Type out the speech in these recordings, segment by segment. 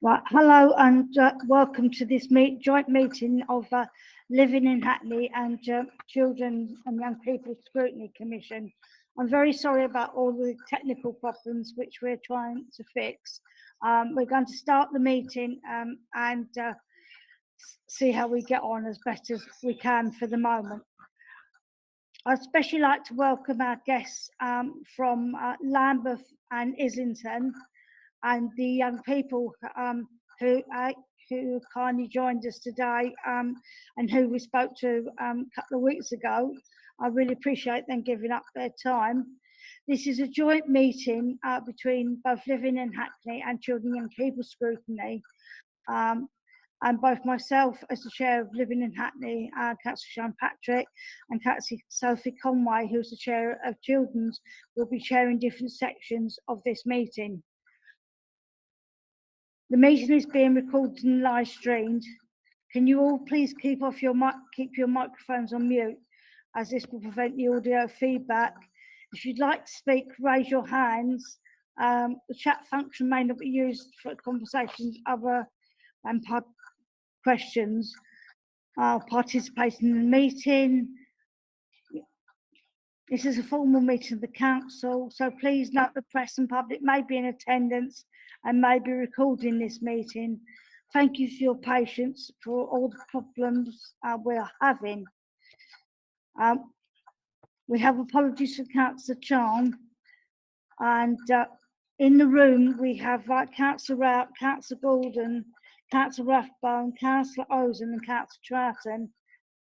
Right, hello and welcome to this joint meeting of Living in Hackney and Children and Young People Scrutiny Commission. I'm very sorry about all the technical problems which we're trying to fix. We're going to start the meeting and see how we get on as best as we can for the moment. I'd especially like to welcome our guests from Lambeth and Islington, and the young people who kindly joined us today and who we spoke to a couple of weeks ago. I really appreciate them giving up their time. This is a joint meeting between both Living in Hackney and Children and Young People Scrutiny. And both myself as the chair of Living in Hackney, Councillor Sean Patrick, and Councillor Sophie Conway, who's the chair of Children's, will be chairing different sections of this meeting. The meeting is being recorded and live streamed. Can you all please keep your microphones on mute, as this will prevent the audio feedback. If you'd like to speak, raise your hands. The chat function may not be used for conversations other than questions. Participating in the meeting. This is a formal meeting of the council, so please note the press and public may be in attendance and may be recording this meeting. Thank you for your patience for all the problems we're having. We have apologies for Councillor Chan, and in the room we have Councillor Rout, Councillor Gordon, Councillor Rathbone, Councillor Ozen and Councillor Troughton,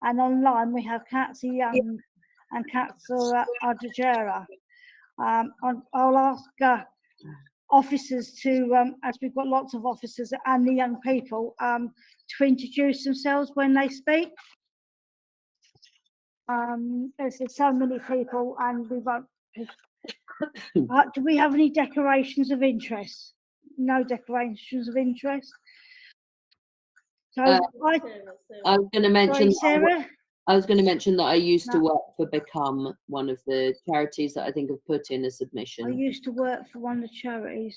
and online we have Councillor Young and Councillor Ardajera. I'll ask officers to, as we've got lots of officers and the young people, to introduce themselves when they speak. There's so many people and we won't. Do we have any declarations of interest? No declarations of interest. So I was going to mention. Sorry, Sarah? I was going to mention that I used to work for Become, one of the charities that I think have put in a submission. I used to work for one of the charities.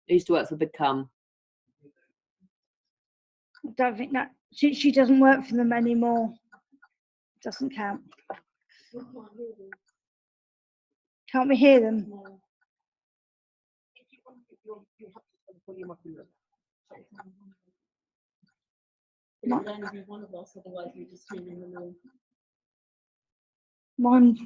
I used to work for Become. I don't think that she doesn't work for them anymore. Doesn't count. Can't we hear them? No. It would only be one of us, otherwise we just hear in the room. Mine.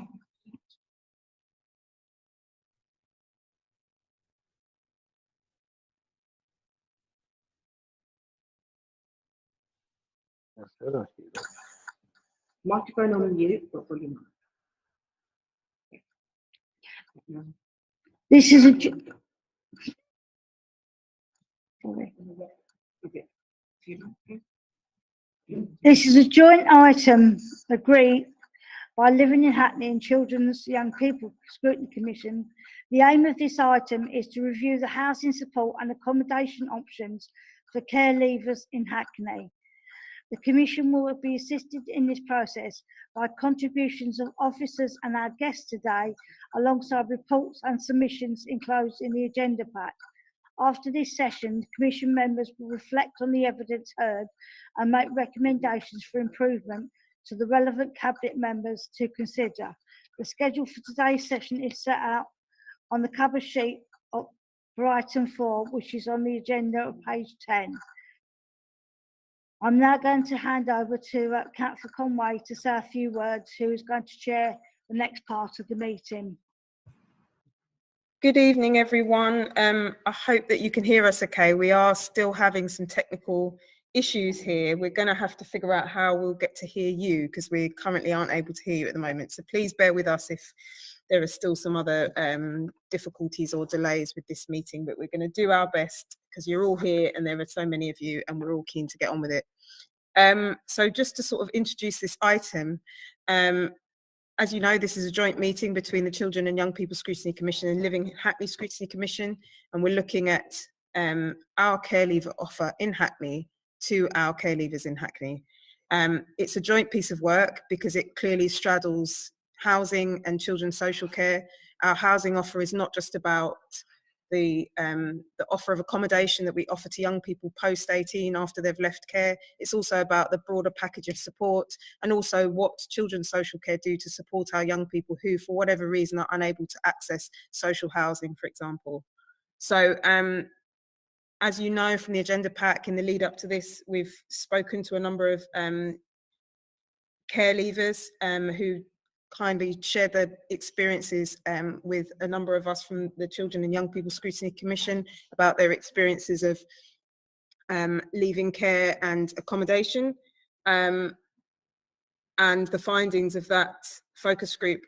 Microphone on mute, but volume on. This is a. Sorry. This is a joint item agreed by Living in Hackney and Children's Young People Scrutiny Commission. The aim of this item is to review the housing support and accommodation options for care leavers in Hackney. The Commission will be assisted in this process by contributions of officers and our guests today, alongside reports and submissions enclosed in the agenda pack. After this session, the Commission members will reflect on the evidence heard and make recommendations for improvement to the relevant Cabinet members to consider. The schedule for today's session is set out on the cover sheet for item 4, which is on the agenda of page 10. I'm now going to hand over to Councillor Conway to say a few words, who is going to chair the next part of the meeting. Good evening, everyone. I hope that you can hear us okay. We are still having some technical issues here. We're going to have to figure out how we'll get to hear you, because we currently aren't able to hear you at the moment. So please bear with us if there are still some other difficulties or delays with this meeting, but we're going to do our best because you're all here and there are so many of you and we're all keen to get on with it. So just to sort of introduce this item, as you know, this is a joint meeting between the Children and Young People Scrutiny Commission and Living Hackney Scrutiny Commission, and we're looking at our care leaver offer in Hackney to our care leavers in Hackney. It's a joint piece of work because it clearly straddles housing and children's social care. Our housing offer is not just about the offer of accommodation that we offer to young people post 18 after they've left care. It's also about the broader package of support, and also what children's social care do to support our young people who, for whatever reason, are unable to access social housing, for example. So as you know from the agenda pack, in the lead up to this, we've spoken to a number of care leavers who kindly share their experiences with a number of us from the Children and Young People Scrutiny Commission about their experiences of leaving care and accommodation. And the findings of that focus group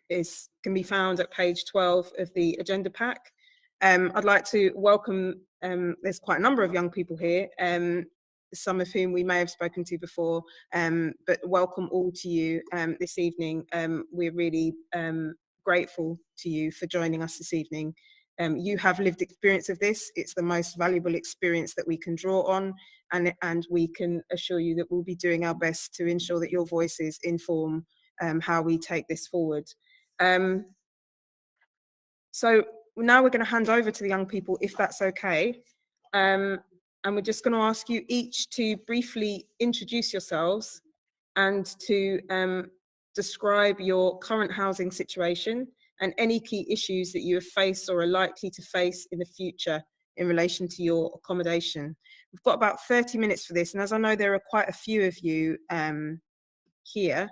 can be found at page 12 of the agenda pack. I'd like to welcome, there's quite a number of young people here, some of whom we may have spoken to before, but welcome all to you this evening. We're really grateful to you for joining us this evening. You have lived experience of this. It's the most valuable experience that we can draw on, and we can assure you that we'll be doing our best to ensure that your voices inform how we take this forward. So now we're going to hand over to the young people, if that's okay. And we're just going to ask you each to briefly introduce yourselves and to describe your current housing situation and any key issues that you have faced or are likely to face in the future in relation to your accommodation. We've got about 30 minutes for this, and as I know there are quite a few of you here,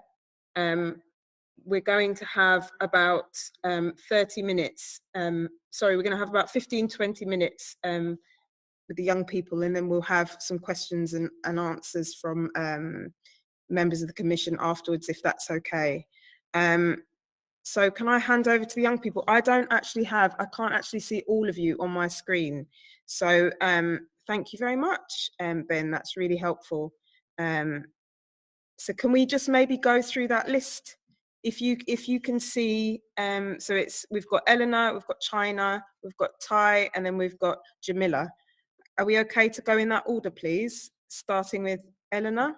we're going to have about 30 minutes, sorry, we're going to have about 15-20 minutes with the young people, and then we'll have some questions and answers from members of the Commission afterwards, if that's okay. So can I hand over to the young people? I can't actually see all of you on my screen. So thank you very much, Ben, that's really helpful. So can we just maybe go through that list? If you can see, so we've got Eleanor, we've got China, we've got Ty, and then we've got Jamila. Are we okay to go in that order, please? Starting with Eleanor.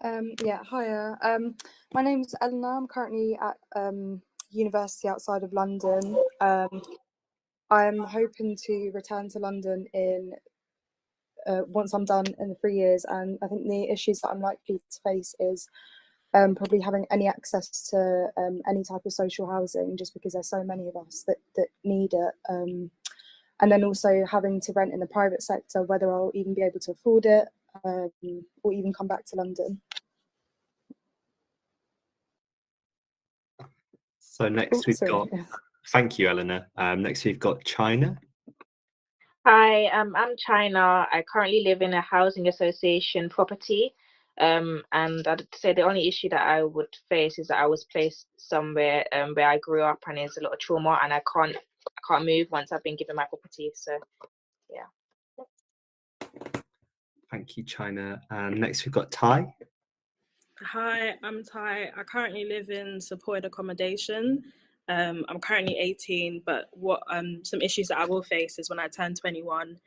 Yeah, hiya. My name's Eleanor. I'm currently at university outside of London. I'm hoping to return to London in once I'm done in the 3 years, and I think the issues that I'm likely to face is probably having any access to any type of social housing, just because there's so many of us that need it. And then also having to rent in the private sector, whether I'll even be able to afford it or even come back to London. So next we've got, thank you, Eleanor. Next we've got China. Hi, I'm China. I currently live in a housing association property. And I'd say the only issue that I would face is that I was placed somewhere where I grew up, and there's a lot of trauma, and I can't move once I've been given my property. So yeah. Thank you, China. And next we've got Ty. Hi, I'm Ty. I currently live in supported accommodation. I'm currently 18, but some issues that I will face is when I turn 21,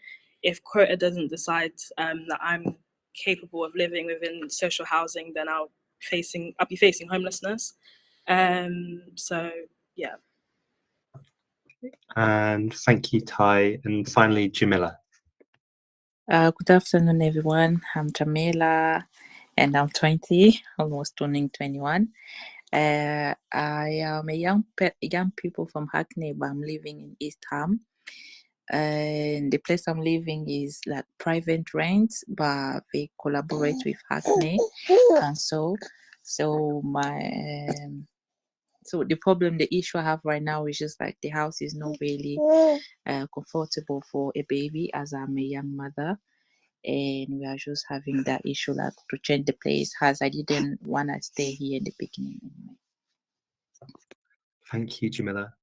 if Quota doesn't decide that I'm capable of living within social housing, then I'll be facing homelessness. So yeah. And thank you, Ty. And finally, Jamila. Good afternoon, everyone. I'm Jamila, and I'm 20, almost turning 21. I am a young people from Hackney, but I'm living in East Ham. And the place I'm living is like private rent, but they collaborate with Hackney Council. So the issue I have right now is just like the house is not really comfortable for a baby, as I'm a young mother. And we are just having that issue like to change the place, as I didn't want to stay here in the beginning anyway. Thank you, Jamila.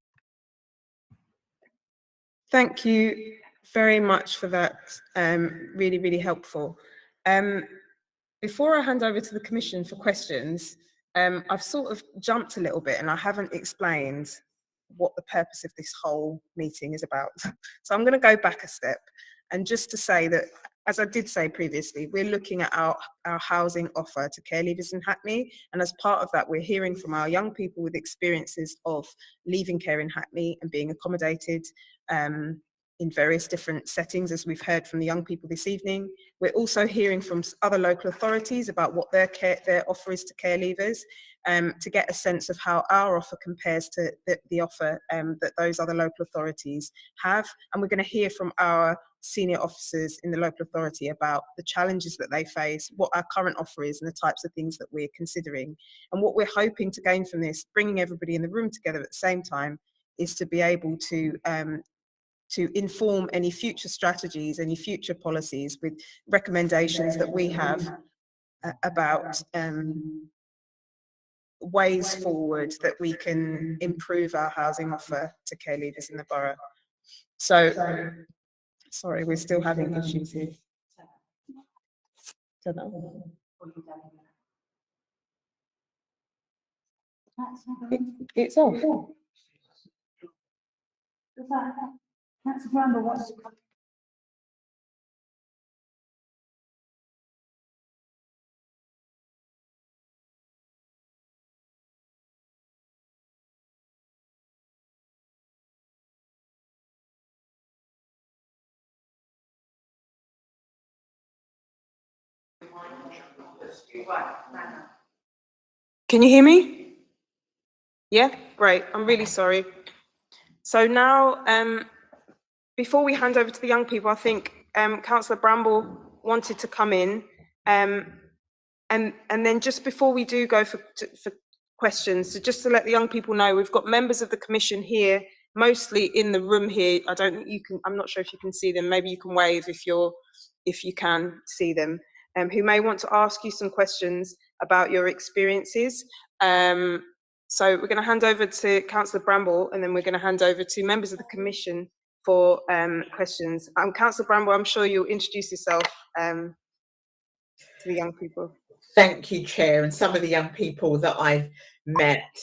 Thank you very much for that. Really, really helpful. Before I hand over to the Commission for questions, I've sort of jumped a little bit and I haven't explained what the purpose of this whole meeting is about. So I'm going to go back a step, and just to say that as I did say previously, we're looking at our housing offer to care leavers in Hackney. And as part of that, we're hearing from our young people with experiences of leaving care in Hackney and being accommodated in various different settings, as we've heard from the young people this evening. We're also hearing from other local authorities about what their offer is to care leavers, to get a sense of how our offer compares to the offer that those other local authorities have. And we're going to hear from our senior officers in the local authority about the challenges that they face, what our current offer is, and the types of things that we're considering. And what we're hoping to gain from this, bringing everybody in the room together at the same time, is to be able to inform any future strategies, any future policies with recommendations that we have about ways forward that we can improve our housing offer to care leavers in the borough. So, sorry, we're still having issues here. It's off. That's Bramble. What's Can you hear me? Yeah, great. I'm really sorry. So now, before we hand over to the young people, I think Councillor Bramble wanted to come in, and then just before we do go for questions, so just to let the young people know, we've got members of the Commission here, mostly in the room here. I don't think you can. I'm not sure if you can see them. Maybe you can wave if you can see them, who may want to ask you some questions about your experiences. So we're going to hand over to Councillor Bramble, and then we're going to hand over to members of the Commission for questions. Councillor Bramble, I'm sure you'll introduce yourself to the young people. Thank you, Chair, and some of the young people that I've met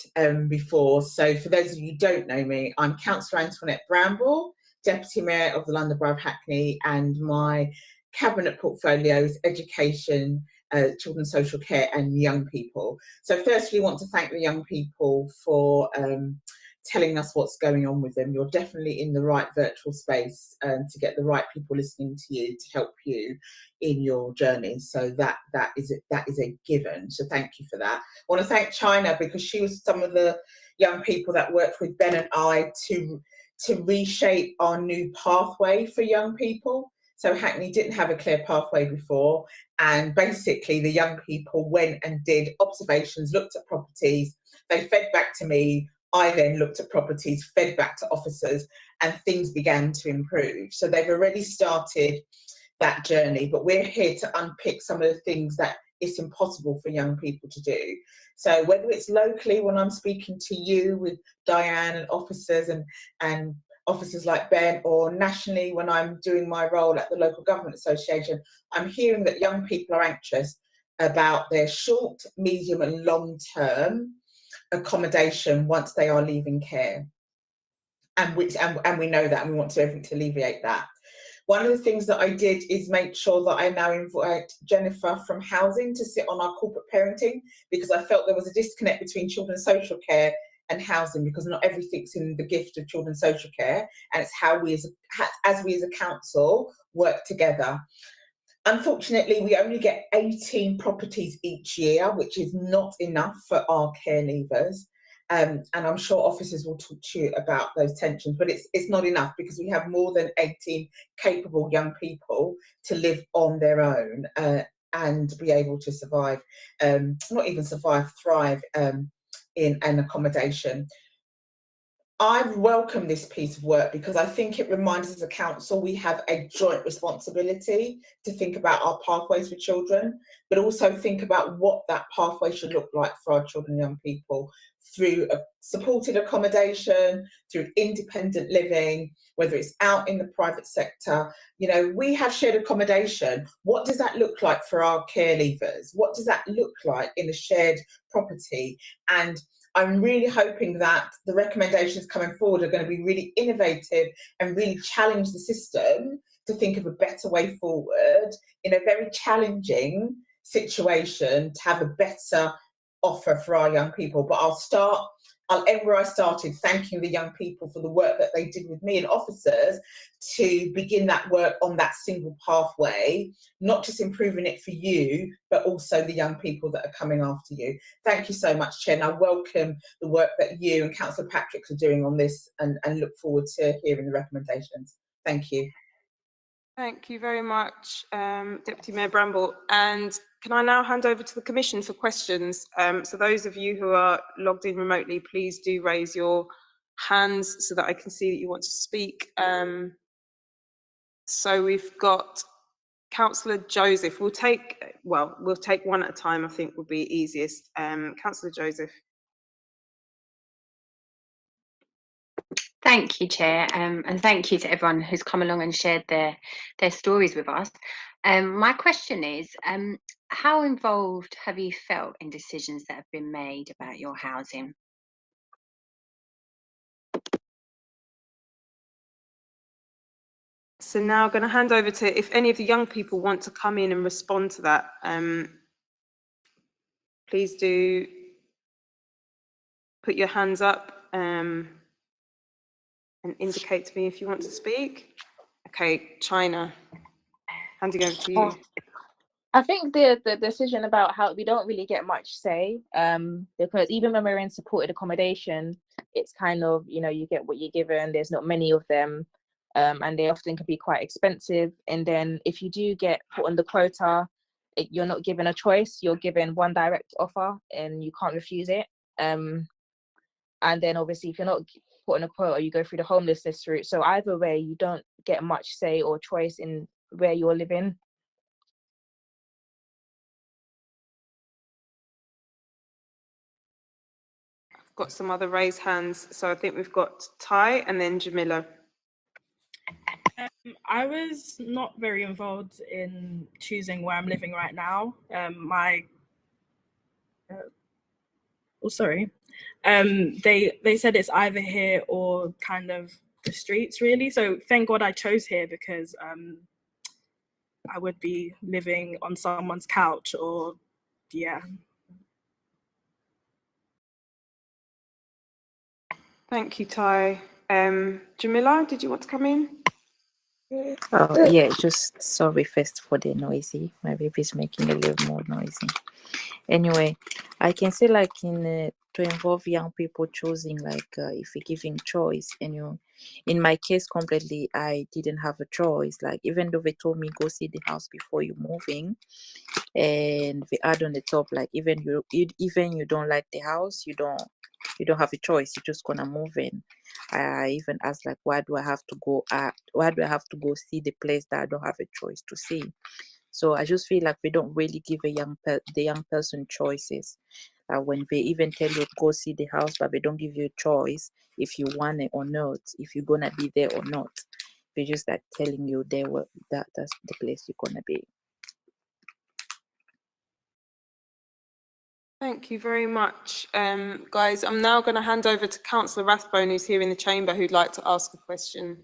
before. So for those of you who don't know me, I'm Councillor Antoinette Bramble, Deputy Mayor of the London Borough of Hackney, and my cabinet portfolios, education, children's social care and young people. So firstly, I want to thank the young people for telling us what's going on with them. You're definitely in the right virtual space to get the right people listening to you to help you in your journey. So that is a given. So thank you for that. I want to thank China, because she was some of the young people that worked with Ben and I to reshape our new pathway for young people. So Hackney didn't have a clear pathway before, and basically the young people went and did observations, looked at properties, they fed back to me, I then looked at properties, fed back to officers, and things began to improve. So they've already started that journey, but we're here to unpick some of the things that it's impossible for young people to do. So whether it's locally, when I'm speaking to you with Diane and officers and officers like Ben, or nationally when I'm doing my role at the Local Government Association, I'm hearing that young people are anxious about their short, medium and long-term accommodation once they are leaving care. And we know that, and we want to do everything to alleviate that. One of the things that I did is make sure that I now invite Jennifer from housing to sit on our corporate parenting, because I felt there was a disconnect between children's social care and housing, because not everything's in the gift of children's social care, and it's how we as a council work together. Unfortunately, we only get 18 properties each year, which is not enough for our care leavers. And I'm sure officers will talk to you about those tensions, but it's not enough, because we have more than 18 capable young people to live on their own and be able to survive, not even survive, thrive in an accommodation. I welcome this piece of work because I think it reminds us as a council we have a joint responsibility to think about our pathways for children, but also think about what that pathway should look like for our children and young people through a supported accommodation, through independent living, whether it's out in the private sector. You know, we have shared accommodation. What does that look like for our care leavers? What does that look like in a shared property? And I'm really hoping that the recommendations coming forward are going to be really innovative and really challenge the system to think of a better way forward in a very challenging situation to have a better offer for our young people. But I'll end where I started, thanking the young people for the work that they did with me and officers to begin that work on that single pathway, not just improving it for you, but also the young people that are coming after you. Thank you so much, Chair, and I welcome the work that you and Councillor Patrick are doing on this, and look forward to hearing the recommendations. Thank you. Thank you very much, Deputy Mayor Bramble. And can I now hand over to the Commission for questions? So those of you who are logged in remotely, please do raise your hands so that I can see that you want to speak. So we've got Councillor Joseph. We'll take one at a time, I think would be easiest. Councillor Joseph. Thank you, Chair, and thank you to everyone who's come along and shared their stories with us. My question is, how involved have you felt in decisions that have been made about your housing? So now I'm going to hand over to, if any of the young people want to come in and respond to that, please do put your hands up and indicate to me if you want to speak. Okay, China, handing over to you. I think the decision about how we don't really get much say, because even when we're in supported accommodation, it's kind of, you get what you're given. There's not many of them, and they often can be quite expensive. And then if you do get put on the quota, you're not given a choice. You're given one direct offer, and you can't refuse it. And then obviously, if you're not put on a quota, you go through the homelessness route. So either way, you don't get much say or choice in where you're living. Got some other raised hands. So I think we've got Ty and then Jamila. I was not very involved in choosing where I'm living right now. They said it's either here or kind of the streets, really. So thank God I chose here, because I would be living on someone's couch, or yeah. Thank you, Ty. Jamila, did you want to come in? Oh, yeah, just sorry first for the noisy. My baby's making a little more noisy. Anyway, I can say like to involve young people choosing, like if you're giving choice, and in my case completely, I didn't have a choice. Like even though they told me go see the house before you moving, and they add on the top, like even you don't like the house, you don't have a choice. You're just gonna move in. I even asked like, why do I have to go see the place that I don't have a choice to see? So I just feel like we don't really give the young person choices. When they even tell you go see the house, but they don't give you a choice if you want it or not, if you're gonna be there or not. They're just like telling you that's the place you're gonna be. Thank you very much, guys. I'm now going to hand over to Councillor Rathbone, who's here in the chamber, who'd like to ask a question.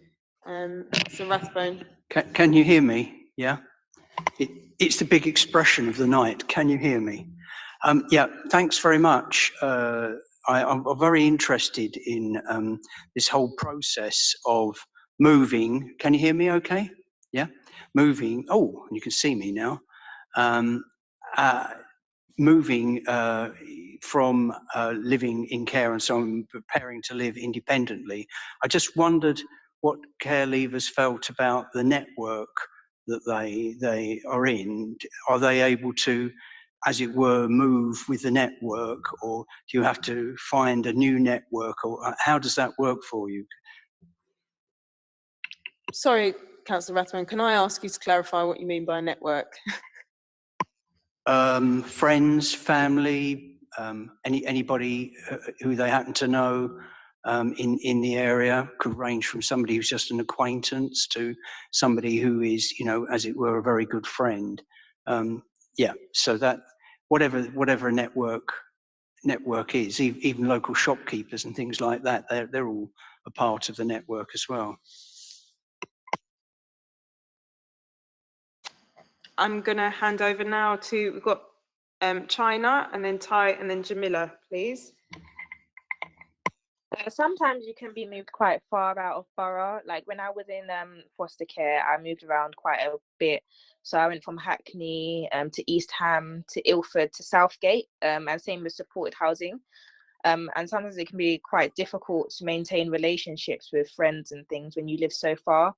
So Rathbone. Can you hear me? Yeah. It's the big expression of the night. Can you hear me? Yeah. Thanks very much. I'm very interested in this whole process of moving. Can you hear me? Okay. Yeah. Moving. Oh, you can see me now. Moving from living in care and so on, preparing to live independently. I just wondered what care leavers felt about the network that they are in. Are they able to, as it were, move with the network, or do you have to find a new network, or how does that work for you? Sorry, Councillor Rathbone, can I ask you to clarify what you mean by network? Friends, family, anybody who they happen to know in the area. Could range from somebody who's just an acquaintance to somebody who is, as it were, a very good friend. Yeah, so that whatever a network is, even local shopkeepers and things like that, they're all a part of the network as well. I'm going to hand over now to, we've got China and then Ty and then Jamila, please. Sometimes you can be moved quite far out of borough. Like when I was in foster care, I moved around quite a bit. So I went from Hackney to East Ham to Ilford to Southgate, and same with supported housing. And sometimes it can be quite difficult to maintain relationships with friends and things when you live so far,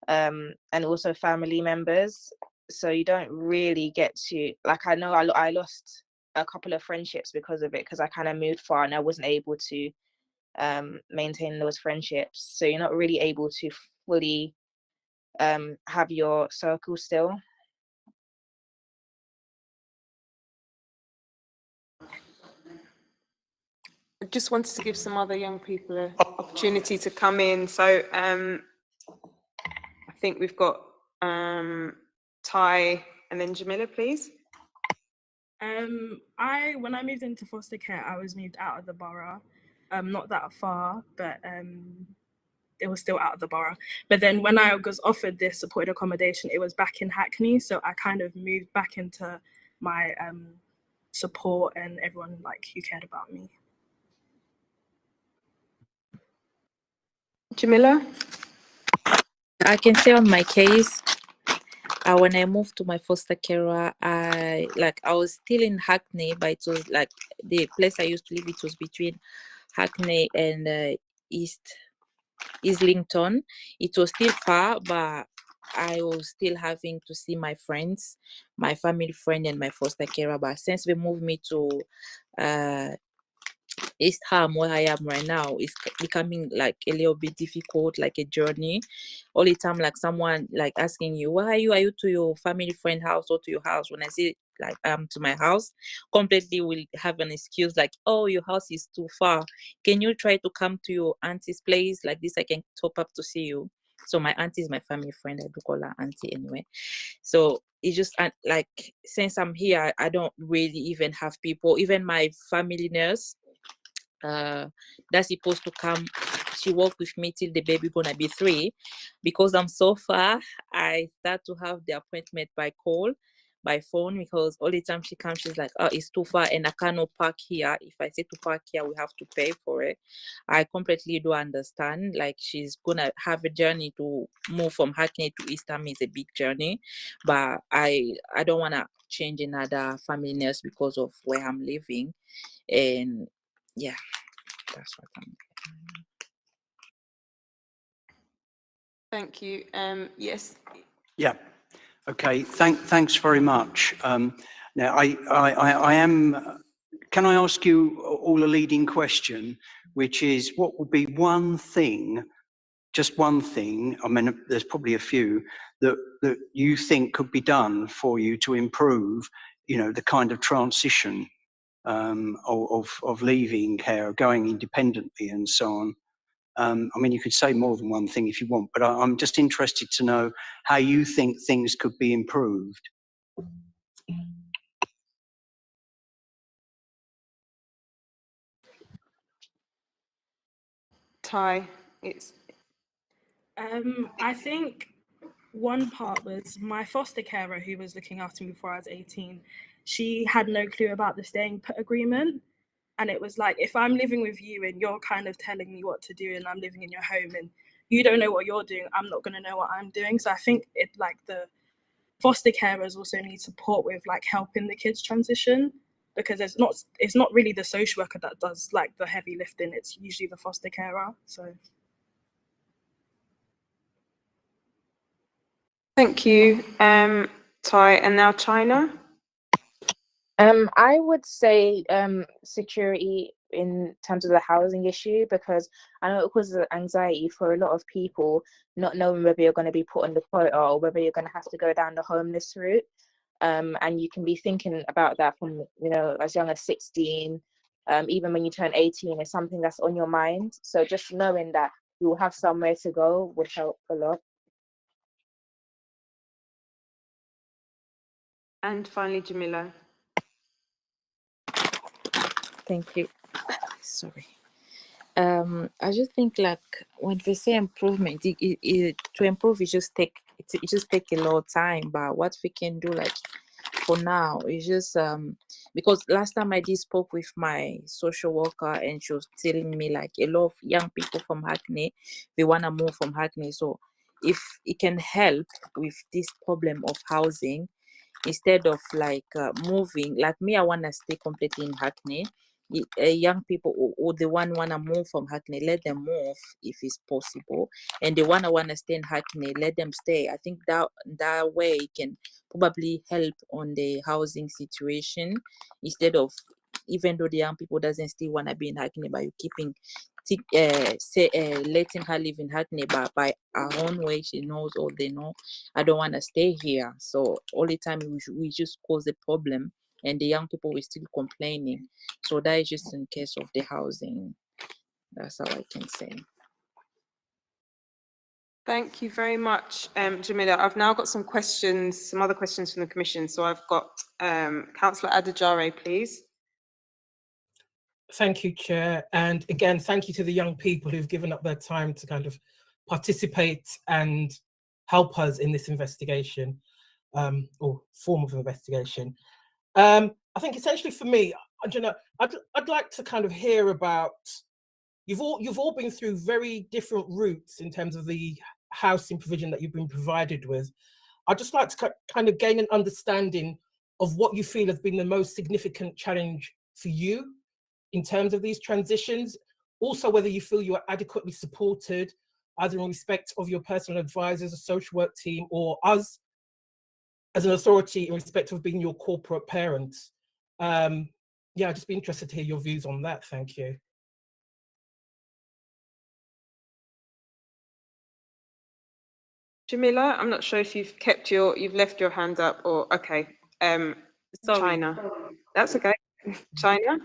and also family members. So you don't really get to, like, I know I lost a couple of friendships because of it, because I kind of moved far and I wasn't able to maintain those friendships. So you're not really able to fully have your circle still. I just wanted to give some other young people an opportunity to come in. So I think we've got Ty and then Jamila, please. When I moved into foster care, I was moved out of the borough, not that far, but it was still out of the borough. But then when I was offered this supported accommodation, it was back in Hackney, so I kind of moved back into my support and everyone like who cared about me. Jamila? I can say on my case, when I moved to my foster carer, I was still in Hackney, but it was like the place I used to live, it was between Hackney and Islington. It was still far, but I was still having to see my friends, my family friend and my foster carer. But since they moved me to East Ham, where I am right now, is becoming like a little bit difficult, like a journey. All the time, like someone like asking you, where are you? Are you to your family friend house or to your house? When I say like to my house, completely will have an excuse like, oh, your house is too far. Can you try to come to your auntie's place? Like this, I can top up to see you. So my auntie is my family friend. I do call her auntie anyway. So it's just like since I'm here, I don't really even have people. Even my family nurse, that's supposed to come, she worked with me till the baby gonna be 3. Because I'm so far, I start to have the appointment by phone, because all the time she comes, she's like, oh, it's too far and I cannot park here. If I say to park here, we have to pay for it. I completely do understand, like she's gonna have a journey to move from Hackney to East Ham is a big journey, but I don't want to change another family nurse because of where I'm living. And yeah, that's what I'm doing. Thank you. Yes. Yeah. Okay. Thanks very much. Now, I am. Can I ask you all a leading question, which is, what would be one thing, just one thing? I mean, there's probably a few that you think could be done for you to improve, the kind of transition of leaving care, going independently, and so on. I mean, you could say more than one thing if you want, but I'm just interested to know how you think things could be improved. Ty, it's. I think one part was my foster carer who was looking after me before I was 18. She had no clue about the staying put agreement. And it was like, if I'm living with you and you're kind of telling me what to do and I'm living in your home and you don't know what you're doing, I'm not going to know what I'm doing. So I think the foster carers also need support with like helping the kids transition, because it's not really the social worker that does like the heavy lifting. It's usually the foster carer. So. Thank you, Ty, and now China. I would say security in terms of the housing issue, because I know it causes anxiety for a lot of people, not knowing whether you're going to be put on the quota or whether you're going to have to go down the homeless route. And you can be thinking about that from, as young as 16, even when you turn 18, it's something that's on your mind. So just knowing that you will have somewhere to go would help a lot. And finally, Jamila. Thank you. Sorry. I just think like when we say improvement, to improve, it just take it just take a lot of time. But what we can do, like for now, is just because last time I did spoke with my social worker, and she was telling me like a lot of young people from Hackney, they wanna move from Hackney. So if it can help with this problem of housing, instead of like moving, like me, I wanna stay completely in Hackney. Young people or the one wanna move from Hackney, let them move if it's possible, and the one wanna stay in Hackney, let them stay. I think that way it can probably help on the housing situation, instead of, even though the young people doesn't still wanna be in Hackney, but you keeping letting her live in Hackney, but by her own way, she knows, or they know, I don't want to stay here. So all the time we just cause a problem, and the young people were still complaining. So that is just in case of the housing. That's all I can say. Thank you very much, Jamila. I've now got some questions, some other questions from the Commission. So I've got Councillor Adejare, please. Thank you, Chair. And again, thank you to the young people who've given up their time to kind of participate and help us in this investigation, or form of investigation. I think essentially for me, I'd like to kind of hear about, you've all been through very different routes in terms of the housing provision that you've been provided with. I'd just like to kind of gain an understanding of what you feel has been the most significant challenge for you in terms of these transitions. Also, whether you feel you are adequately supported, either in respect of your personal advisors, a social work team, or us as an authority in respect of being your corporate parents. Yeah, I'd just be interested to hear your views on that. Thank you. Jamila, I'm not sure if you've you've left your hand up, or okay. Sorry. China. That's okay. China.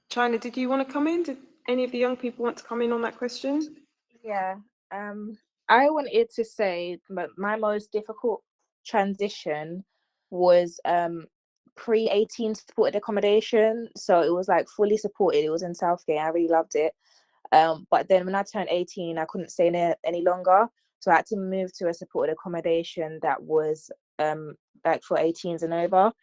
China, did you want to come in? Did any of the young people want to come in on that question? Yeah, I wanted to say my most difficult transition was pre-18 supported accommodation. So it was like fully supported. It was in Southgate. I really loved it. But then when I turned 18, I couldn't stay there any longer. So I had to move to a supported accommodation that was like for 18s and over.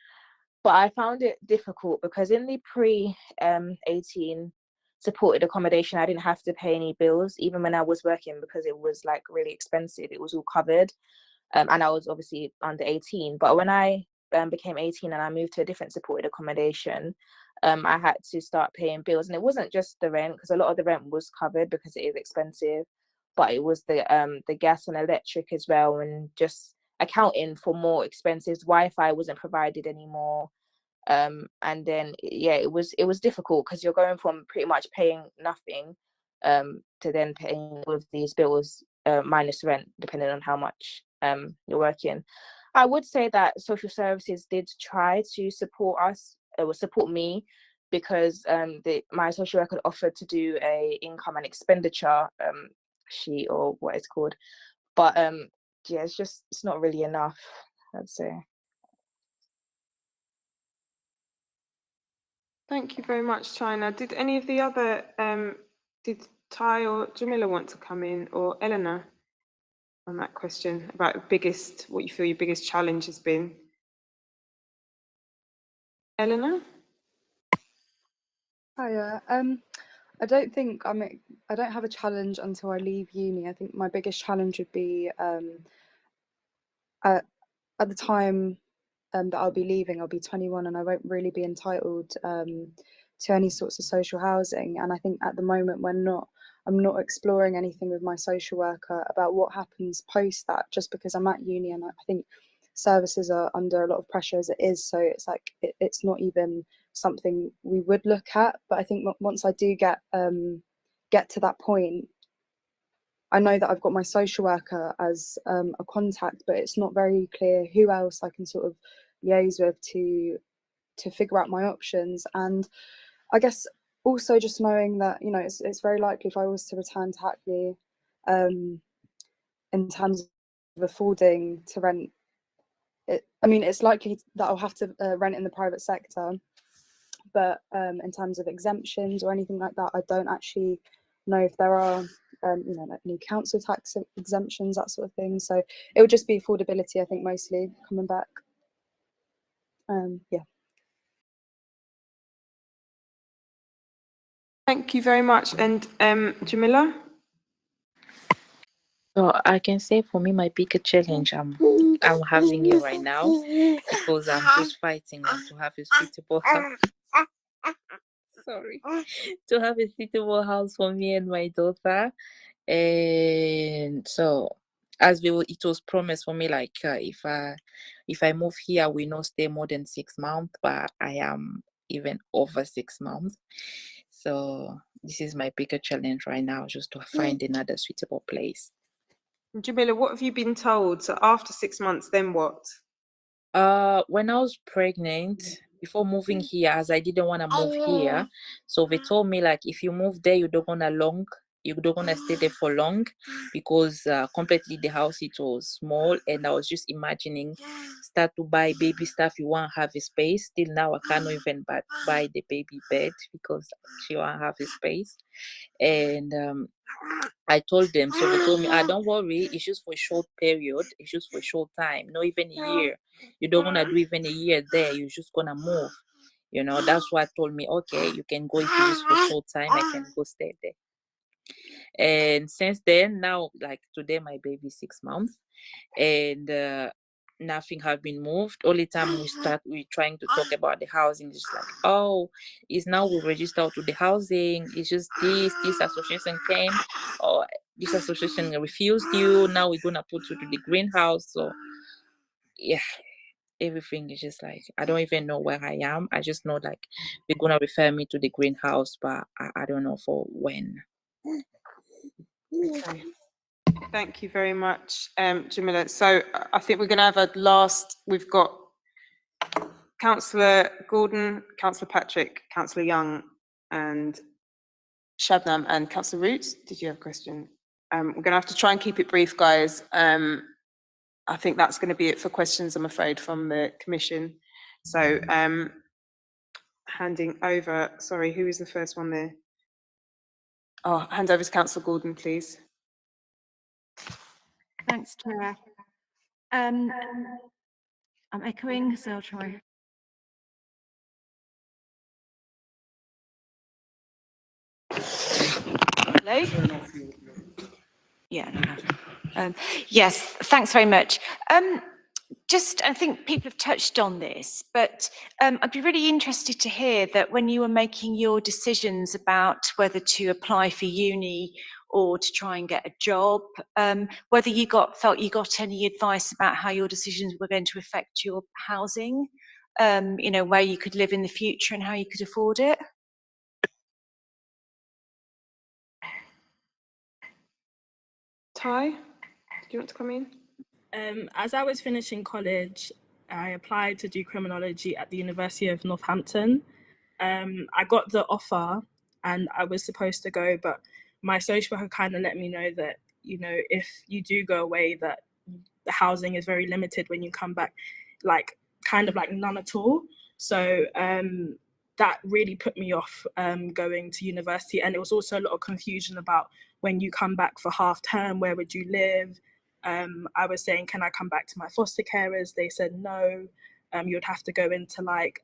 But I found it difficult because in the pre-18 supported accommodation, I didn't have to pay any bills, even when I was working, because it was like really expensive. It was all covered. And I was obviously under 18. But when I became 18 and I moved to a different supported accommodation, I had to start paying bills. And it wasn't just the rent, because a lot of the rent was covered because it is expensive, but it was the gas and electric as well, and just accounting for more expenses. Wi-Fi wasn't provided anymore. And then yeah, it was difficult because you're going from pretty much paying nothing to then paying all of these bills minus rent, depending on how much you're working. I would say that social services did try to support us, or support me, because my social worker offered to do a income and expenditure sheet, or what it's called, but yeah, it's not really enough, I'd say. Thank you very much, China. Did any of the other, did Ty or Jamila want to come in, or Eleanor, on that question about what you feel your biggest challenge has been? Eleanor? Hiya. I don't think I don't have a challenge until I leave uni. I think my biggest challenge would be at the time that I'll be leaving, I'll be 21, and I won't really be entitled to any sorts of social housing. And I think at the moment I'm not exploring anything with my social worker about what happens post that, just because I'm at uni, and I think services are under a lot of pressure as it is. So it's like it's not even something we would look at. But I think once I do get to that point, I know that I've got my social worker as a contact, but it's not very clear who else I can sort of liaise with to figure out my options. And I guess also just knowing that, you know, it's very likely if I was to return to Hackney, in terms of affording to rent, I mean, it's likely that I'll have to rent in the private sector. but in terms of exemptions or anything like that, I don't actually know if there are, you know, like any council tax exemptions, that sort of thing. So it would just be affordability, I think, mostly coming back. Yeah. Thank you very much. And Jamila? So I can say for me, my biggest challenge I'm having it right now, because I'm just fighting to have a suitable house. Sorry, to have a suitable house for me and my daughter. And so, it was promised for me, like if I move here, we not stay more than 6 months, but I am even over 6 months. So this is my bigger challenge right now, just to find another suitable place. Jamila, what have you been told? So after 6 months, then what? When I was pregnant, before moving here, as I didn't want to move here, so they told me, like, if you move there, you don't gonna stay there for long, because completely the house, it was small, and I was just imagining start to buy baby stuff. You won't have a space. Till now, I can't even buy the baby bed because she won't have a space. And I told them, so they told me, don't worry, it's just for a short period, it's just for a short time, not even a year. You don't want to do even a year there, you're just gonna move. You know, that's why I told me, okay, you can go, if it's just for a short time, I can go stay there. And since then, now, like today, my baby's 6 months, and nothing have been moved. Only time we're trying to talk about the housing, it's just like, oh, it's now we register to the housing, it's just this association came, or this association refused you, now we're gonna put you to the greenhouse. So yeah, everything is just like, I don't even know where I am. I just know, like, they're gonna refer me to the greenhouse, but I don't know for when. Okay. Thank you very much, Jamila. So I think we're going to have a last, we've got Councillor Gordon, Councillor Patrick, Councillor Young, and Shabnam, and Councillor Roots. Did you have a question? We're going to have to try and keep it brief, guys. I think that's going to be it for questions, I'm afraid, from the Commission. So handing over, sorry, who is the first one there? Oh, hand over to Councillor Gordon, please. Thanks, Chair. I'm echoing, so I'll try. Hello? Yeah, yes, thanks very much. Just, I think people have touched on this, but I'd be really interested to hear that when you were making your decisions about whether to apply for uni or to try and get a job, whether you felt you got any advice about how your decisions were going to affect your housing, you know, where you could live in the future and how you could afford it. Ty, do you want to come in? As I was finishing college, I applied to do criminology at the University of Northampton. I got the offer and I was supposed to go, but my social worker kind of let me know that, you know, if you do go away, that the housing is very limited when you come back, like kind of like none at all. So that really put me off going to university. And there was also a lot of confusion about when you come back for half term, where would you live? I was saying, can I come back to my foster carers? They said no, you'd have to go into like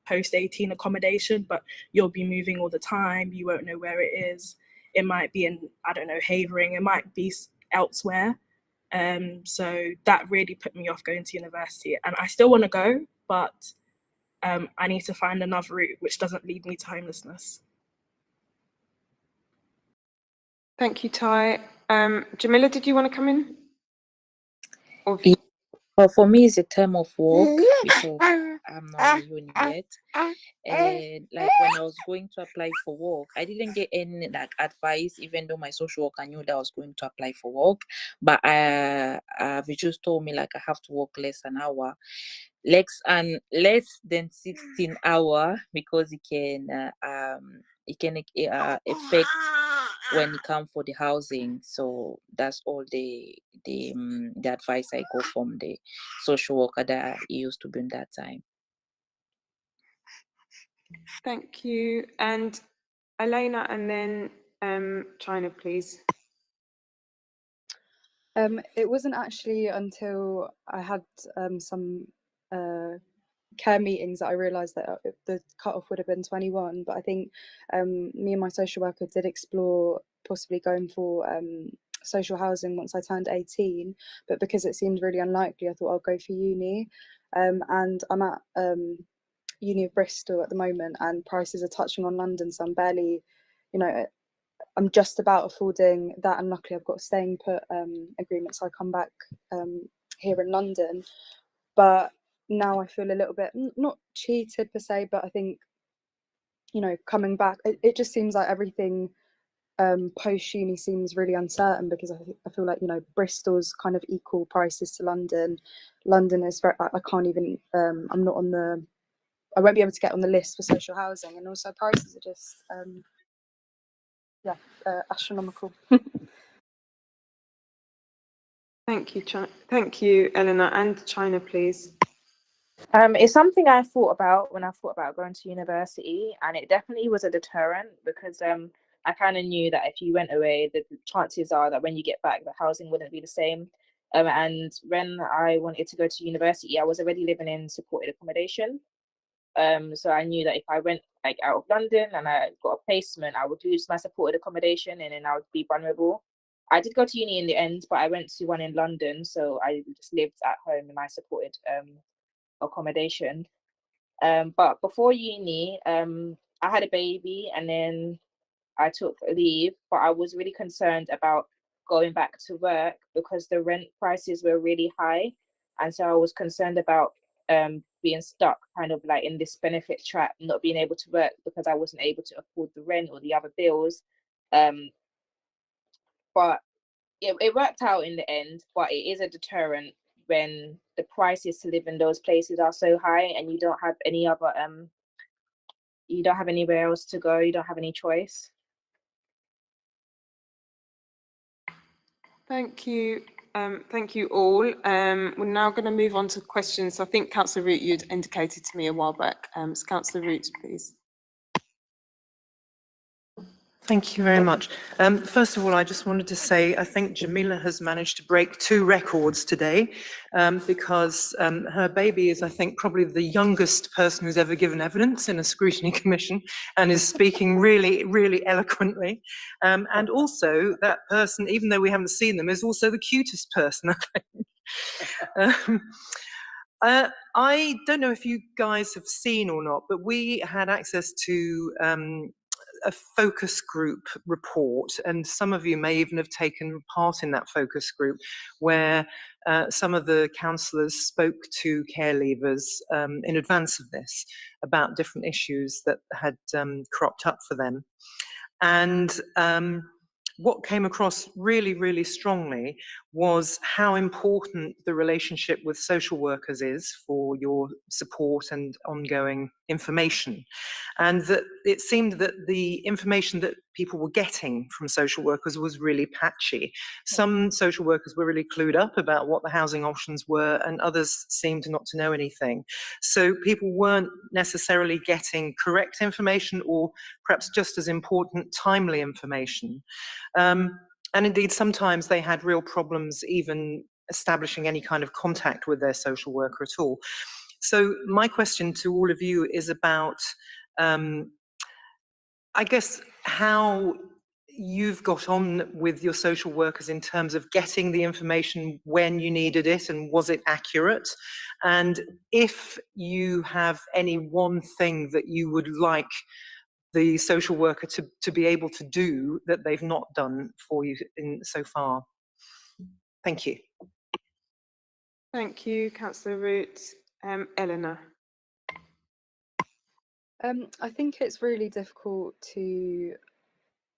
post-18 accommodation, but you'll be moving all the time. You won't know where it is. It might be in, I don't know, Havering, it might be elsewhere. So that really put me off going to university. And I still want to go, but I need to find another route which doesn't lead me to homelessness. Thank you, Ty. Jamila, did you want to come in? Well, for me, it's a term of work because I'm not in uni yet. And like when I was going to apply for work, I didn't get any like advice, even though my social worker knew that I was going to apply for work. But they just told me, like, I have to work less than 16 hours because it can affect when it comes for the housing. So that's all the advice I got from the social worker that I used to be in that time. Thank you. And Elena, and then China, please. It wasn't actually until I had some care meetings that I realised that the cutoff would have been 21. But I think me and my social worker did explore possibly going for social housing once I turned 18. But because it seemed really unlikely, I thought I'll go for uni. And I'm at Uni of Bristol at the moment, and prices are touching on London, so I'm barely, you know, I'm just about affording that, and luckily I've got a staying put agreement, so I come back here in London. But now I feel a little bit not cheated per se, but I think, you know, coming back, it just seems like everything post uni seems really uncertain, because I feel like, you know, Bristol's kind of equal prices to London. London is very, I can't even I'm not on the, I won't be able to get on the list for social housing, and also prices are just astronomical. Thank you, thank you, Eleanor, and China, please. It's something I thought about when I thought about going to university, and it definitely was a deterrent because I kind of knew that if you went away, the chances are that when you get back, the housing wouldn't be the same. And when I wanted to go to university, I was already living in supported accommodation. So I knew that if I went like out of London and I got a placement, I would lose my supported accommodation and then I would be vulnerable. I did go to uni in the end, but I went to one in London, so I just lived at home in my supported accommodation. But before uni, I had a baby and then I took leave, but I was really concerned about going back to work because the rent prices were really high. And so I was concerned about being stuck kind of like in this benefit trap, not being able to work because I wasn't able to afford the rent or the other bills. But it worked out in the end, but it is a deterrent when the prices to live in those places are so high and you don't have any other you don't have anywhere else to go, you don't have any choice. Thank you. Thank you all. We're now going to move on to questions. I think Councillor Root, you'd indicated to me a while back. So Councillor Root, please. Thank you very much. First of all, I just wanted to say I think Jamila has managed to break 2 records today because her baby is, I think, probably the youngest person who's ever given evidence in a scrutiny commission and is speaking really, really eloquently. And also that person, even though we haven't seen them, is also the cutest person, I think. I don't know if you guys have seen or not, but we had access to a focus group report, and some of you may even have taken part in that focus group, where some of the councillors spoke to care leavers in advance of this about different issues that had cropped up for them. And what came across really, really strongly was how important the relationship with social workers is for your support and ongoing information. And that it seemed that the information that people were getting from social workers was really patchy. Some social workers were really clued up about what the housing options were, and others seemed not to know anything. So people weren't necessarily getting correct information, or perhaps just as important, timely information. And indeed, sometimes they had real problems even establishing any kind of contact with their social worker at all. So my question to all of you is about, I guess, how you've got on with your social workers in terms of getting the information when you needed it, and was it accurate? And if you have any one thing that you would like the social worker to be able to do that they've not done for you so far. Thank you. Thank you, Councillor Root. Eleanor. I think it's really difficult to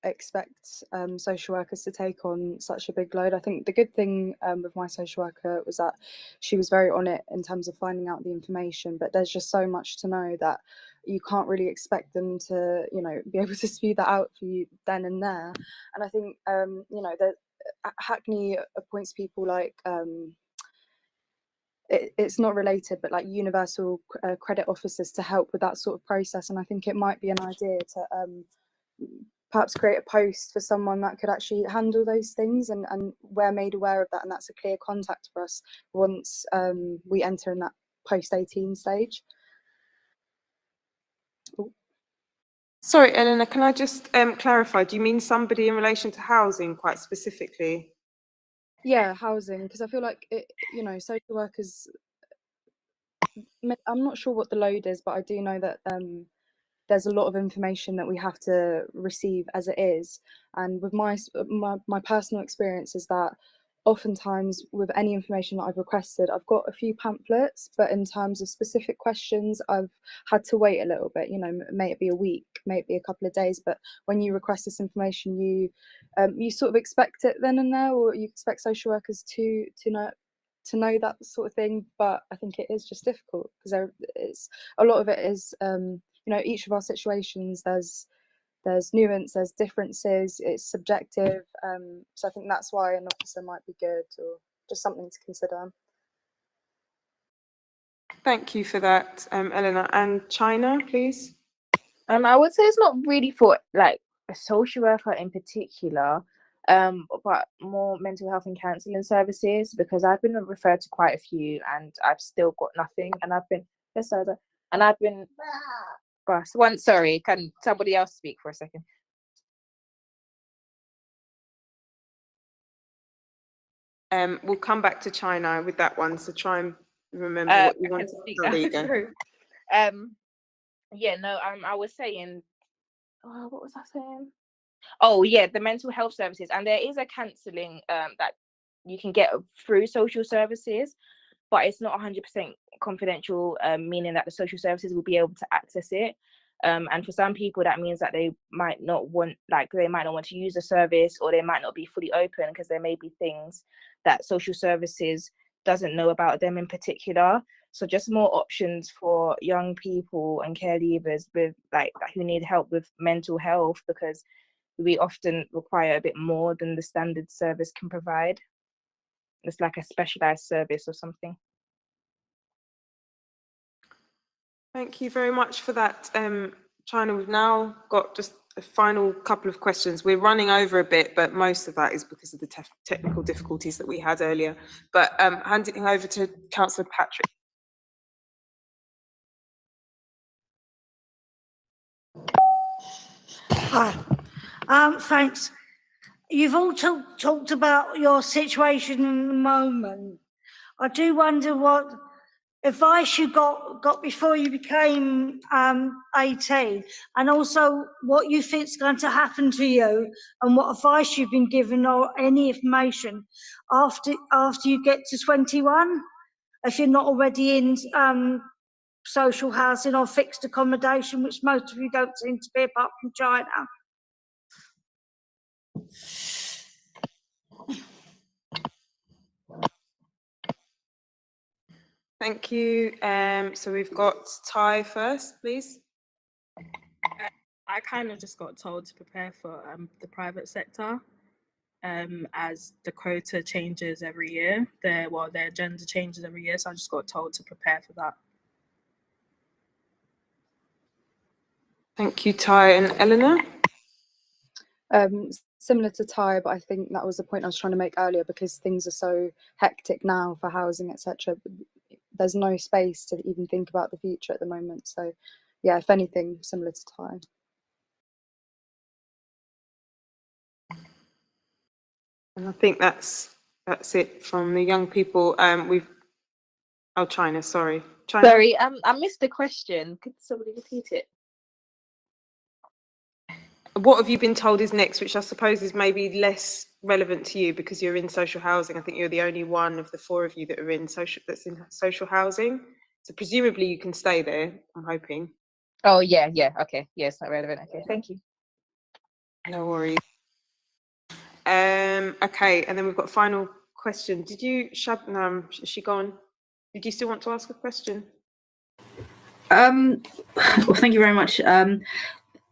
expect social workers to take on such a big load. I think the good thing with my social worker was that she was very on it in terms of finding out the information, but there's just so much to know that you can't really expect them to, you know, be able to spew that out for you then and there. And I think, you know, that Hackney appoints people like it's not related, but like universal credit officers to help with that sort of process. And I think it might be an idea to perhaps create a post for someone that could actually handle those things, and we're made aware of that, and that's a clear contact for us once we enter in that post-18 stage. Ooh. Sorry, Eleanor, can I just clarify? Do you mean somebody in relation to housing quite specifically? Yeah, housing, because I feel like social workers, I'm not sure what the load is, but I do know that there's a lot of information that we have to receive as it is. And with my personal experience is that oftentimes with any information that I've requested, I've got a few pamphlets, but in terms of specific questions, I've had to wait a little bit. May it be a week, may it be a couple of days, but when you request this information, you sort of expect it then and there, or you expect social workers to know that sort of thing. But I think it is just difficult because a lot of it is each of our situations, there's nuance, there's differences, it's subjective. So I think that's why an officer might be good, or just something to consider. Thank you for that, Eleanor. And China, please. I would say it's not really for like a social worker in particular, but more mental health and counselling services, because I've been referred to quite a few and I've still got nothing, and I've been sorry, can somebody else speak for a second? We'll come back to China with that one, so try and remember what you want to speak. There you go. I was saying, what was I saying? Oh yeah, the mental health services, and there is a counselling that you can get through social services, but it's not 100% confidential, meaning that the social services will be able to access it. And for some people, that means that they might not want to use the service, or they might not be fully open because there may be things that social services doesn't know about them in particular. So just more options for young people and care leavers with who need help with mental health, because we often require a bit more than the standard service can provide. It's like a specialized service or something. Thank you very much for that, China. We've now got just a final couple of questions. We're running over a bit, but most of that is because of the technical difficulties that we had earlier. But handing over to Councillor Patrick. Hi. Thanks. You've all talked about your situation in the moment. I do wonder what advice you got before you became 18, and also what you think is going to happen to you, and what advice you've been given, or any information after you get to 21, if you're not already in social housing or fixed accommodation, which most of you don't seem to be, apart from China. Thank you. So we've got Ty first, please. I kind of just got told to prepare for the private sector, as the quota changes every year. Their agenda changes every year, so I just got told to prepare for that. Thank you, Ty. And Eleanor? Similar to Ty, but I think that was the point I was trying to make earlier, because things are so hectic now for housing, etc. There's no space to even think about the future at the moment. So yeah, if anything, similar to Ty. And I think that's it from the young people. China, sorry. China. Sorry, I missed the question. Could somebody repeat it? What have you been told is next, which I suppose is maybe less relevant to you because you're in social housing. I think you're the only one of the four of you that are in social housing. So presumably you can stay there, I'm hoping. Oh yeah, okay. Yeah, it's not relevant. Okay, thank you. No worries. Okay, and then we've got a final question. Did you, Shabnam, is she gone? Did you still want to ask a question? Well, thank you very much.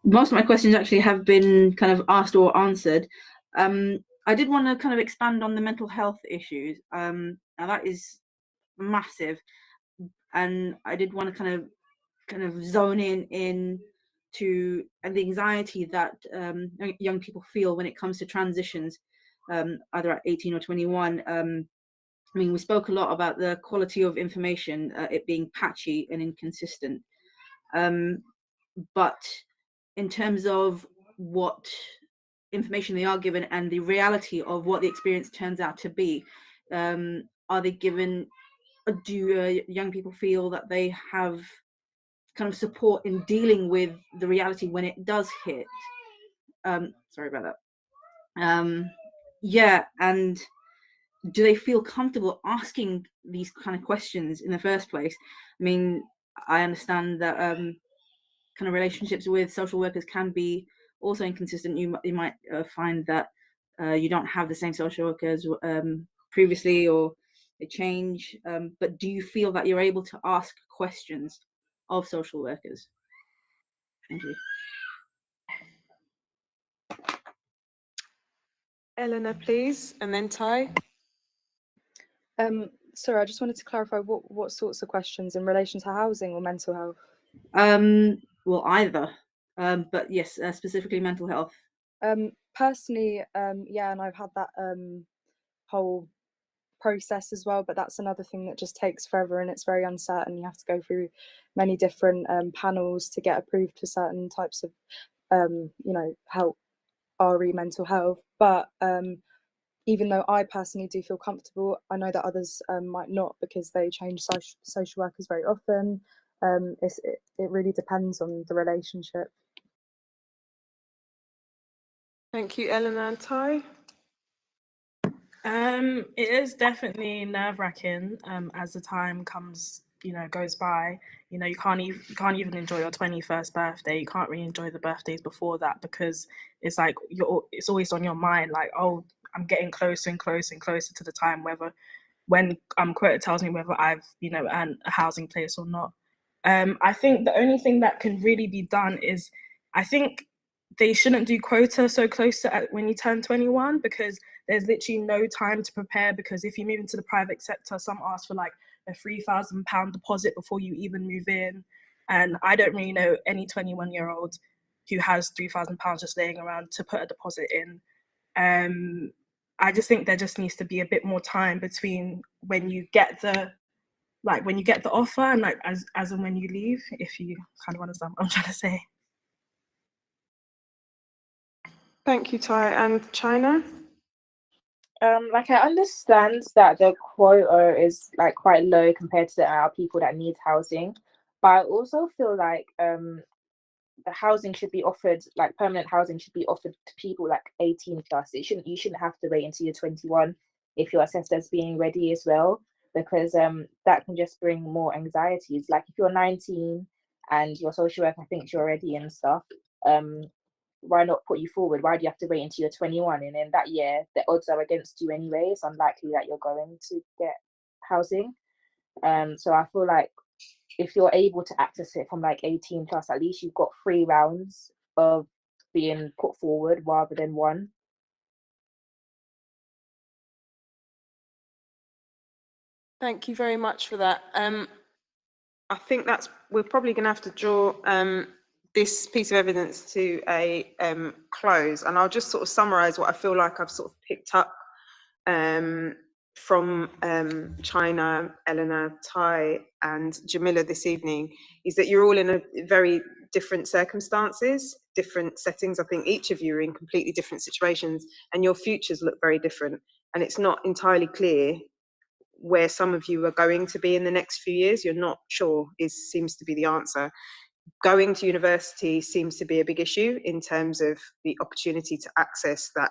Most of my questions actually have been kind of asked or answered. I did want to kind of expand on the mental health issues. Now that is massive. And I did want to kind of zone in to the anxiety that young people feel when it comes to transitions, either at 18 or 21. I mean, we spoke a lot about the quality of information, it being patchy and inconsistent. But in terms of what information they are given and the reality of what the experience turns out to be, are they given, do young people feel that they have kind of support in dealing with the reality when it does hit? Sorry about that. Yeah, and do they feel comfortable asking these kind of questions in the first place? I mean, I understand that kind of relationships with social workers can be also inconsistent. You might find that you don't have the same social workers previously, or they change. But do you feel that you're able to ask questions of social workers? Thank you. Eleanor, please, and then Ty. Sorry, I just wanted to clarify what sorts of questions in relation to housing or mental health? Well, either, but yes, specifically mental health. Personally, yeah, and I've had that whole process as well, but that's another thing that just takes forever and it's very uncertain. You have to go through many different panels to get approved for certain types of help, RE mental health. But even though I personally do feel comfortable, I know that others might not, because they change social workers very often. It really depends on the relationship. Thank you, Eleanor. And Ty? It is definitely nerve-wracking as the time goes by. You can't even enjoy your 21st birthday. You can't really enjoy the birthdays before that, because it's like it's always on your mind, like, oh, I'm getting closer and closer and closer to the time when quota tells me whether I've earned a housing place or not. I think the only thing that can really be done is, I think they shouldn't do quota so close to when you turn 21, because there's literally no time to prepare. Because if you move into the private sector, some ask for like a £3,000 deposit before you even move in, and I don't really know any 21-year-old who has £3,000 just laying around to put a deposit in. I just think there just needs to be a bit more time between when you get the offer and like as and when you leave, if you kind of understand what I'm trying to say. Thank you, Ty. And China? Like, I understand that the quota is like quite low compared to the amount of people that need housing, but I also feel like the housing should be offered, like permanent housing should be offered to people like 18 plus. You shouldn't have to wait until you're 21 if you're assessed as being ready as well, because that can just bring more anxieties. Like if you're 19 and your social worker thinks you're ready and stuff, why not put you forward? Why do you have to wait until you're 21? And in that year, the odds are against you anyway. It's unlikely that you're going to get housing. So I feel like if you're able to access it from like 18 plus, at least you've got 3 rounds of being put forward rather than 1. Thank you very much for that. I think we're probably going to have to draw this piece of evidence to a close, and I'll just sort of summarize what I feel like I've sort of picked up from China, Eleanor, Ty and Jamila this evening, is that you're all in a very different circumstances, different settings. I think each of you are in completely different situations and your futures look very different, and it's not entirely clear where some of you are going to be in the next few years. You're not sure seems to be the answer. Going to university seems to be a big issue in terms of the opportunity to access that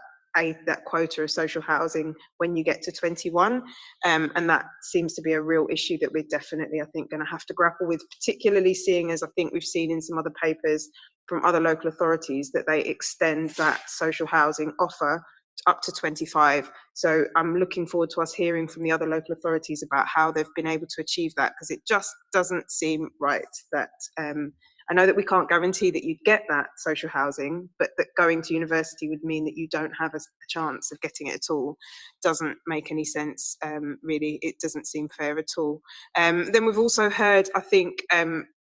quota of social housing when you get to 21, and that seems to be a real issue that we're definitely, I think, going to have to grapple with, particularly seeing as I think we've seen in some other papers from other local authorities that they extend that social housing offer up to 25. So I'm looking forward to us hearing from the other local authorities about how they've been able to achieve that, because it just doesn't seem right that I know that we can't guarantee that you'd get that social housing, but that going to university would mean that you don't have a chance of getting it at all. Doesn't make any sense, really. It doesn't seem fair at all. Then we've also heard, I think,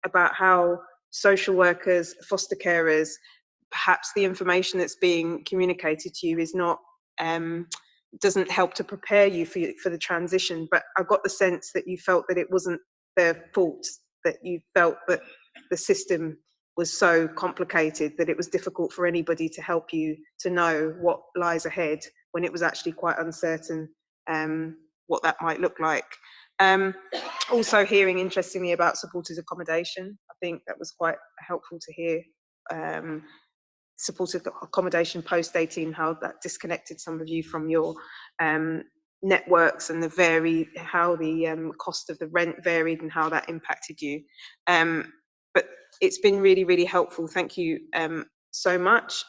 about how social workers, foster carers, perhaps the information that's being communicated to you is not, doesn't help to prepare you for the transition. But I got the sense that you felt that it wasn't their fault, that you felt that the system was so complicated that it was difficult for anybody to help you to know what lies ahead, when it was actually quite uncertain what that might look like. Also hearing, interestingly, about supported accommodation. I think that was quite helpful to hear. Supported accommodation post-18, how that disconnected some of you from your networks, and how the cost of the rent varied and how that impacted you. But it's been really, really helpful. Thank you so much.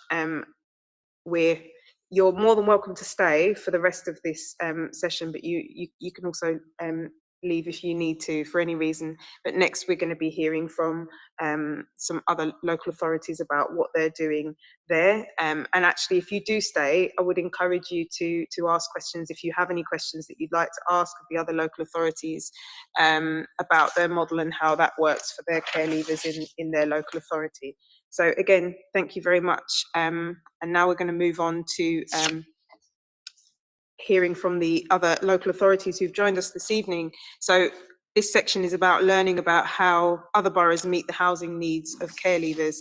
You're more than welcome to stay for the rest of this session, but you can also leave if you need to for any reason. But next we're going to be hearing from some other local authorities about what they're doing there. And actually, if you do stay, I would encourage you to ask questions if you have any questions that you'd like to ask of the other local authorities about their model and how that works for their care leavers in their local authority. So again, thank you very much. And now we're going to move on to hearing from the other local authorities who've joined us this evening. So this section is about learning about how other boroughs meet the housing needs of care leavers.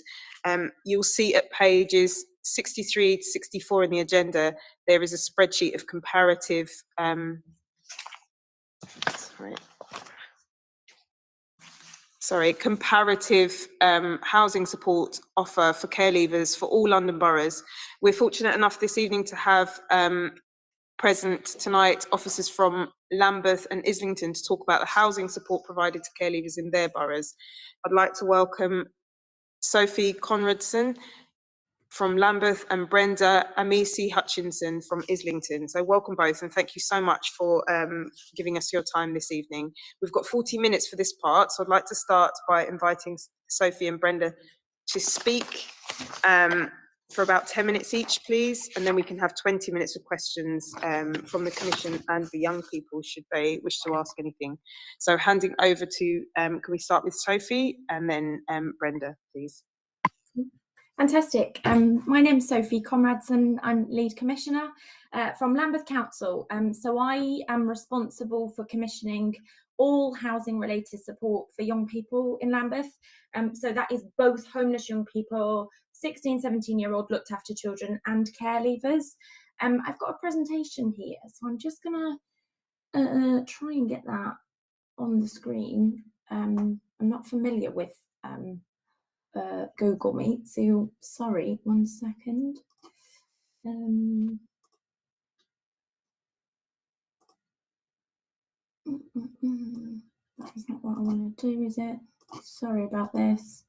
You'll see at pages 63 to 64 in the agenda, there is a spreadsheet of comparative, comparative housing support offer for care leavers for all London boroughs. We're fortunate enough this evening to have present tonight officers from Lambeth and Islington to talk about the housing support provided to care leavers in their boroughs. I'd like to welcome Sophie Comradson from Lambeth and Brenda Amisi Hutchinson from Islington. So welcome both, and thank you so much for giving us your time this evening. We've got 40 minutes for this part, so I'd like to start by inviting Sophie and Brenda to speak for about 10 minutes each, please, and then we can have 20 minutes of questions from the Commission and the young people should they wish to ask anything. So handing over to, can we start with Sophie and then Brenda, please? Fantastic. My name is Sophie Comradson. I'm Lead Commissioner from Lambeth Council. So I am responsible for commissioning all housing related support for young people in Lambeth. So that is both homeless young people, 16, 17-year-old looked after children and care leavers. I've got a presentation here, so I'm just gonna try and get that on the screen. I'm not familiar with Google Meet, so sorry, 1 second. That is not what I want to do, is it? Sorry about this.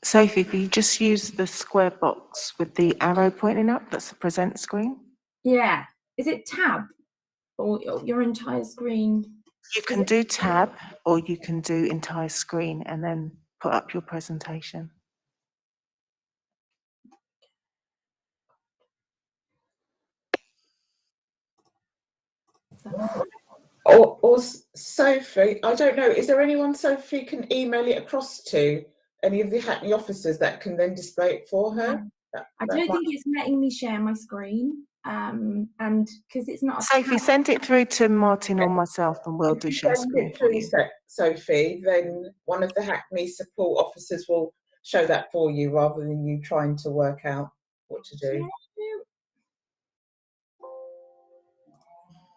Sophie, if you just use the square box with the arrow pointing up, that's the present screen. Yeah, is it tab or your entire screen? You can do tab or you can do entire screen and then put up your presentation. Or Sophie, I don't know, is there anyone Sophie can email it across to? Any of the Hackney officers that can then display it for her? I don't think it's letting me share my screen, and because it's not. Sophie, send it through to Martin or myself, and we'll do share screen for you. Sophie, then one of the Hackney support officers will show that for you rather than you trying to work out what to do.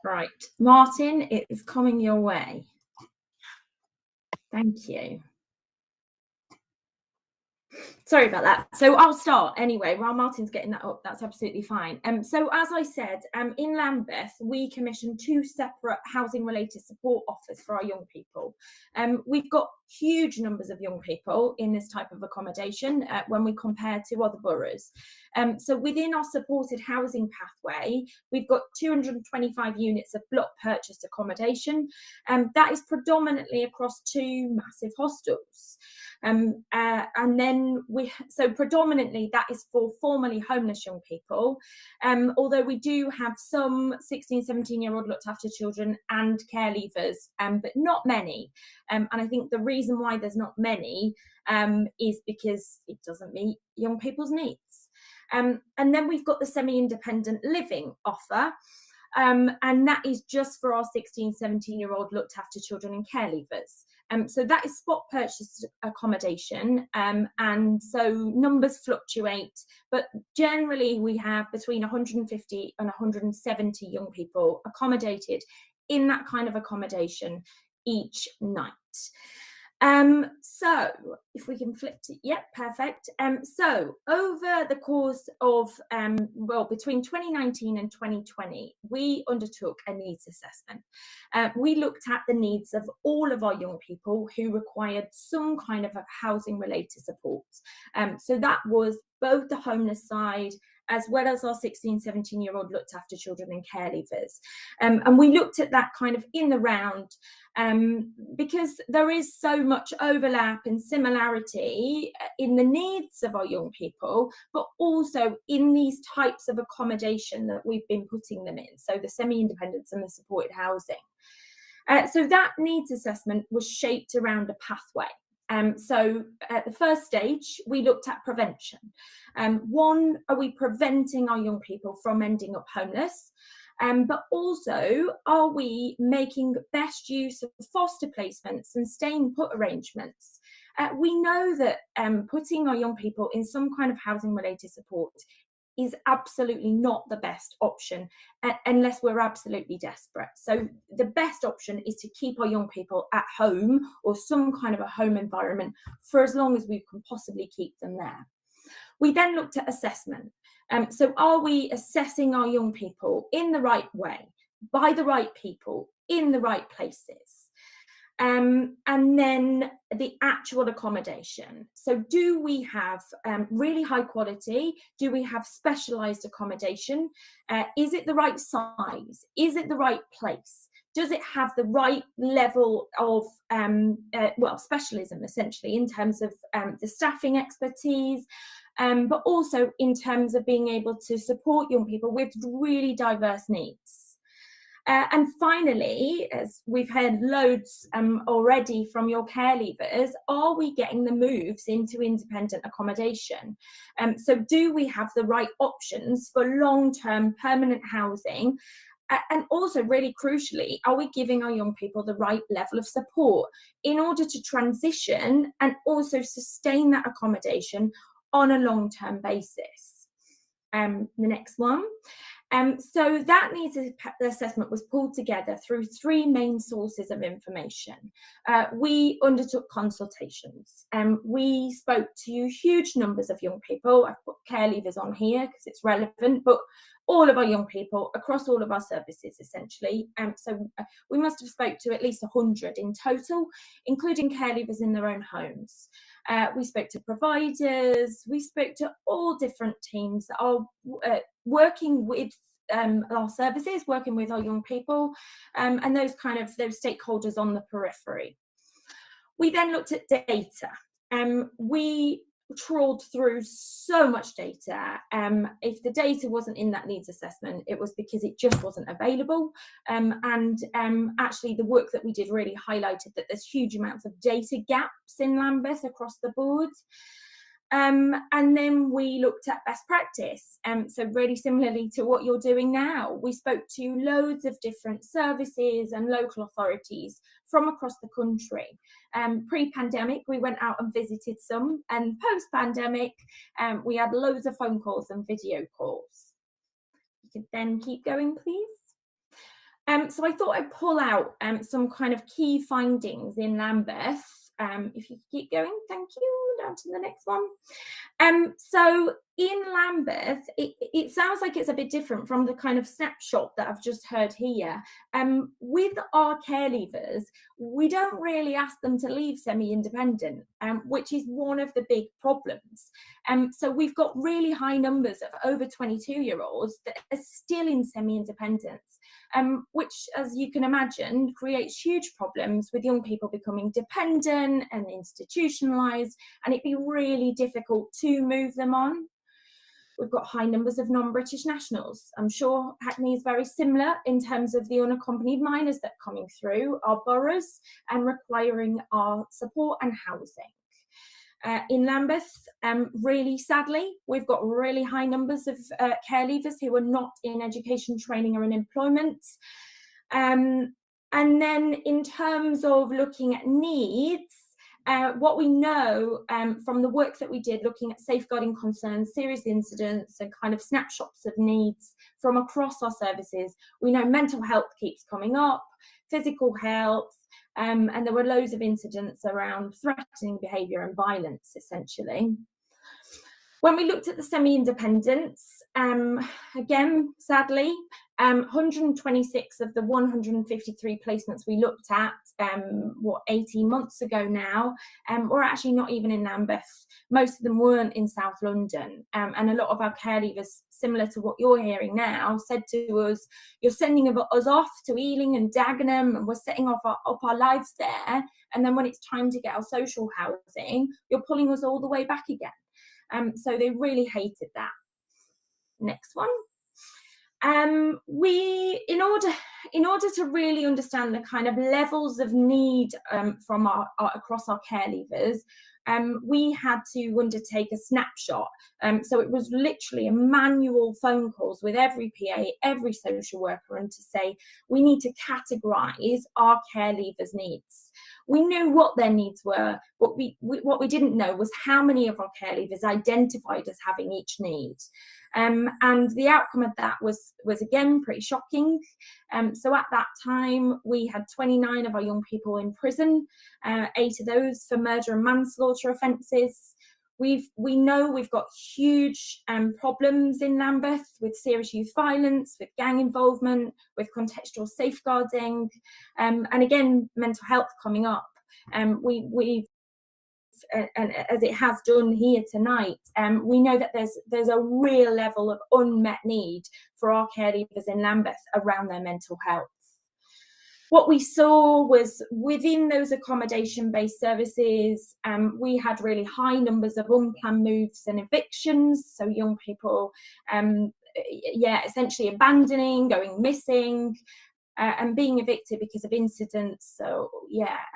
Right, Martin, it is coming your way. Thank you. Sorry about that. So I'll start anyway. While Martin's getting that up, that's absolutely fine. So as I said, in Lambeth, we commissioned 2 separate housing-related support offers for our young people. We've got huge numbers of young people in this type of accommodation when we compare to other boroughs. So within our supported housing pathway, we've got 225 units of block purchase accommodation. That is predominantly across 2 massive hostels. And then so predominantly that is for formerly homeless young people, although we do have some 16, 17-year-old looked after children and care leavers, but not many. And I think the reason why there's not many is because it doesn't meet young people's needs. And then we've got the semi-independent living offer, and that is just for our 16, 17-year-old looked after children and care leavers. So that is spot purchase accommodation, and so numbers fluctuate, but generally we have between 150 and 170 young people accommodated in that kind of accommodation each night. So if we can flip to, yep, perfect. So over the course of, well, between 2019 and 2020, we undertook a needs assessment. We looked at the needs of all of our young people who required some kind of a housing related support. So that was both the homeless side as well as our 16, 17-year-old looked after children and care leavers. And we looked at that kind of in the round because there is so much overlap and similarity in the needs of our young people, but also in these types of accommodation that we've been putting them in, so the semi-independence and the supported housing. So that needs assessment was shaped around a pathway. So at the first stage, we looked at prevention. One, are we preventing our young people from ending up homeless? But also, are we making best use of foster placements and staying put arrangements? We know that putting our young people in some kind of housing related support is absolutely not the best option unless we're absolutely desperate. So the best option is to keep our young people at home or some kind of a home environment for as long as we can possibly keep them there. We then looked at assessment. So are we assessing our young people in the right way, by the right people, in the right places? And then the actual accommodation. So do we have really high quality? Do we have specialised accommodation? Is it the right size? Is it the right place? Does it have the right level of well, specialism essentially in terms of the staffing expertise, but also in terms of being able to support young people with really diverse needs? And finally, as we've heard loads already from your care leavers, are we getting the moves into independent accommodation? So do we have the right options for long-term permanent housing? And also, really crucially, are we giving our young people the right level of support in order to transition and also sustain that accommodation on a long-term basis? The next one. So that needs assessment was pulled together through 3 main sources of information. We undertook consultations. We spoke to huge numbers of young people. I've put care leavers on here because it's relevant, but all of our young people across all of our services essentially. So we must have spoke to at least 100 in total, including care leavers in their own homes. We spoke to providers, we spoke to all different teams that are working with our services, working with our young people, and those stakeholders on the periphery. We then looked at data. We trawled through so much data. If the data wasn't in that needs assessment, it was because it just wasn't available. Actually, the work that we did really highlighted that there's huge amounts of data gaps in Lambeth across the board. And then we looked at best practice. So really similarly to what you're doing now, we spoke to loads of different services and local authorities from across the country. Pre-pandemic, we went out and visited some, and post-pandemic, we had loads of phone calls and video calls. You could then keep going, please. So I thought I'd pull out some kind of key findings in Lambeth. If you keep going, thank you, down to the next one. So in Lambeth, it sounds like it's a bit different from the kind of snapshot that I've just heard here. With our care leavers, we don't really ask them to leave semi-independent, which is one of the big problems. So we've got really high numbers of over 22-year-olds that are still in semi-independence, which, as you can imagine, creates huge problems with young people becoming dependent and institutionalised, and it'd be really difficult to move them on. We've got high numbers of non-British nationals. I'm sure Hackney is very similar in terms of the unaccompanied minors that are coming through our boroughs and requiring our support and housing. In Lambeth, really sadly, we've got really high numbers of care leavers who are not in education, training or in employment. And then in terms of looking at needs, what we know from the work that we did looking at safeguarding concerns, serious incidents and kind of snapshots of needs from across our services, we know mental health keeps coming up, physical health, and there were loads of incidents around threatening behaviour and violence, essentially. When we looked at the semi-independents, again, sadly, 126 of the 153 placements we looked at, 18 months ago now, were actually not even in Lambeth. Most of them weren't in South London. And a lot of our care leavers, similar to what you're hearing now, said to us, you're sending us off to Ealing and Dagenham, and we're setting up our lives there. And then when it's time to get our social housing, you're pulling us all the way back again. So they really hated that. Next one. In order to really understand the kind of levels of need from across our care leavers, we had to undertake a snapshot. So it was literally a manual phone calls with every PA, every social worker, and to say, we need to categorise our care leavers' needs. We knew what their needs were, but what we didn't know was how many of our care leavers identified as having each need. And the outcome of that was again pretty shocking. So at that time, we had 29 of our young people in prison, 8 of those for murder and manslaughter offences. We know we've got huge problems in Lambeth with serious youth violence, with gang involvement, with contextual safeguarding, and again, mental health coming up. We've and as it has done here tonight, we know that there's a real level of unmet need for our care leavers in Lambeth around their mental health. What we saw was within those accommodation-based services, we had really high numbers of unplanned moves and evictions. So young people, essentially abandoning, going missing, and being evicted because of incidents. So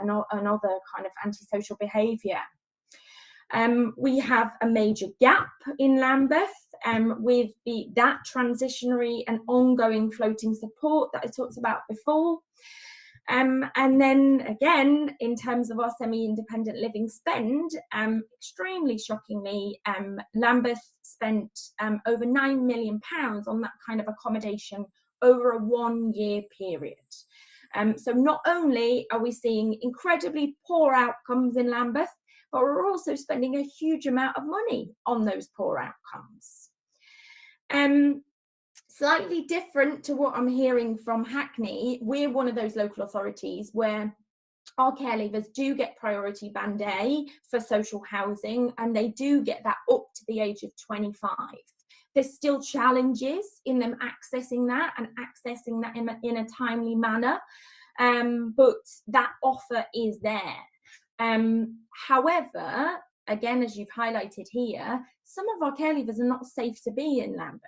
and other kind of antisocial behaviour. We have a major gap in Lambeth with that transitionary and ongoing floating support that I talked about before. And then again, in terms of our semi-independent living spend, extremely shockingly, Lambeth spent over £9 million on that kind of accommodation over a 1-year period. So not only are we seeing incredibly poor outcomes in Lambeth, but we're also spending a huge amount of money on those poor outcomes. Slightly different to what I'm hearing from Hackney, we're one of those local authorities where our care leavers do get priority band A for social housing, and they do get that up to the age of 25. There's still challenges in them accessing that in a timely manner, but that offer is there. However, again, as you've highlighted here, some of our care leavers are not safe to be in Lambeth.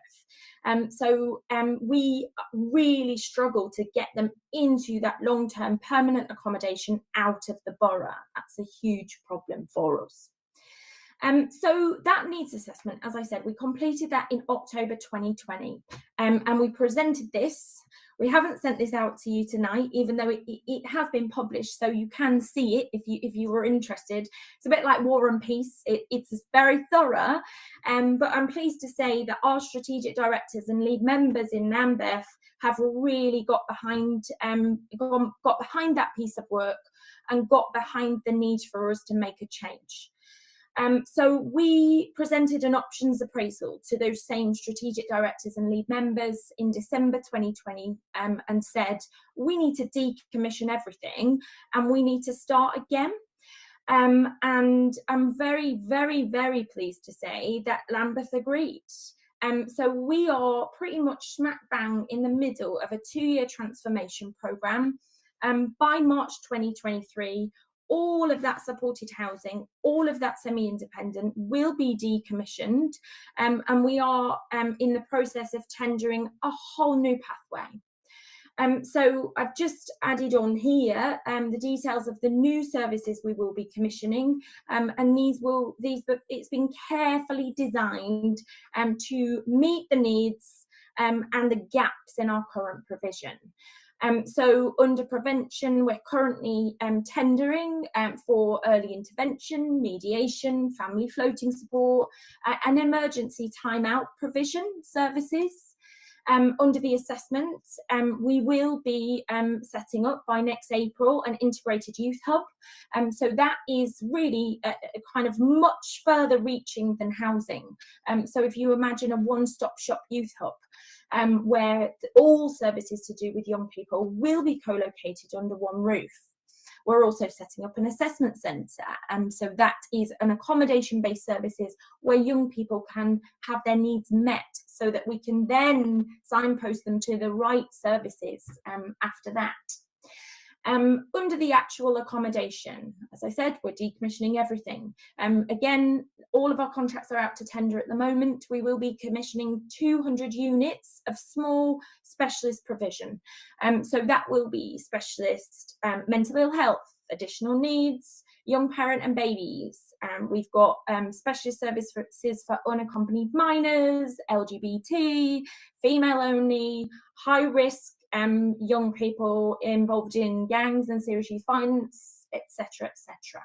So we really struggle to get them into that long-term permanent accommodation out of the borough. That's a huge problem for us. So that needs assessment, as I said, we completed that in October 2020, and we presented this. We haven't sent this out to you tonight, even though it has been published, so you can see it if you were interested. It's a bit like War and Peace. It's very thorough, but I'm pleased to say that our strategic directors and lead members in Lambeth have really got behind that piece of work and got behind the need for us to make a change. So we presented an options appraisal to those same strategic directors and lead members in December 2020 and said, we need to decommission everything and we need to start again. And I'm very, very, very pleased to say that Lambeth agreed. So we are pretty much smack bang in the middle of a 2-year transformation programme. By March 2023, all of that supported housing, all of that semi-independent will be decommissioned. And we are in the process of tendering a whole new pathway. So I've just added on here the details of the new services we will be commissioning, and it's been carefully designed to meet the needs and the gaps in our current provision. So under prevention, we're currently tendering for early intervention, mediation, family floating support, and emergency timeout provision services. Under the assessment, we will be setting up by next April an integrated youth hub. So that is really a kind of much further reaching than housing. So if you imagine a one-stop shop youth hub, where all services to do with young people will be co-located under one roof. We're also setting up an assessment centre, so that is an accommodation-based services where young people can have their needs met so that we can then signpost them to the right services after that. Under the actual accommodation, as I said, we're decommissioning everything. Again, all of our contracts are out to tender at the moment. We will be commissioning 200 units of small specialist provision. So that will be specialist mental ill health, additional needs, young parent and babies. We've got specialist services for unaccompanied minors, LGBT, female only, high risk young people involved in gangs and serious youth violence, etc., etc.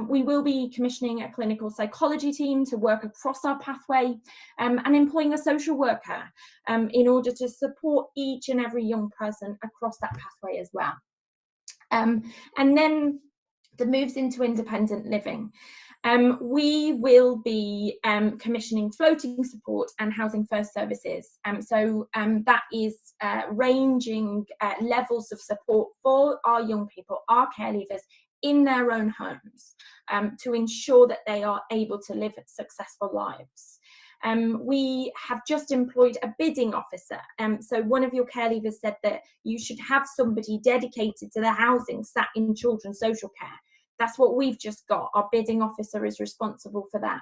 We will be commissioning a clinical psychology team to work across our pathway and employing a social worker in order to support each and every young person across that pathway as well. And then the moves into independent living. We will be commissioning floating support and housing first services. So that is ranging levels of support for our young people, our care leavers in their own homes to ensure that they are able to live successful lives. We have just employed a bidding officer. So one of your care leavers said that you should have somebody dedicated to the housing sat in children's social care. That's what we've just got. Our bidding officer is responsible for that.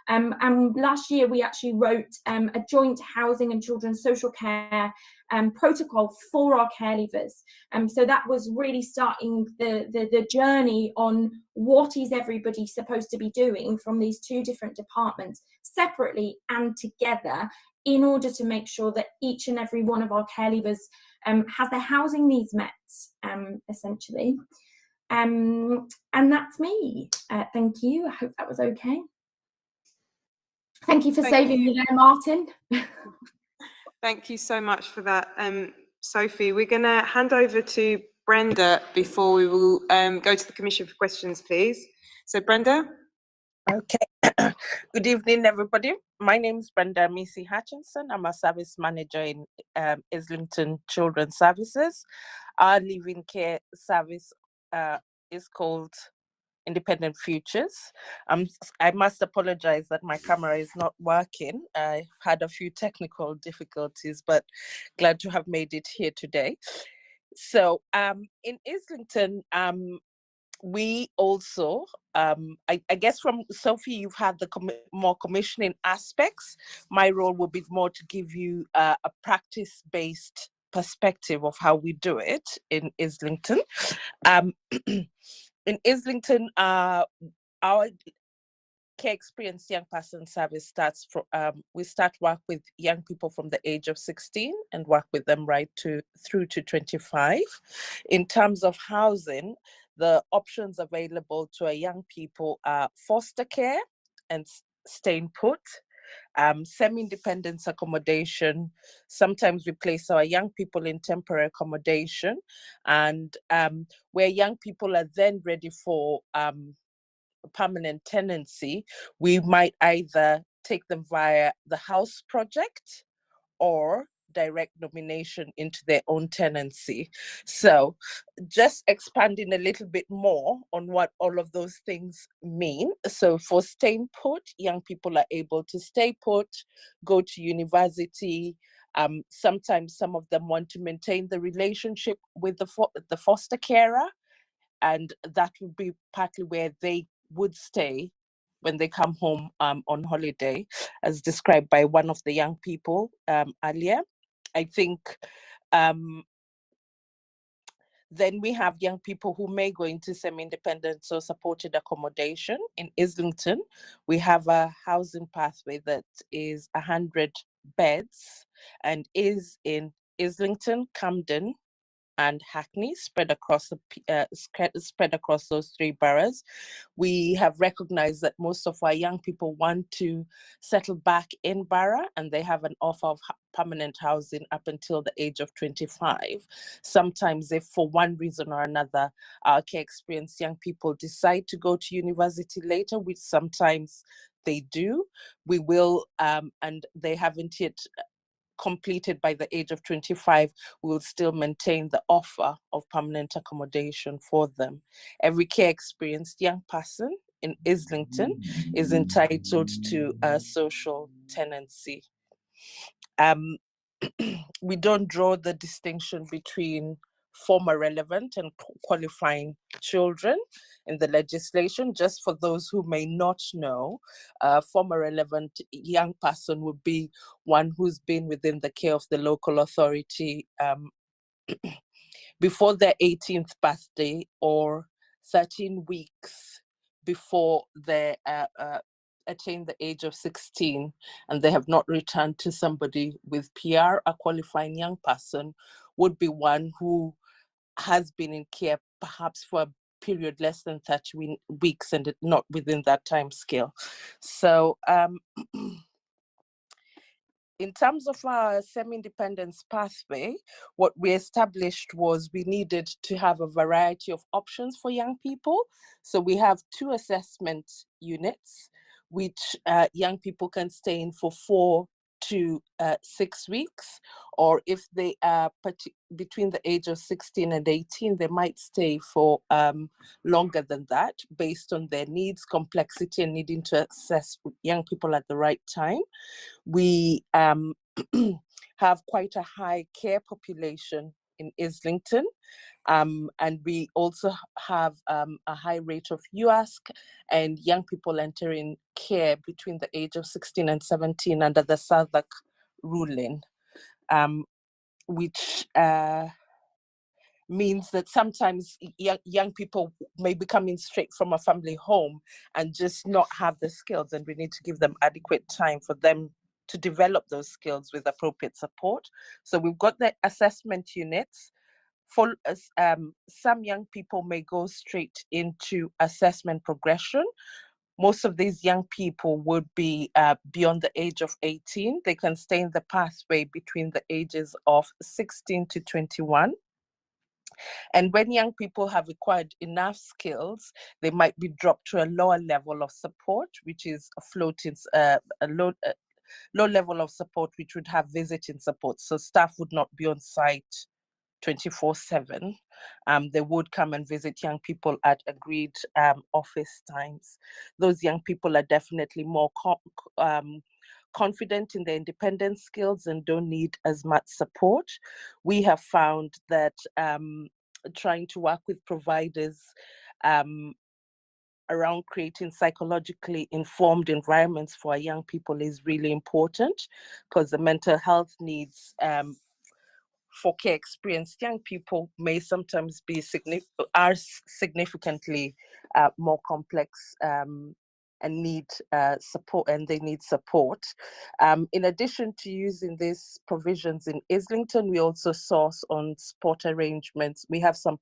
And last year we actually wrote a joint housing and children's social care protocol for our care leavers. So that was really starting the journey on what is everybody supposed to be doing from these two different departments separately and together in order to make sure that each and every one of our care leavers has their housing needs met, essentially. And that's me. Thank you. I hope that was okay. Thank you for saving me there, Martin. Thank you so much for that, Sophie. We're going to hand over to Brenda before we will go to the Commission for questions, please. So, Brenda. Okay. Good evening, everybody. My name is Brenda Missy Hutchinson. I'm a service manager in Islington Children's Services. Our living care service is called Independent Futures. I must apologize that my camera is not working. I had a few technical difficulties, but glad to have made it here today. So in Islington, we also, I guess from Sophie, you've had the more commissioning aspects. My role will be more to give you a practice-based perspective of how we do it in Islington. In Islington, our care experience young person service starts from, we start work with young people from the age of 16 and work with them right through to 25. In terms of housing, the options available to our young people are foster care and staying put, semi-independence accommodation. Sometimes we place our young people in temporary accommodation, and where young people are then ready for permanent tenancy, we might either take them via the house project or direct nomination into their own tenancy. So just expanding a little bit more on what all of those things mean. So for staying put, young people are able to stay put, go to university. Sometimes some of them want to maintain the relationship with the foster carer, and that would be partly where they would stay when they come home on holiday, as described by one of the young people earlier. I think then we have young people who may go into semi-independent or supported accommodation. In Islington, we have a housing pathway that is 100 beds and is in Islington, Camden, and Hackney, spread across those three boroughs. We have recognized that most of our young people want to settle back in borough, and they have an offer of permanent housing up until the age of 25. Sometimes, if for one reason or another, our care experienced young people decide to go to university later, which sometimes they do, we will, and they haven't yet completed by the age of 25, we will still maintain the offer of permanent accommodation for them. Every care experienced young person in Islington is entitled to a social tenancy. We don't draw the distinction between former relevant and qualifying children in the legislation. Just for those who may not know, former relevant young person would be one who's been within the care of the local authority before their 18th birthday or 13 weeks before they attain the age of 16, and they have not returned to somebody with PR. A qualifying young person would be one who has been in care perhaps for a period less than 30 weeks and not within that time scale. So in terms of our semi-independence pathway, what we established was we needed to have a variety of options for young people. So we have 2 assessment units, which young people can stay in for 4 to 6 weeks, or if they are between the age of 16 and 18, they might stay for longer than that, based on their needs, complexity, and needing to assess young people at the right time. We have quite a high care population in Islington, and we also have a high rate of UASC and young people entering care between the age of 16 and 17 under the Southwark ruling, which means that sometimes young people may be coming straight from a family home and just not have the skills, and we need to give them adequate time for them to develop those skills with appropriate support. So we've got the assessment units. For some young people may go straight into assessment progression. Most of these young people would be beyond the age of 18. They can stay in the pathway between the ages of 16 to 21. And when young people have acquired enough skills, they might be dropped to a lower level of support, which is a low level of support, which would have visiting support. So staff would not be on site 24/7. They would come and visit young people at agreed office times. Those young people are definitely more confident in their independent skills and don't need as much support. We have found that trying to work with providers around creating psychologically informed environments for our young people is really important, because the mental health needs for care experienced young people may sometimes be significantly more complex and need support, and they need support. In addition to using these provisions in Islington, we also source on support arrangements. We have some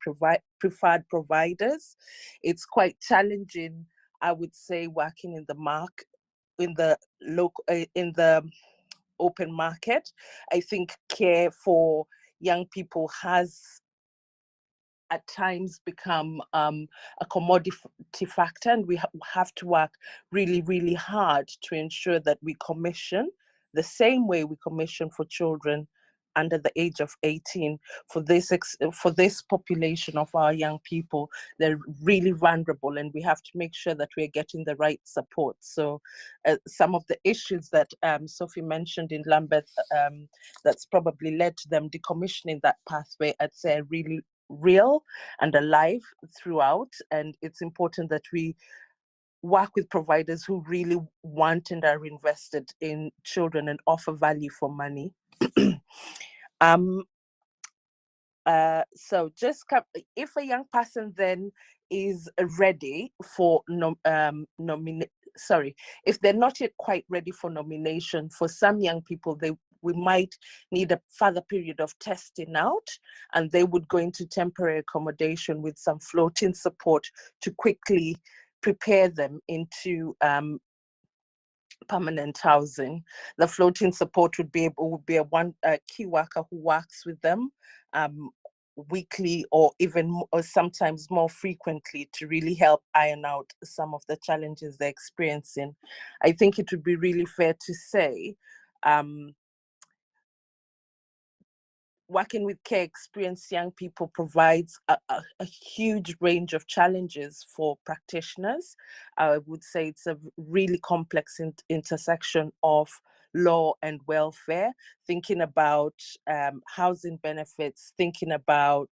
preferred providers. It's quite challenging, I would say, working in the open market. I think care for young people has at times become a commodity factor, and we have to work really, really hard to ensure that we commission the same way we commission for children under the age of 18 for this population of our young people. They're really vulnerable, and we have to make sure that we're getting the right support. So some of the issues that Sophie mentioned in Lambeth, that's probably led to them decommissioning that pathway, I'd say are really real and alive throughout. And it's important that we work with providers who really want and are invested in children and offer value for money. So just if a young person then is ready for if they're not yet quite ready for nomination, for some young people, we might need a further period of testing out, and they would go into temporary accommodation with some floating support to quickly prepare them into permanent housing. The floating support would be a key worker who works with them weekly or sometimes more frequently to really help iron out some of the challenges they're experiencing. I think it would be really fair to say working with care experienced young people provides a huge range of challenges for practitioners. I would say it's a really complex intersection of law and welfare, thinking about housing benefits, thinking about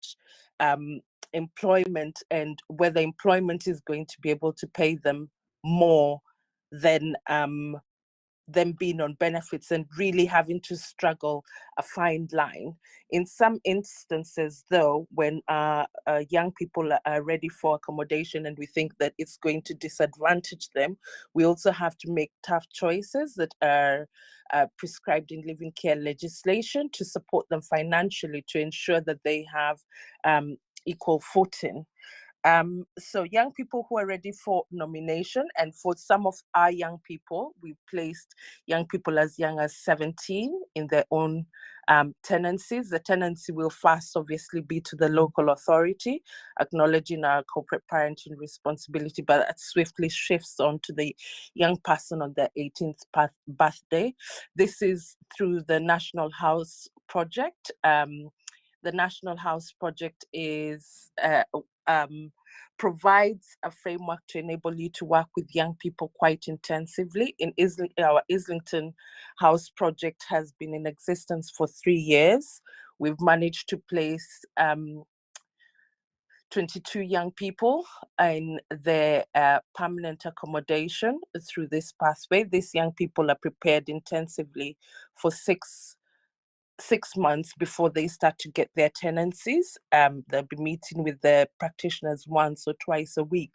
employment and whether employment is going to be able to pay them more than them being on benefits, and really having to struggle a fine line. In some instances, though, when young people are ready for accommodation and we think that it's going to disadvantage them, we also have to make tough choices that are prescribed in living care legislation to support them financially to ensure that they have equal footing. So young people who are ready for nomination, and for some of our young people, we placed young people as young as 17 in their own tenancies. The tenancy will first obviously be to the local authority, acknowledging our corporate parenting responsibility, but that swiftly shifts on to the young person on their 18th birthday. This is through the National House Project. The National House Project provides a framework to enable you to work with young people quite intensively. Our Islington House Project has been in existence for 3 years. We've managed to place 22 young people in their permanent accommodation through this pathway. These young people are prepared intensively for six months before they start to get their tenancies. They'll be meeting with the practitioners once or twice a week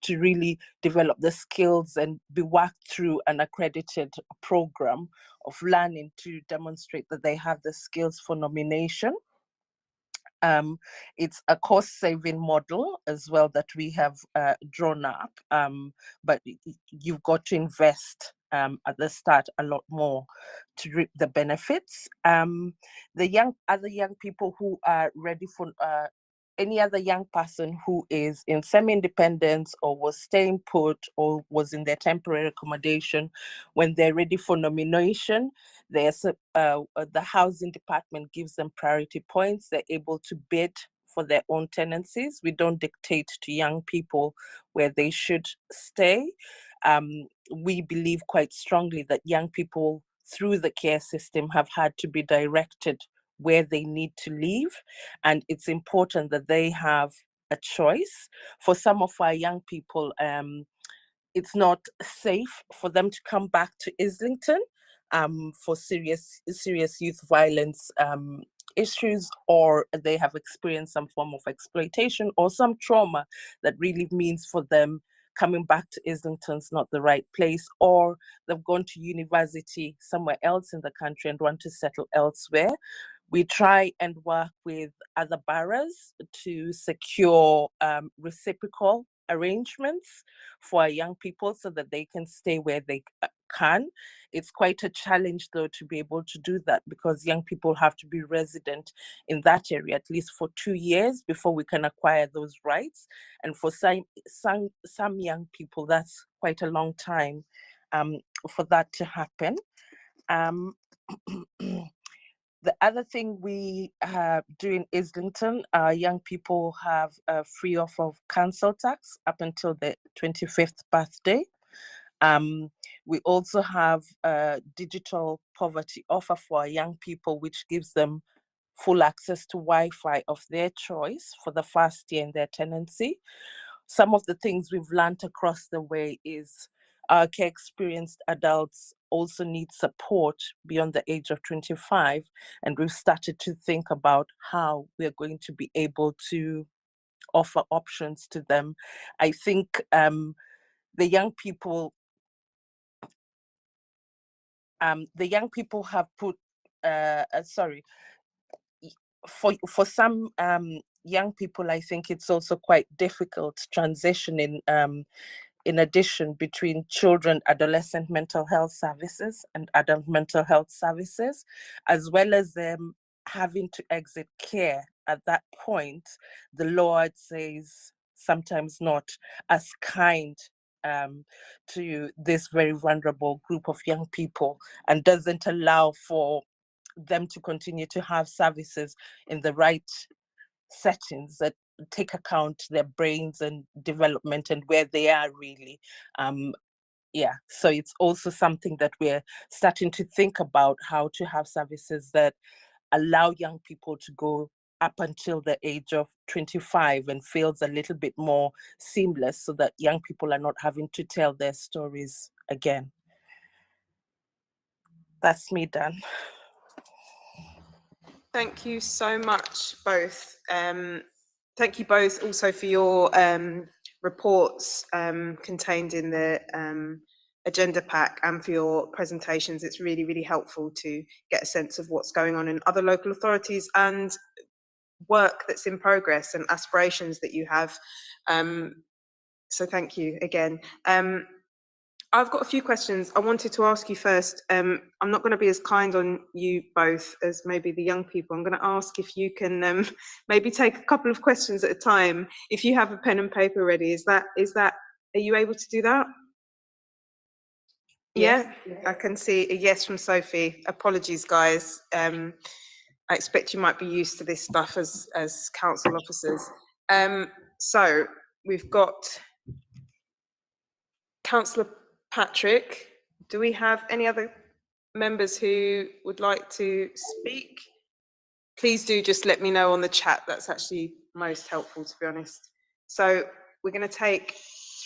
to really develop the skills and be worked through an accredited program of learning to demonstrate that they have the skills for nomination. It's a cost-saving model as well that we have drawn up, but you've got to invest at the start a lot more to reap the benefits. The other young people who are ready for any other young person who is in semi-independence or was staying put or was in their temporary accommodation, when they're ready for nomination, the housing department gives them priority points. They're able to bid for their own tenancies. We don't dictate to young people where they should stay. We believe quite strongly that young people through the care system have had to be directed where they need to live, and it's important that they have a choice. For some of our young people, it's not safe for them to come back to Islington for serious youth violence issues, or they have experienced some form of exploitation or some trauma that really means for them coming back to Islington's not the right place, or they've gone to university somewhere else in the country and want to settle elsewhere. We try and work with other boroughs to secure reciprocal arrangements for our young people so that they can stay where they can. It's quite a challenge, though, to be able to do that, because young people have to be resident in that area at least for 2 years before we can acquire those rights. And for some young people, that's quite a long time for that to happen. The other thing we do in Islington, young people have free off of council tax up until the 25th birthday. We also have a digital poverty offer for our young people, which gives them full access to Wi-Fi of their choice for the first year in their tenancy. Some of the things we've learned across the way is our care experienced adults also need support beyond the age of 25, and we've started to think about how we're going to be able to offer options to them. I think the young people have put for some young people, I think it's also quite difficult transitioning in addition between children, adolescent mental health services and adult mental health services, as well as them having to exit care at that point. The law says sometimes not as kind to this very vulnerable group of young people, and doesn't allow for them to continue to have services in the right settings that take account their brains and development and where they are really. So it's also something that we're starting to think about, how to have services that allow young people to go up until the age of 25 and feels a little bit more seamless, so that young people are not having to tell their stories again. That's me done. Thank you so much, both. Thank you both also for your reports contained in the agenda pack, and for your presentations. It's really, really helpful to get a sense of what's going on in other local authorities and work that's in progress and aspirations that you have. So thank you again. I've got a few questions. I wanted to ask you first. I'm not going to be as kind on you both as maybe the young people. I'm going to ask if you can maybe take a couple of questions at a time. If you have a pen and paper ready, are you able to do that? Yeah, I can see a yes from Sophie. Apologies, guys. I expect you might be used to this stuff as council officers. So we've got Councillor Patrick. Do we have any other members who would like to speak? Please do just let me know on the chat. That's actually most helpful, to be honest. So we're going to take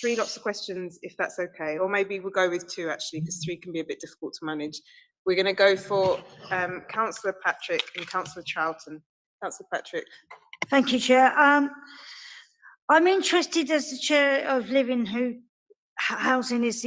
3 lots of questions, if that's okay, or maybe we'll go with 2 actually, because 3 can be a bit difficult to manage. We're going to go for Councillor Patrick and Councillor Charlton. Councillor Patrick. Thank you, Chair. I'm interested, as the Chair of Living, who housing is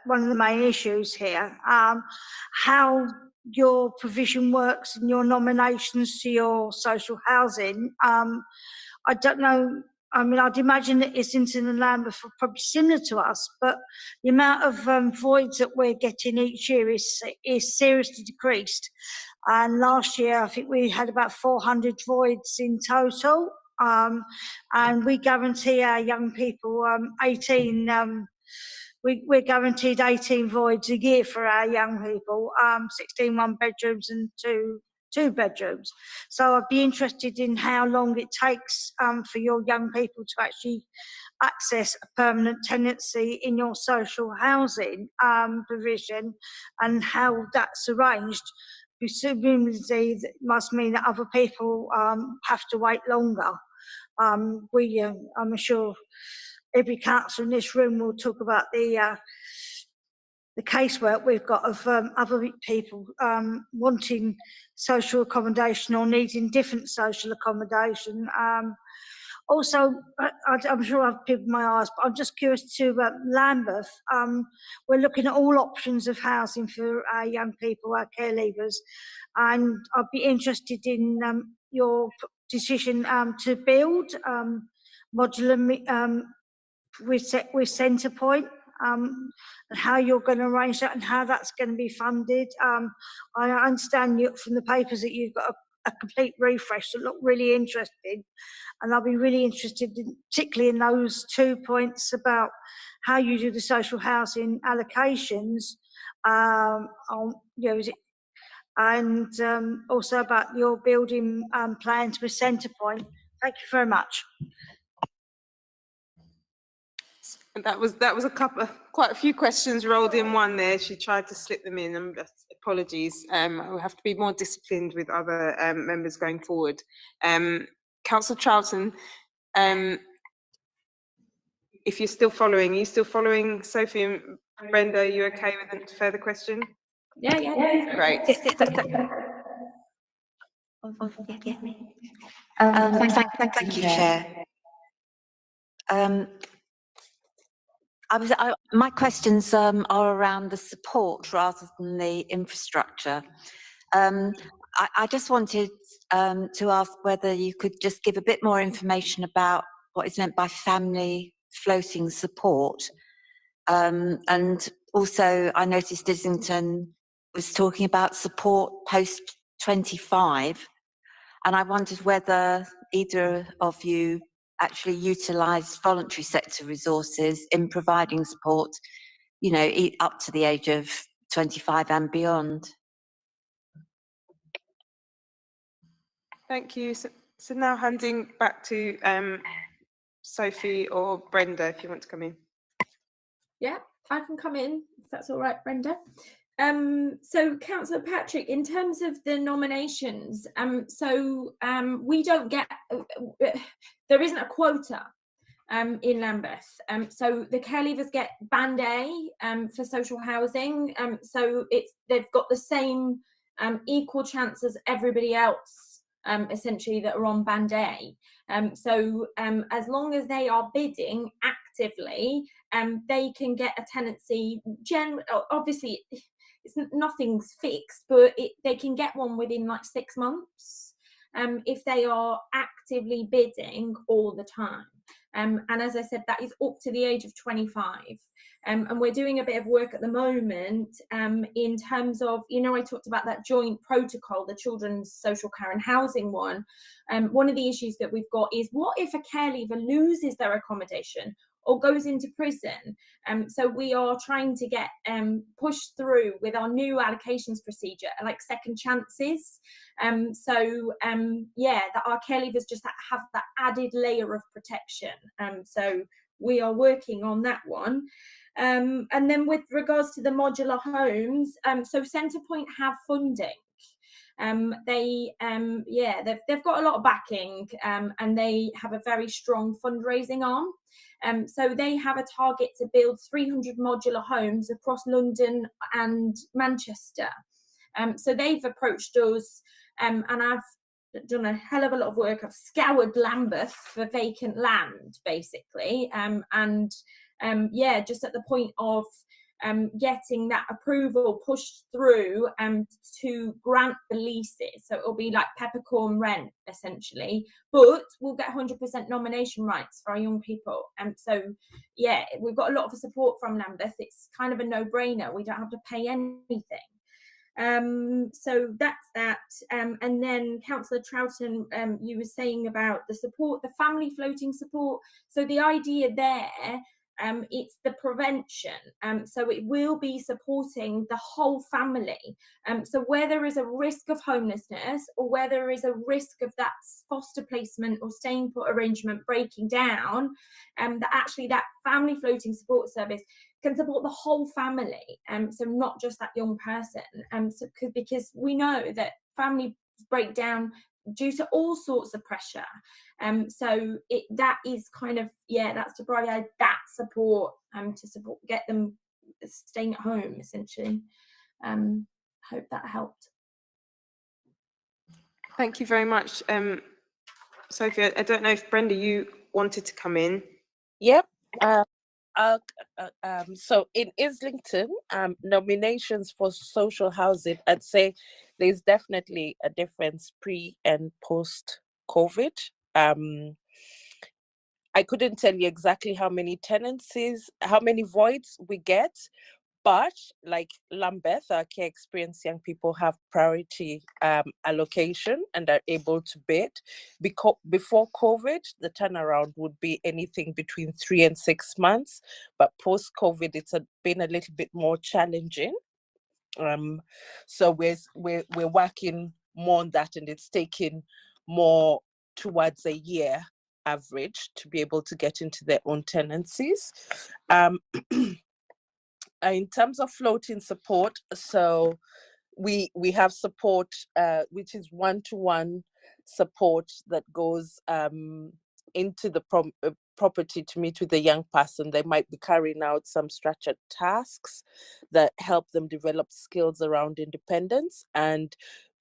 one of the main issues here, how your provision works and your nominations to your social housing. I don't know, I mean, I'd imagine that Islington and Lambeth are probably similar to us, but the amount of voids that we're getting each year is seriously decreased. And last year, I think we had about 400 voids in total. And we guarantee our young people 18, we're guaranteed 18 voids a year for our young people, 16 one-bedrooms and two bedrooms. So I'd be interested in how long it takes for your young people to actually access a permanent tenancy in your social housing provision, and how that's arranged. Presumably that must mean that other people have to wait longer. I'm sure every councillor in this room will talk about the casework we've got of other people wanting social accommodation or needing different social accommodation. Also, I'm sure I've picked my eyes, but I'm just curious to Lambeth. We're looking at all options of housing for our young people, our care leavers, and I'd be interested in your decision to build modular with Centrepoint. and how you're going to arrange that and how that's going to be funded. I understand from the papers that you've got a complete refresh that look really interesting, and I'll be really interested particularly in those 2 points about how you do the social housing allocations, and also about your building plans with Centrepoint. Thank you very much. And that was quite a few questions rolled in one there. She tried to slip them in, and apologies. We'll have to be more disciplined with other members going forward. Councillor Charlton, if you're still following, are you still following Sophie and Brenda? Are you okay with a further question? Yeah. Great. Thank you, Chair. My questions are around the support rather than the infrastructure. I just wanted to ask whether you could just give a bit more information about what is meant by family floating support. And also, I noticed Islington was talking about support post 25, and I wondered whether either of you actually utilise voluntary sector resources in providing support, you know, up to the age of 25 and beyond. Thank you. So now handing back to Sophie or Brenda, if you want to come in. Yeah, I can come in, if that's all right, Brenda. So Councillor Patrick, in terms of the nominations, we don't get, there isn't a quota in Lambeth. So the care leavers get band A for social housing. So they've got the same equal chance as everybody else, essentially, that are on band A. As long as they are bidding actively, they can get a tenancy. Obviously, nothing's fixed, but they can get one within like 6 months if they are actively bidding all the time. And as I said, that is up to the age of 25. And we're doing a bit of work at the moment in terms of, you know, I talked about that joint protocol, the children's social care and housing one. One of the issues that we've got is, what if a care leaver loses their accommodation or goes into prison? So we are trying to get pushed through with our new allocations procedure, like second chances. That our care leavers just have that added layer of protection. So we are working on that one. And then with regards to the modular homes, so Centrepoint have funding. They've got a lot of backing, and they have a very strong fundraising arm. So they have a target to build 300 modular homes across London and Manchester. So they've approached us, and I've done a hell of a lot of work. I've scoured Lambeth for vacant land, basically, just at the point of getting that approval pushed through to grant the leases. So it'll be like peppercorn rent, essentially, but we'll get 100% nomination rights for our young people. We've got a lot of support from Lambeth. It's kind of a no-brainer. We don't have to pay anything. So that's that. And then Councillor Troughton, you were saying about the support, the family floating support. So the idea there, it's the prevention. So it will be supporting the whole family. So where there is a risk of homelessness, or where there is a risk of that foster placement or staying put arrangement breaking down, that family floating support service can support the whole family, so not just that young person, because we know that families break down due to all sorts of pressure. That is kind of, that's to provide that support, to support, get them staying at home, essentially. Hope that helped. Thank you very much, Sophie. I don't know if Brenda, you wanted to come in. Yep. So in Islington, nominations for social housing, I'd say there's definitely a difference pre and post COVID. I I couldn't tell you exactly how many tenancies, how many voids we get, but like Lambeth, our care experience young people have priority allocation and are able to bid. Before COVID, the turnaround would be anything between 3 and 6 months, but post-COVID, it's been a little bit more challenging. So we're working more on that, and it's taking more towards a year average to be able to get into their own tenancies. In terms of floating support, so we have support which is one-to-one support that goes into the property to meet with the young person. They might be carrying out some structured tasks that help them develop skills around independence. And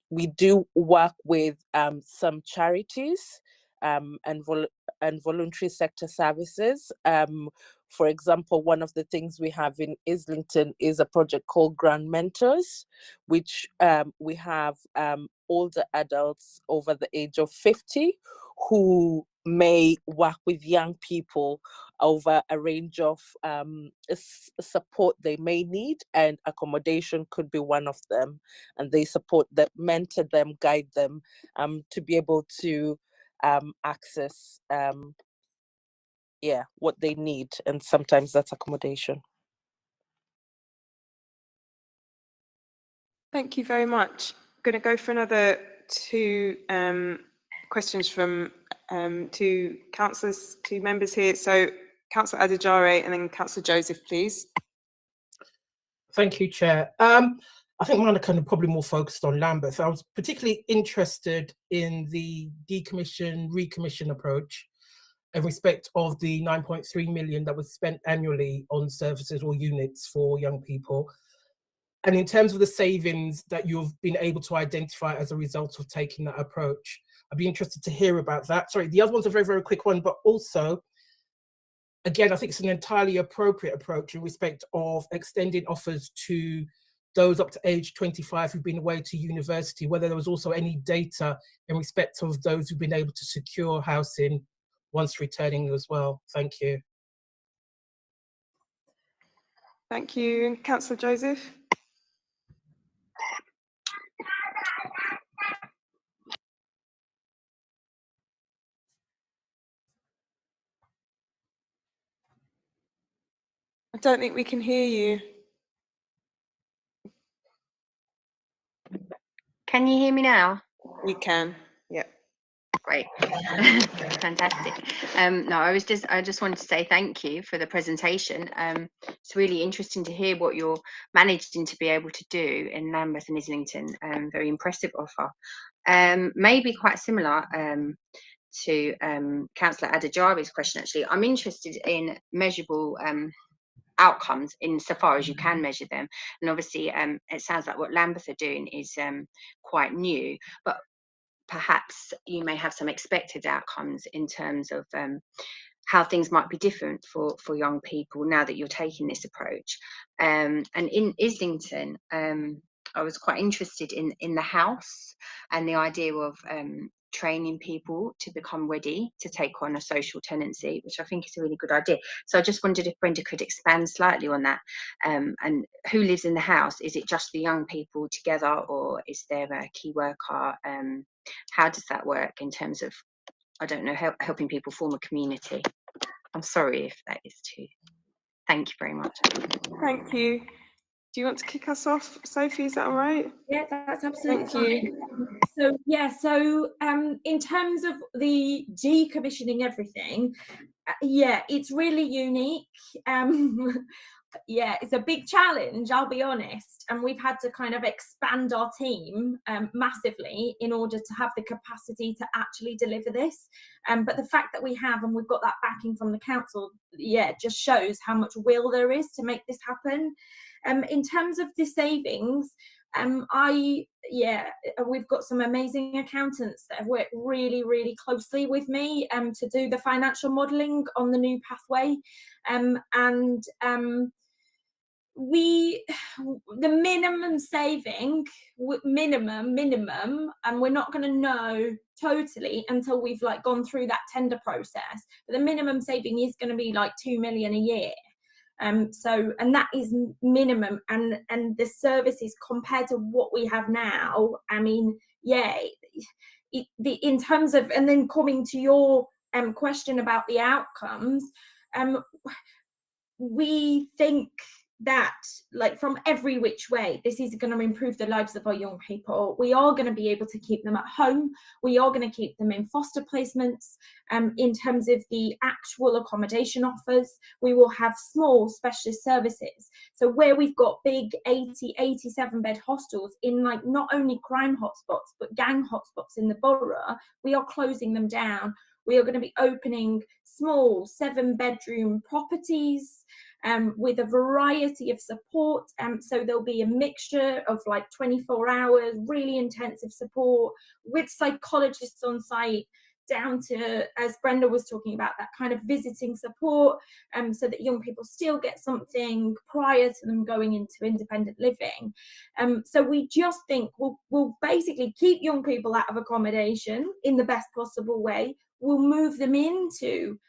we do work with some charities and voluntary sector services. For example, one of the things we have in Islington is a project called Grand Mentors, which we have older adults over the age of 50 who may work with young people over a range of support they may need, and accommodation could be one of them. And they support them, mentor them, guide them to be able to access what they need, and sometimes that's accommodation. Thank you very much. I'm going to go for another two questions from two councillors, two members here. So Councillor Adejare and then Councillor Joseph, please. Thank you, Chair. I think mine are kind of probably more focused on Lambeth. I was particularly interested in the decommission, recommission approach in respect of the 9.3 million that was spent annually on services or units for young people. And in terms of the savings that you've been able to identify as a result of taking that approach, I'd be interested to hear about that. Sorry, the other one's a very, very quick one, but also, again, I think it's an entirely appropriate approach in respect of extending offers to those up to age 25 who've been away to university, whether there was also any data in respect of those who've been able to secure housing once returning as well. Thank you. Thank you. Councillor Joseph. I don't think we can hear you. Can you hear me now? You can, yeah. Great, fantastic. No, I just wanted to say thank you for the presentation. It's really interesting to hear what you're managing to be able to do in Lambeth and Islington. Very impressive offer. Maybe quite similar to Councillor Adejare's question, actually. I'm interested in measurable outcomes insofar as you can measure them. And obviously, it sounds like what Lambeth are doing is quite new, but perhaps you may have some expected outcomes in terms of how things might be different for young people now that you're taking this approach. And in Islington, I was quite interested in the house and the idea of training people to become ready to take on a social tenancy, which I think is a really good idea. So I just wondered if Brenda could expand slightly on that. And who lives in the house? Is it just the young people together, or is there a key worker? How does that work in terms of, I don't know, helping people form a community? I'm sorry if that is too. Thank you very much. Thank you. Do you want to kick us off, Sophie? Is that all right? Yeah, that's absolutely Thank you. fine. So yeah, so in terms of the decommissioning everything, yeah, it's really unique. Yeah, it's a big challenge, I'll be honest, and we've had to kind of expand our team massively in order to have the capacity to actually deliver this. But the fact that we have, and we've got that backing from the council, yeah, just shows how much will there is to make this happen. In terms of the savings, we've got some amazing accountants that have worked really, really closely with me to do the financial modelling on the new pathway, and the minimum saving, minimum, and we're not going to know totally until we've like gone through that tender process, but the minimum saving is going to be like 2 million a year. So, and that is minimum, and the services compared to what we have now, I mean, yeah, in terms of, and then coming to your question about the outcomes, we think that, like, from every which way, this is going to improve the lives of our young people. We are going to be able to keep them at home. We are going to keep them in foster placements. In terms of the actual accommodation offers, we will have small specialist services. So where we've got big 80, 87 bed hostels in, like, not only crime hotspots, but gang hotspots in the borough, we are closing them down. We are going to be opening small 7-bedroom properties with a variety of support. So there'll be a mixture of like 24 hours, really intensive support with psychologists on site, down to, as Brenda was talking about, that kind of visiting support, so that young people still get something prior to them going into independent living. So we just think we'll basically keep young people out of accommodation in the best possible way. We'll move them into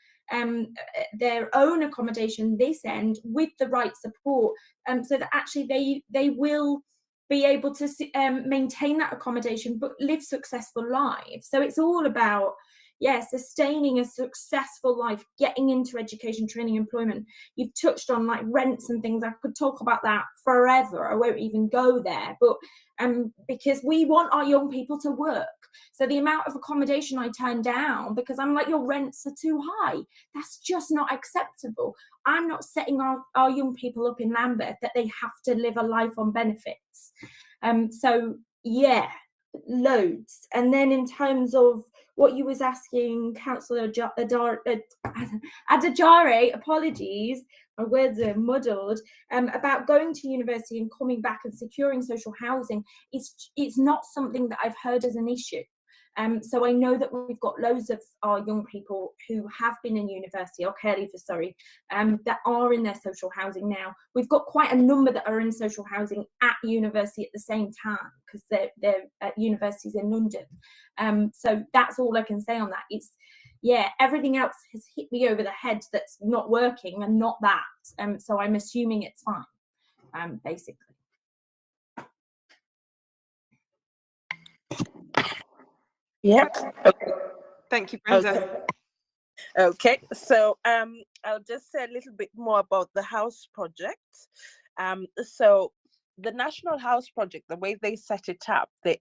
their own accommodation this end with the right support, so that actually they will be able to maintain that accommodation but live successful lives. So it's all about, sustaining a successful life, getting into education, training, employment. You've touched on like rents and things. I could talk about that forever. I won't even go there, but because we want our young people to work. So the amount of accommodation I turn down because I'm like, your rents are too high, that's just not acceptable. I'm not setting our young people up in Lambeth that they have to live a life on benefits. So yeah, loads. And then in terms of what you was asking, Councillor Adajare, apologies, my words are muddled, about going to university and coming back and securing social housing, it's not something that I've heard as an issue. So I know that we've got loads of our young people who have been in university, or care leavers, sorry, that are in their social housing now. We've got quite a number that are in social housing at university at the same time, because they're at universities in London. So that's all I can say on that. It's, everything else has hit me over the head that's not working, and not that. So I'm assuming it's fine, basically. Yeah. Okay. Thank you, Brenda. Okay, so I'll just say a little bit more about the house project. So the National House Project, the way they set it up, the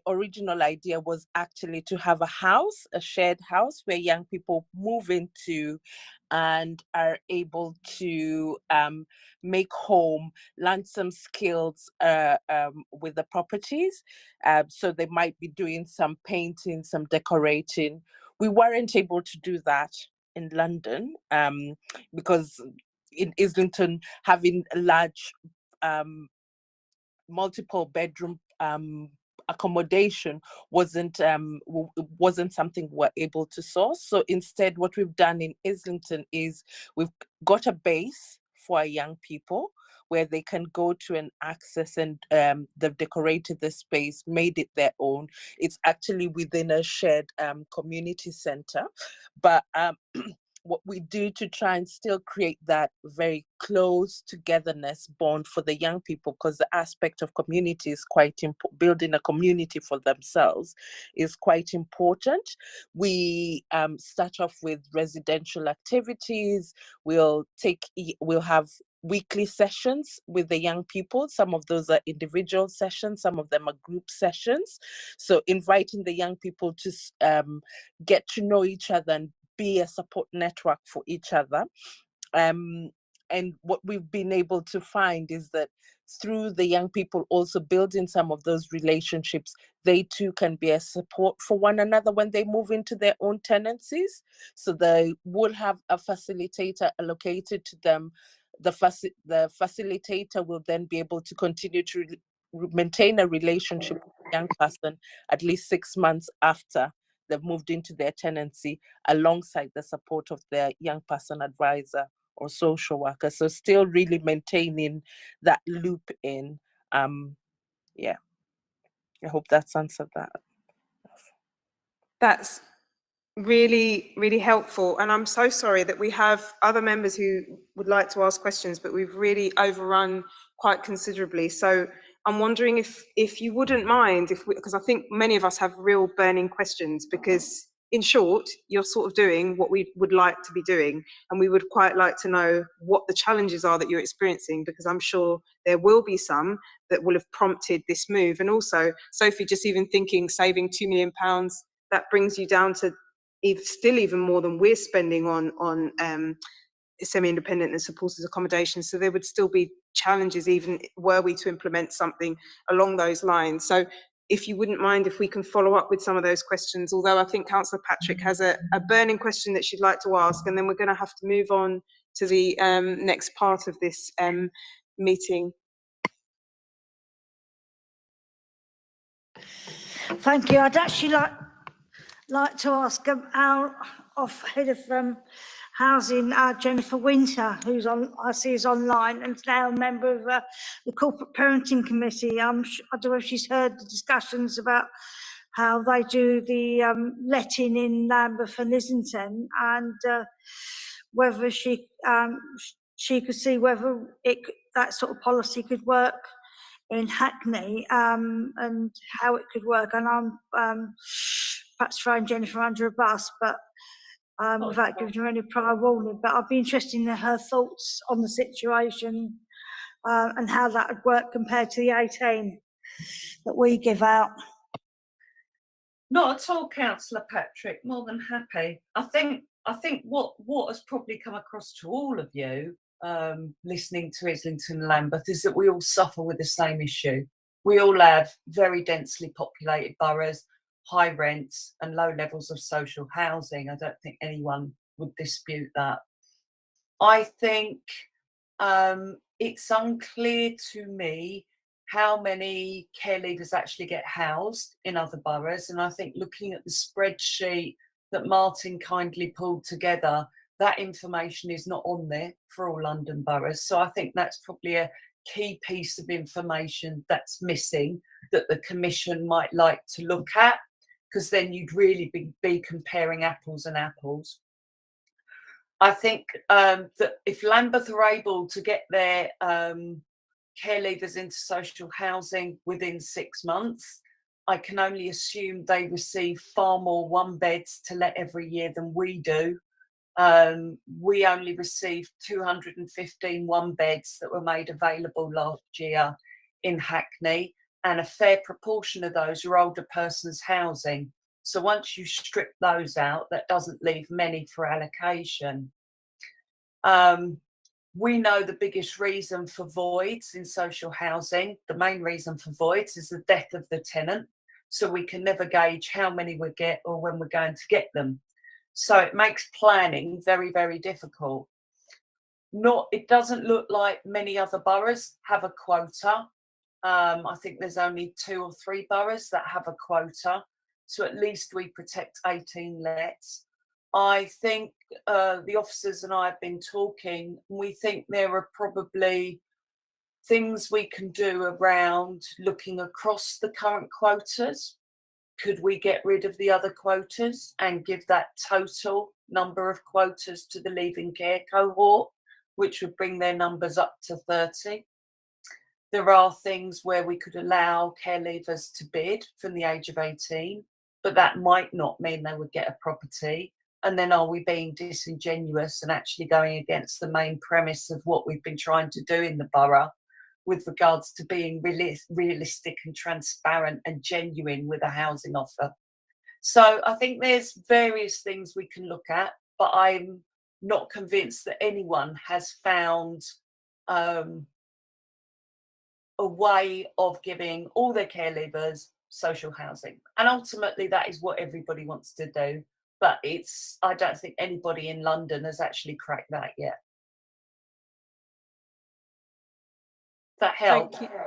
original idea was actually to have a house, a shared house where young people move into and are able to make home, learn some skills with the properties. So they might be doing some painting, some decorating. We weren't able to do that in London because in Islington, having a large multiple bedroom accommodation wasn't something we're able to source. So instead, what we've done in Islington is we've got a base for our young people where they can go to and access, and they've decorated the space, made it their own. It's actually within a shared community center, but what we do to try and still create that very close togetherness bond for the young people, because the aspect of community is quite important. Building a community for themselves is quite important. We start off with residential activities. We'll have weekly sessions with the young people. Some of those are individual sessions, some of them are group sessions. So inviting the young people to get to know each other and be a support network for each other. And what we've been able to find is that through the young people also building some of those relationships, they too can be a support for one another when they move into their own tenancies. So they will have a facilitator allocated to them. The facilitator will then be able to continue to maintain a relationship with the young person at least 6 months after they've moved into their tenancy, alongside the support of their young person advisor or social worker. So still really maintaining that loop in. Yeah, I hope that's answered that. That's really, really helpful. And I'm so sorry that we have other members who would like to ask questions, but we've really overrun quite considerably. So I'm wondering if you wouldn't mind, because I think many of us have real burning questions, because in short, you're sort of doing what we would like to be doing. And we would quite like to know what the challenges are that you're experiencing, because I'm sure there will be some that will have prompted this move. And also, Sophie, just even thinking saving £2 million, that brings you down to still even more than we're spending on semi-independent and supported accommodation. So there would still be challenges even were we to implement something along those lines. So if you wouldn't mind if we can follow up with some of those questions, although I think Councillor Patrick has a burning question that she'd like to ask, and then we're going to have to move on to the next part of this meeting. Thank you. I'd actually like to ask our head of housing, Jennifer Winter, who's on, I see is online, and now a member of the Corporate Parenting Committee. I don't know if she's heard the discussions about how they do the letting in Lambeth and Islington, and whether she could see whether that sort of policy could work in Hackney, and how it could work. And I'm perhaps throwing Jennifer under a bus, but without giving her any prior warning. But I'd be interested in her thoughts on the situation, and how that would work compared to the 18 that we give out. Not at all, Councillor Patrick. More than happy. I think what has probably come across to all of you, listening to Islington and Lambeth, is that we all suffer with the same issue. We all have very densely populated boroughs, high rents and low levels of social housing. I don't think anyone would dispute that. I think it's unclear to me how many care leavers actually get housed in other boroughs. And I think looking at the spreadsheet that Martin kindly pulled together, that information is not on there for all London boroughs. So I think that's probably a key piece of information that's missing that the Commission might like to look at, because then you'd really be comparing apples and apples. I think that if Lambeth are able to get their care leavers into social housing within 6 months, I can only assume they receive far more one beds to let every year than we do. We only received 215 one beds that were made available last year in Hackney, and a fair proportion of those are older persons housing. So once you strip those out, that doesn't leave many for allocation. We know the biggest reason for voids in social housing, the main reason for voids, is the death of the tenant. So we can never gauge how many we get or when we're going to get them. So it makes planning very, very difficult. It doesn't look like many other boroughs have a quota. I think there's only 2 or 3 boroughs that have a quota. So at least we protect 18 lets. I think the officers and I have been talking. We think there are probably things we can do around looking across the current quotas. Could we get rid of the other quotas and give that total number of quotas to the leaving care cohort, which would bring their numbers up to 30? There are things where we could allow care leavers to bid from the age of 18, but that might not mean they would get a property. And then are we being disingenuous and actually going against the main premise of what we've been trying to do in the borough with regards to being realistic and transparent and genuine with a housing offer? So I think there's various things we can look at, but I'm not convinced that anyone has found a way of giving all their care leavers social housing. And ultimately that is what everybody wants to do. But I don't think anybody in London has actually cracked that yet. That help? Thank you.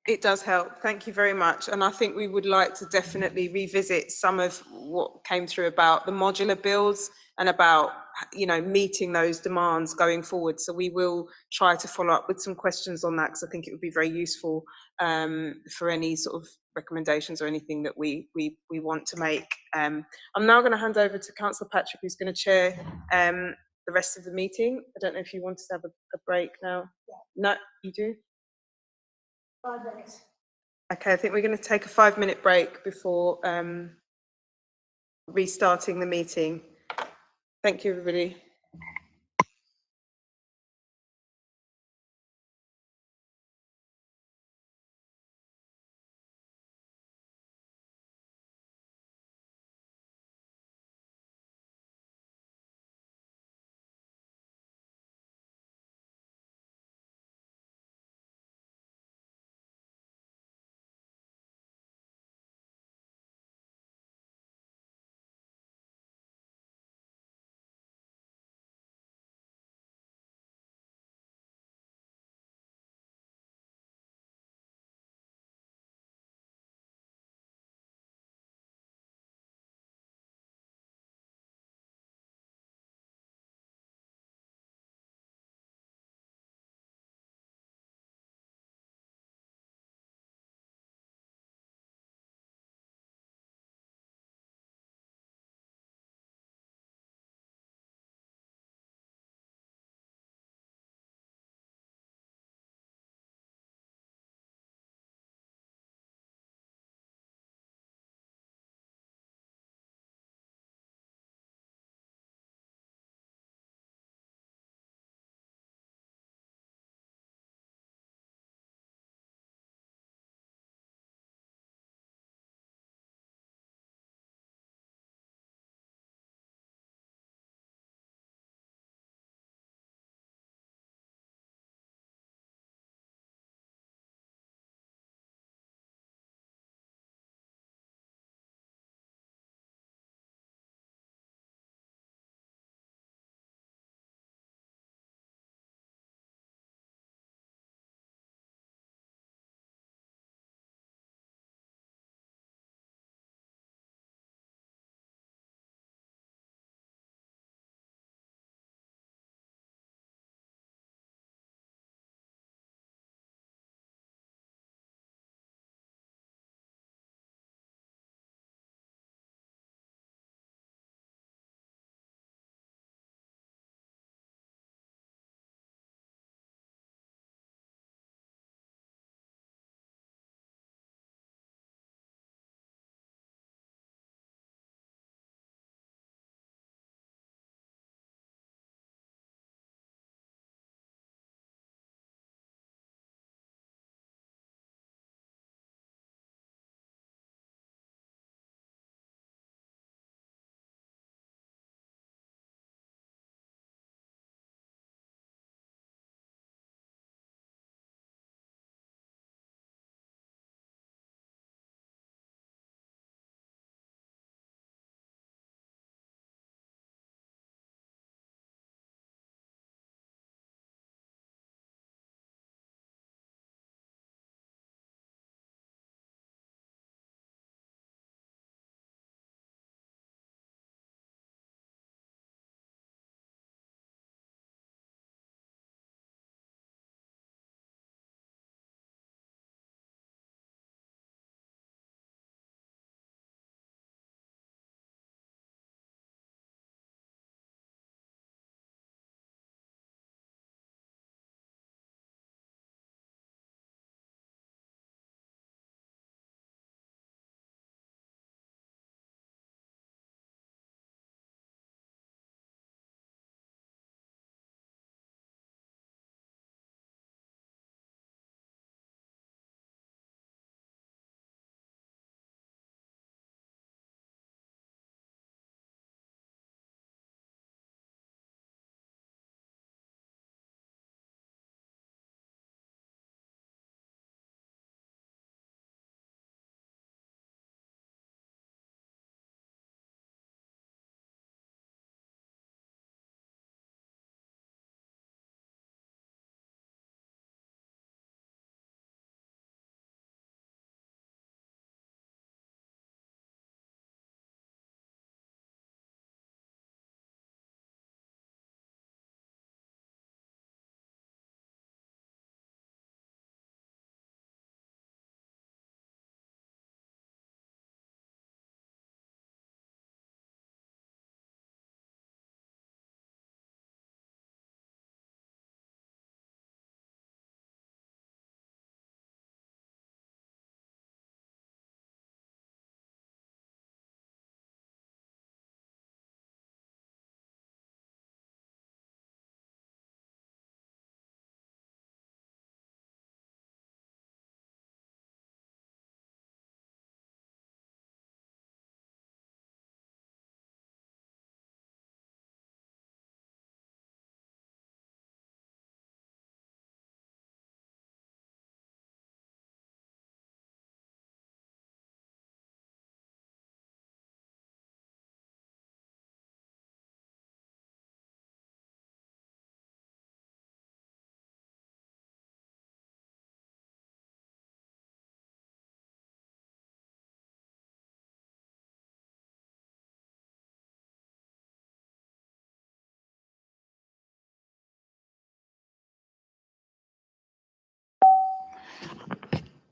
It does help. Thank you very much. And I think we would like to definitely revisit some of what came through about the modular builds and about, meeting those demands going forward. So we will try to follow up with some questions on that, because I think it would be very useful for any sort of recommendations or anything that we want to make. I'm now going to hand over to Councillor Patrick, who's going to chair the rest of the meeting. I don't know if you want to have a break now. No, you do? 5 minutes. Okay, I think we're going to take a 5-minute break before restarting the meeting. Thank you, everybody.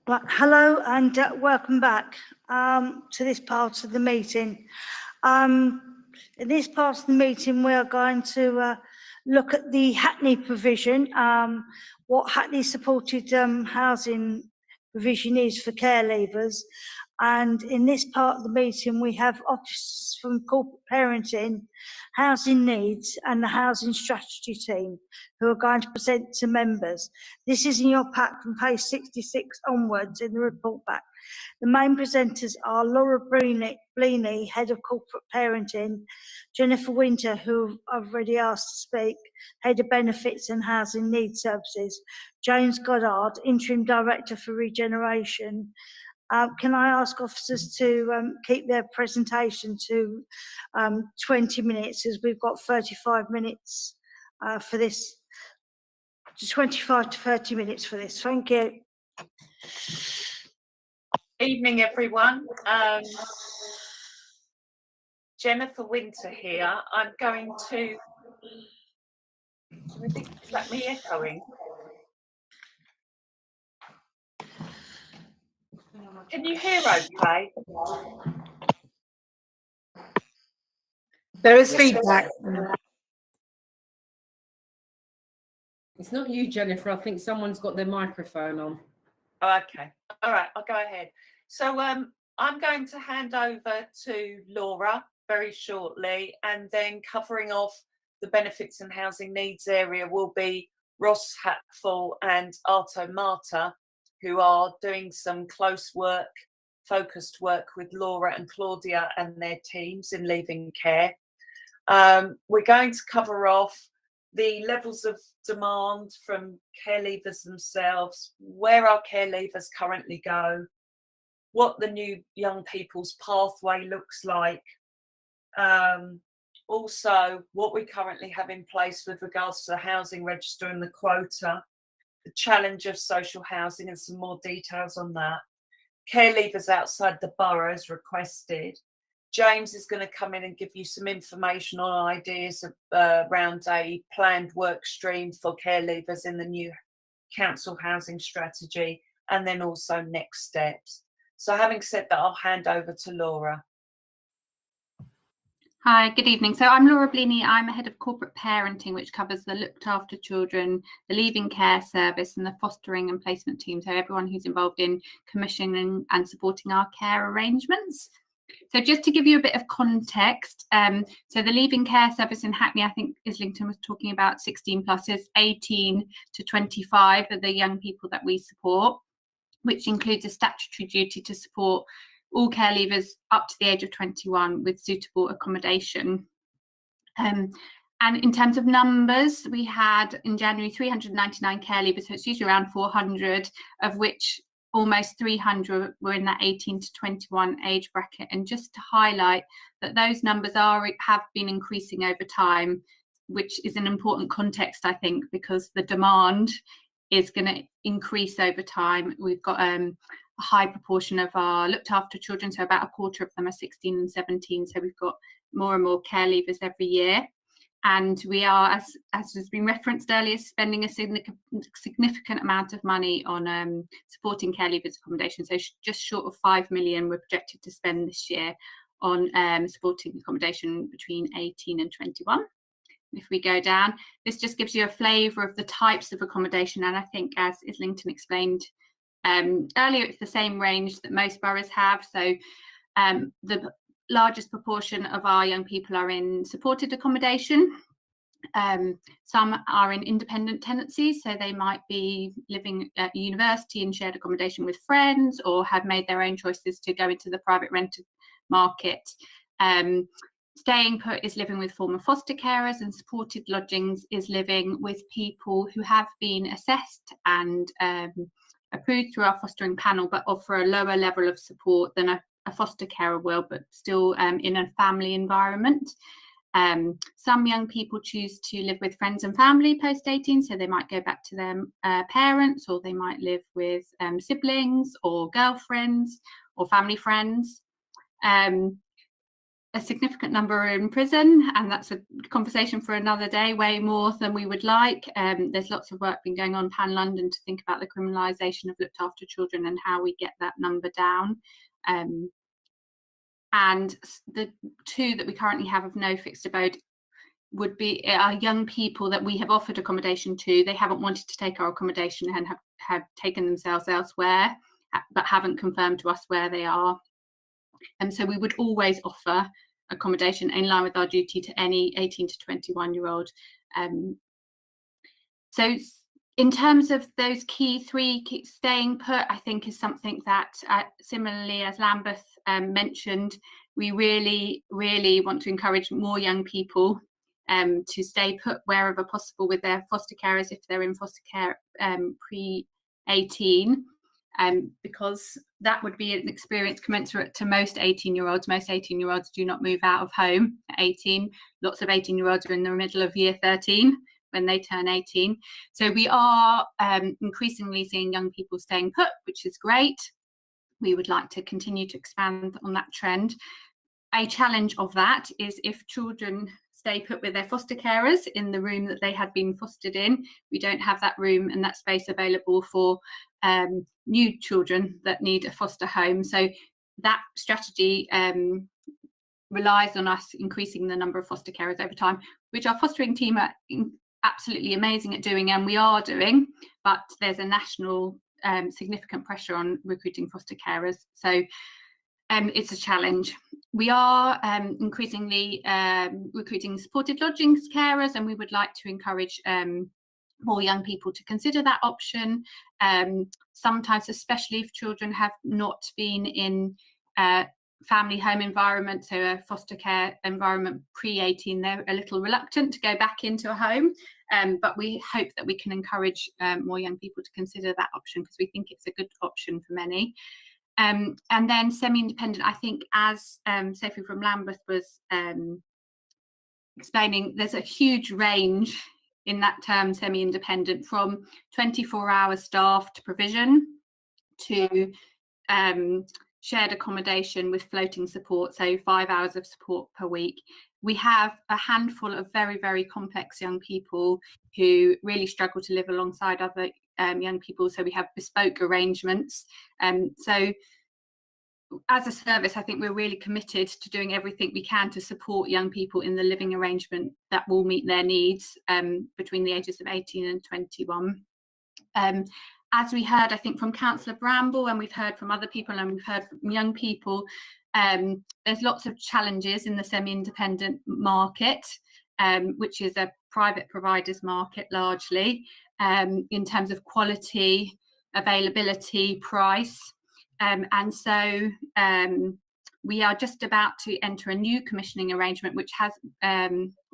Right, hello and welcome back to this part of the meeting. In this part of the meeting, we are going to look at the Hackney Provision, what Hackney supported housing provision is for care leavers. And in this part of the meeting, we have officers from corporate parenting, housing needs and the housing strategy team who are going to present to members. This is in your pack from page 66 onwards in the report back. The main presenters are Laura Bleaney, Head of Corporate Parenting, Jennifer Winter, who I've already asked to speak, Head of Benefits and Housing Needs Services, James Goddard, Interim Director for Regeneration. Can I ask officers to keep their presentation to 20 minutes, as we've got 35 minutes for this, 25 to 30 minutes for this. Thank you. Evening, everyone. Jennifer Winter here. I'm going to. Is that me echoing? Can you hear okay? There is feedback. It's not you, Jennifer. I think someone's got their microphone on. Oh, okay. All right, I'll go ahead. So I'm going to hand over to Laura very shortly, and then covering off the benefits and housing needs area will be Ross Hatfull and Arto Marta, who are doing some close work, focused work with Laura and Claudia and their teams in leaving care. We're going to cover off the levels of demand from care leavers themselves, where our care leavers currently go, what the new young people's pathway looks like, also what we currently have in place with regards to the housing register and the quota, the challenge of social housing and some more details on that. Care leavers outside the boroughs requested. James is going to come in and give you some information on ideas around a planned work stream for care leavers in the new council housing strategy, and then also next steps. So having said that, I'll hand over to Laura. Hi, good evening. So I'm Laura Bleaney. I'm Head of Corporate Parenting, which covers the looked after children, the leaving care service and the fostering and placement team. So everyone who's involved in commissioning and supporting our care arrangements. So just to give you a bit of context, so the leaving care service in Hackney, I think Islington was talking about 16 plus, is 18 to 25 are the young people that we support, which includes a statutory duty to support all care leavers up to the age of 21 with suitable accommodation. And in terms of numbers, we had in January 399 care leavers, so it's usually around 400, of which almost 300 were in that 18 to 21 age bracket. And just to highlight that those numbers have been increasing over time, which is an important context, I think, because the demand is going to increase over time. We've got a high proportion of our looked after children, so about a quarter of them are 16 and 17. So we've got more and more care leavers every year. And we are, as has been referenced earlier, spending a significant amount of money on supporting care leavers accommodation. So just short of 5 million we're projected to spend this year on supporting accommodation between 18 and 21. If we go down, this just gives you a flavour of the types of accommodation. And I think, as Islington explained earlier, it's the same range that most boroughs have. So the largest proportion of our young people are in supported accommodation. Some are in independent tenancies, so they might be living at university in shared accommodation with friends, or have made their own choices to go into the private rented market. Staying put is living with former foster carers, and supported lodgings is living with people who have been assessed and approved through our fostering panel, but offer a lower level of support than a foster carer will, but still in a family environment. Some young people choose to live with friends and family post 18, so they might go back to their parents, or they might live with siblings or girlfriends or family friends. a significant number are in prison, and that's a conversation for another day, way more than we would like. There's lots of work been going on Pan London to think about the criminalisation of looked after children and how we get that number down. And the two that we currently have of no fixed abode would be our young people that we have offered accommodation to. They haven't wanted to take our accommodation and have taken themselves elsewhere, but haven't confirmed to us where they are. And so we would always offer accommodation in line with our duty to any 18 to 21-year-old. So in terms of those key three, staying put, I think is something that, similarly as Lambeth mentioned, we really, really want to encourage more young people to stay put wherever possible with their foster carers if they're in foster care pre-18. Because that would be an experience commensurate to most 18-year-olds. Most 18-year-olds do not move out of home at 18. Lots of 18-year-olds are in the middle of year 13 when they turn 18. So we are increasingly seeing young people staying put, which is great. We would like to continue to expand on that trend. A challenge of that is if children stay put with their foster carers in the room that they had been fostered in, we don't have that room and that space available for new children that need a foster home. So that strategy relies on us increasing the number of foster carers over time, which our fostering team are absolutely amazing at doing, and we are doing, but there's a national significant pressure on recruiting foster carers. So it's a challenge. We are increasingly recruiting supported lodgings carers, and we would like to encourage more young people to consider that option. Sometimes, especially if children have not been in family home environment, so a foster care environment pre-18, they're a little reluctant to go back into a home. But we hope that we can encourage more young people to consider that option because we think it's a good option for many. And then semi-independent, I think, as Sophie from Lambeth was explaining, there's a huge range in that term, semi-independent, from 24-hour staffed provision to shared accommodation with floating support, so 5 hours of support per week. We have a handful of very, very complex young people who really struggle to live alongside other young people, so we have bespoke arrangements. So as a service, I think we're really committed to doing everything we can to support young people in the living arrangement that will meet their needs between the ages of 18 and 21. As we heard, I think, from Councillor Bramble, and we've heard from other people, and we've heard from young people, there's lots of challenges in the semi-independent market, which is a private providers market largely, in terms of quality, availability, price. And so we are just about to enter a new commissioning arrangement, which has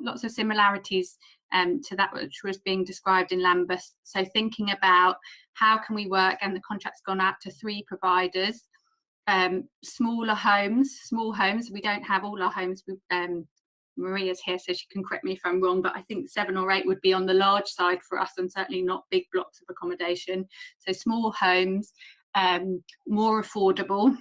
lots of similarities to that which was being described in Lambeth. So thinking about how can we work, and the contract's gone out to 3 providers, small homes. We don't have all our homes. Maria's here, so she can correct me if I'm wrong, but I think 7 or 8 would be on the large side for us, and certainly not big blocks of accommodation. So small homes, more affordable,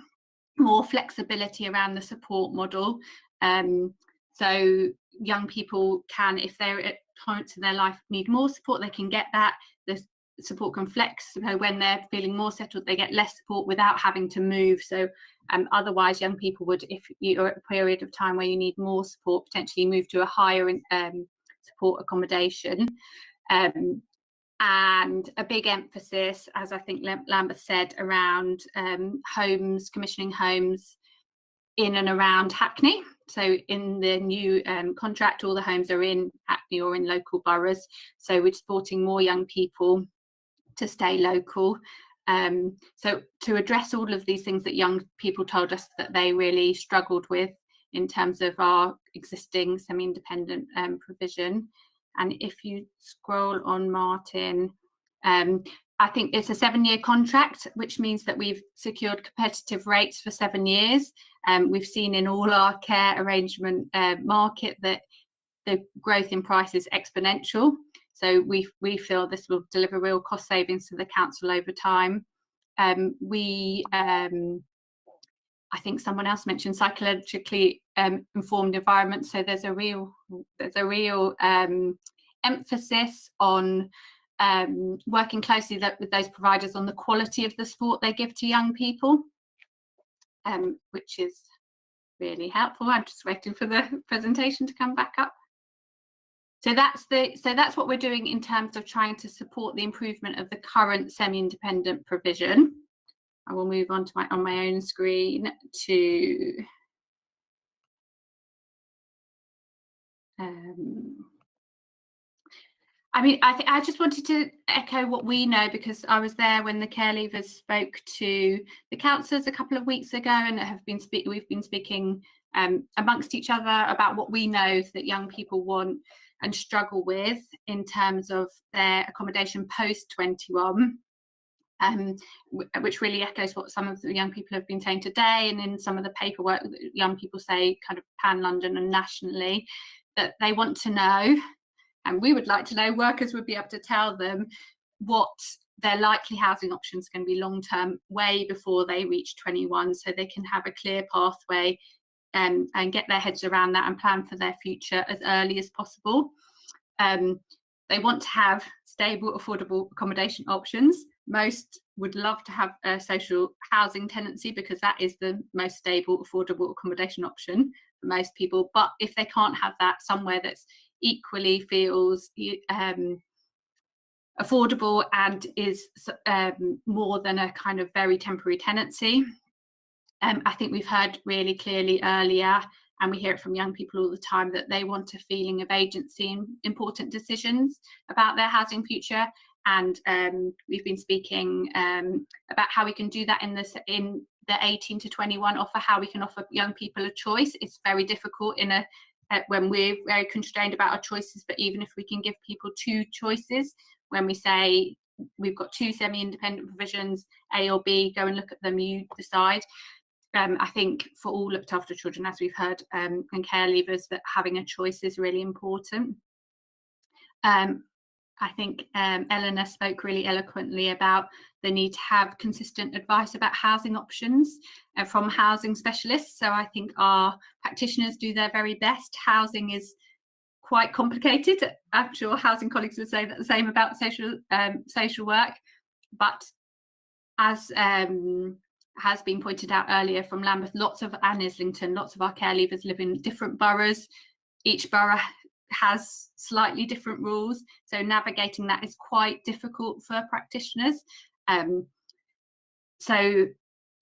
more flexibility around the support model. So young people can, if they're at points in their life need more support, they can get that. The support can flex, so when they're feeling more settled, they get less support without having to move. So otherwise, young people would, if you're at a period of time where you need more support, potentially move to a higher support accommodation. And a big emphasis, as I think Lambeth said, around homes, commissioning homes in and around Hackney. So in the new contract, all the homes are in Hackney or in local boroughs. So we're supporting more young people to stay local. So to address all of these things that young people told us that they really struggled with in terms of our existing semi-independent provision. And if you scroll on, Martin, I think it's a 7-year contract, which means that we've secured competitive rates for 7 years. We've seen in all our care arrangement market that the growth in price is exponential. So we feel this will deliver real cost savings to the council over time. I think someone else mentioned psychologically informed environment. So there's a real emphasis on working closely with those providers on the quality of the support they give to young people, which is really helpful. I'm just waiting for the presentation to come back up. So that's what we're doing in terms of trying to support the improvement of the current semi-independent provision. I will move on to my own screen to I just wanted to echo what we know, because I was there when the care leavers spoke to the councillors a couple of weeks ago, and we've been speaking amongst each other about what we know that young people want and struggle with in terms of their accommodation post 21, which really echoes what some of the young people have been saying today, and in some of the paperwork that young people say kind of pan-London and nationally, that they want to know, and we would like to know, workers would be able to tell them what their likely housing options are going to be long-term way before they reach 21, so they can have a clear pathway and get their heads around that and plan for their future as early as possible. They want to have stable, affordable accommodation options. Most would love to have a social housing tenancy, because that is the most stable, affordable accommodation option for most people. But if they can't have that, somewhere that's equally feels affordable and is more than a kind of very temporary tenancy. I think we've heard really clearly earlier, and we hear it from young people all the time, that they want a feeling of agency in important decisions about their housing future. And we've been speaking about how we can do that in the 18 to 21 offer, how we can offer young people a choice. It's very difficult when we're very constrained about our choices, but even if we can give people two choices, when we say we've got two semi-independent provisions, A or B, go and look at them, you decide. I think for all looked after children, as we've heard, and care leavers, that having a choice is really important. I think Eleanor spoke really eloquently about the need to have consistent advice about housing options from housing specialists. So I think our practitioners do their very best. Housing is quite complicated. I'm sure housing colleagues would say that the same about social work. But as has been pointed out earlier from Lambeth, and Islington, lots of our care leavers live in different boroughs. Each borough has slightly different rules, so navigating that is quite difficult for practitioners. So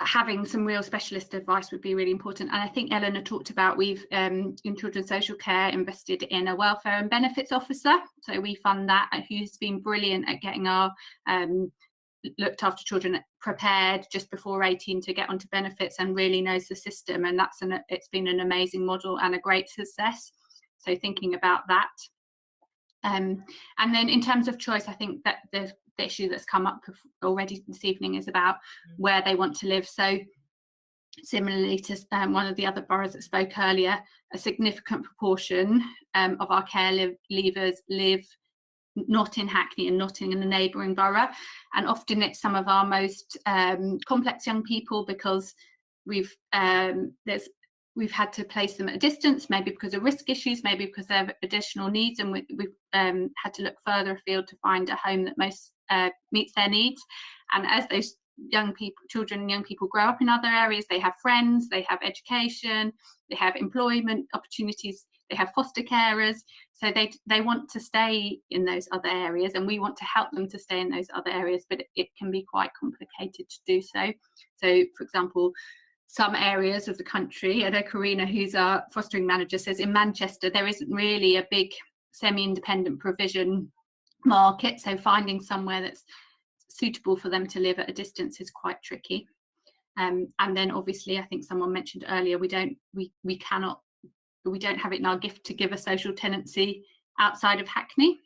having some real specialist advice would be really important. And I think Eleanor talked about, we've in children's social care invested in a welfare and benefits officer, so we fund that, who's been brilliant at getting our looked after children prepared just before 18 to get onto benefits, and really knows the system, and it's been an amazing model and a great success. So thinking about that. And then in terms of choice, I think that the issue that's come up already this evening is about where they want to live. So similarly to one of the other boroughs that spoke earlier, a significant proportion of our care leavers live not in Hackney and not in a neighbouring borough, and often it's some of our most complex young people, because we've had to place them at a distance, maybe because of risk issues, maybe because they have additional needs, and we've had to look further afield to find a home that most meets their needs. And as those children and young people grow up in other areas, they have friends, they have education, they have employment opportunities, they have foster carers, so they want to stay in those other areas, and we want to help them to stay in those other areas, but it can be quite complicated to do so. So, for example, some areas of the country, I know Karina, who's our fostering manager, says in Manchester there isn't really a big semi-independent provision market, so finding somewhere that's suitable for them to live at a distance is quite tricky. And then obviously, I think someone mentioned earlier, we don't have it in our gift to give a social tenancy outside of Hackney.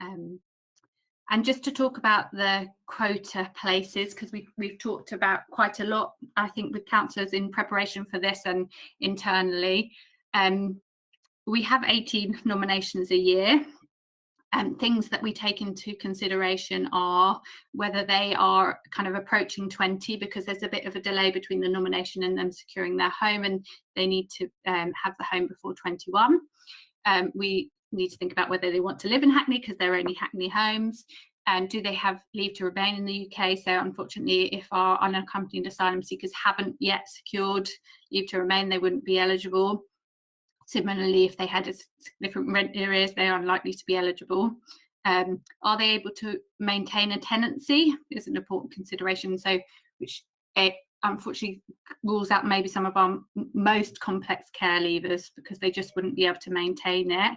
And just to talk about the quota places, because we've talked about quite a lot, I think, with councillors in preparation for this and internally. We have 18 nominations a year. Things that we take into consideration are whether they are kind of approaching 20, because there's a bit of a delay between the nomination and them securing their home, and they need to have the home before 21. We need to think about whether they want to live in Hackney because they're only Hackney homes. And do they have leave to remain in the UK? So unfortunately, if our unaccompanied asylum seekers haven't yet secured leave to remain, they wouldn't be eligible. Similarly, if they had a significant rent arrears, they are unlikely to be eligible. Are they able to maintain a tenancy is an important consideration. So, which unfortunately rules out maybe some of our most complex care leavers because they just wouldn't be able to maintain it.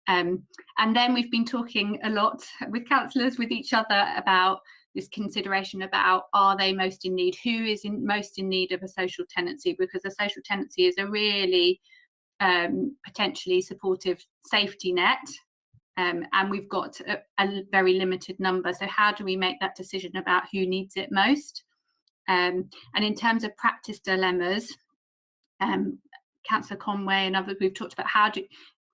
And then we've been talking a lot with councillors, with each other, about this consideration about, are they most in need? Who is most in need of a social tenancy? Because a social tenancy is a really potentially supportive safety net, and we've got a very limited number. So how do we make that decision about who needs it most? And in terms of practice dilemmas, Councillor Conway and others, we've talked about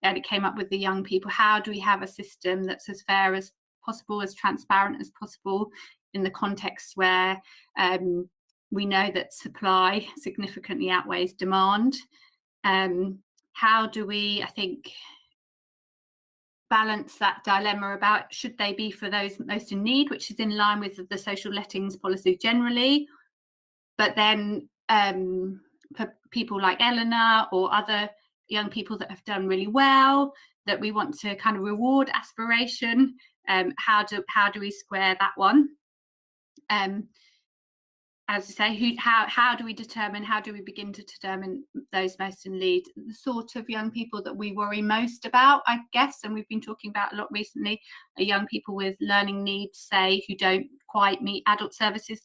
and it came up with the young people, how do we have a system that's as fair as possible, as transparent as possible, in the context where we know that supply significantly outweighs demand? How do we, I think, balance that dilemma about should they be for those most in need, which is in line with the social lettings policy generally, but then for people like Eleanor or other young people that have done really well, that we want to kind of reward aspiration, how do we square that one? As I say, how do we begin to determine those most in need? The sort of young people that we worry most about, I guess, and we've been talking about a lot recently, are young people with learning needs, say, who don't quite meet adult services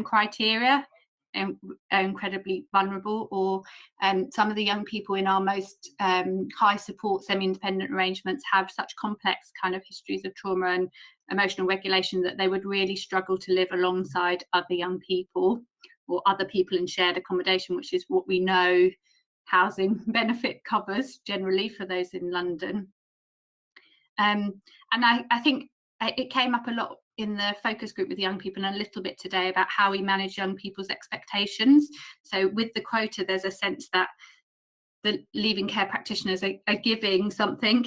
criteria, and are incredibly vulnerable, or some of the young people in our most high support semi-independent arrangements have such complex kind of histories of trauma and emotional regulation that they would really struggle to live alongside other young people or other people in shared accommodation, which is what we know housing benefit covers generally for those in London. And I think it came up a lot in the focus group with young people and a little bit today about how we manage young people's expectations. So with the quota, there's a sense that the leaving care practitioners are giving something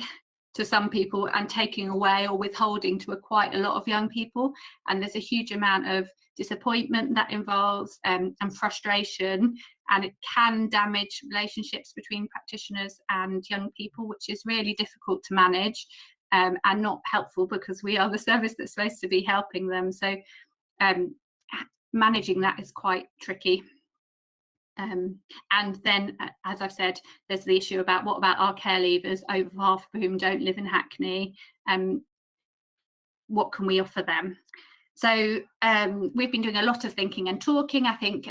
to some people and taking away or withholding to quite a lot of young people. And there's a huge amount of disappointment that involves and frustration, and it can damage relationships between practitioners and young people, which is really difficult to manage. And not helpful because we are the service that's supposed to be helping them. So managing that is quite tricky. And then, as I've said, there's the issue about what about our care leavers, over half of whom don't live in Hackney. What can we offer them? So we've been doing a lot of thinking and talking. I think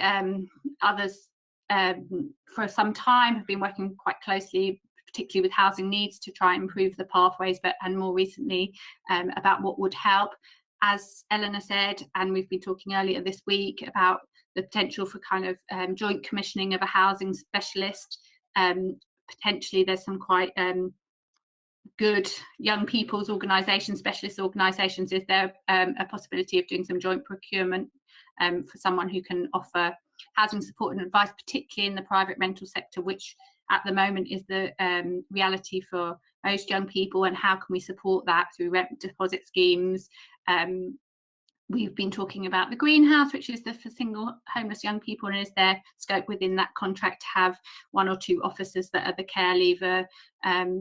others for some time have been working quite closely, particularly with housing needs, to try and improve the pathways, and more recently about what would help. As Eleanor said, and we've been talking earlier this week about the potential for kind of joint commissioning of a housing specialist. Potentially there's some quite good young people's organisations, specialist organisations. Is there a possibility of doing some joint procurement for someone who can offer housing support and advice, particularly in the private rental sector, which at the moment is the reality for most young people, and how can we support that through rent deposit schemes? We've been talking about the greenhouse, which is for single homeless young people, and is there scope within that contract to have 1 or 2 officers that are the care leaver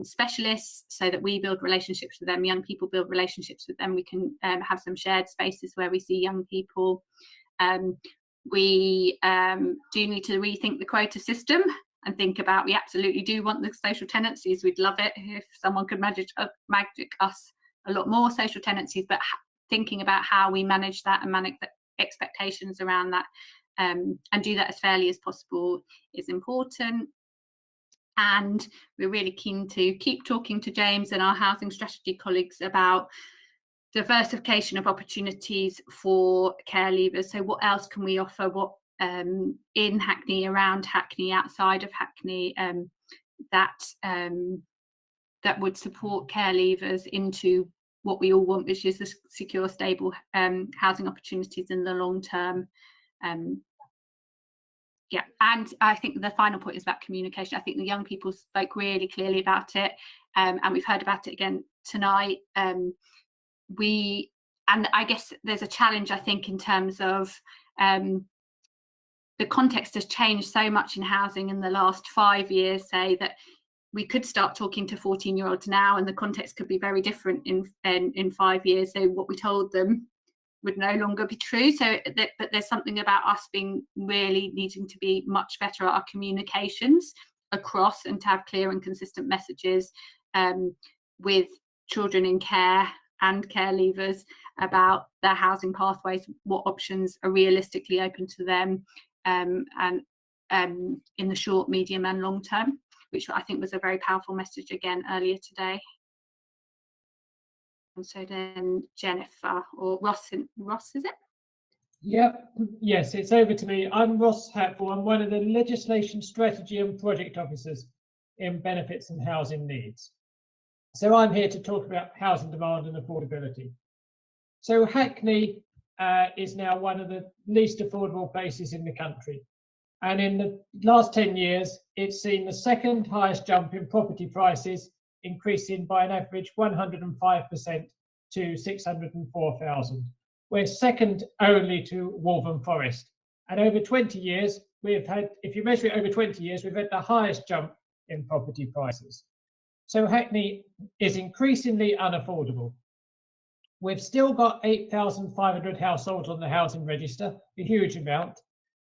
specialists, so that we build relationships with them, young people build relationships with them, we can have some shared spaces where we see young people. We do need to rethink the quota system and think about, we absolutely do want the social tenancies. We'd love it if someone could magic us a lot more social tenancies, but thinking about how we manage that and manage the expectations around that and do that as fairly as possible is important. And we're really keen to keep talking to James and our housing strategy colleagues about diversification of opportunities for care leavers. So what else can we offer? What in Hackney, around Hackney, outside of Hackney, that would support care leavers into what we all want, which is the secure, stable housing opportunities in the long term. Yeah, and I think the final point is about communication. I think the young people spoke really clearly about it, and we've heard about it again tonight. And I guess there's a challenge, I think, in terms of the context has changed so much in housing in the last 5 years, say, that we could start talking to 14-year-olds now, and the context could be very different in 5 years. So what we told them would no longer be true. So, but there's something about us being really needing to be much better at our communications across, and to have clear and consistent messages with children in care and care leavers about their housing pathways, what options are realistically open to them, and in the short, medium and long term, which I think was a very powerful message again earlier today. And so then Jennifer, or Ross, is it? Yep, yes, it's over to me. I'm Ross Hatful. I'm one of the Legislation Strategy and Project Officers in Benefits and Housing Needs. So I'm here to talk about housing demand and affordability. So Hackney is now one of the least affordable places in the country. And in the last 10 years, it's seen the second highest jump in property prices, increasing by an average 105% to 604,000. We're second only to Waltham Forest. And over 20 years, we've had, if you measure it over 20 years, we've had the highest jump in property prices. So Hackney is increasingly unaffordable. We've still got 8,500 households on the housing register, a huge amount.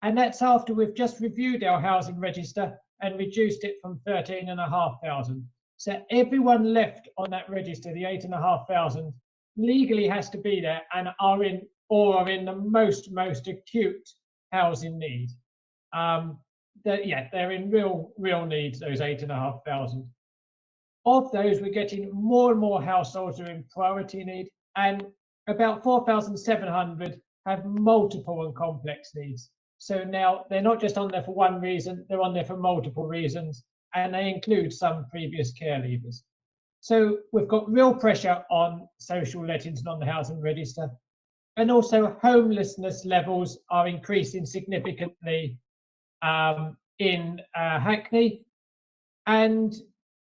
And that's after we've just reviewed our housing register and reduced it from 13,500. So everyone left on that register, the 8,500, legally has to be there and are in the most acute housing need. They're in real need, those 8,500. Of those, we're getting more and more households are in priority need, and about 4,700 have multiple and complex needs. So now they're not just on there for one reason, they're on there for multiple reasons, and they include some previous care leavers. So we've got real pressure on social lettings and on the housing register. And also homelessness levels are increasing significantly in Hackney. And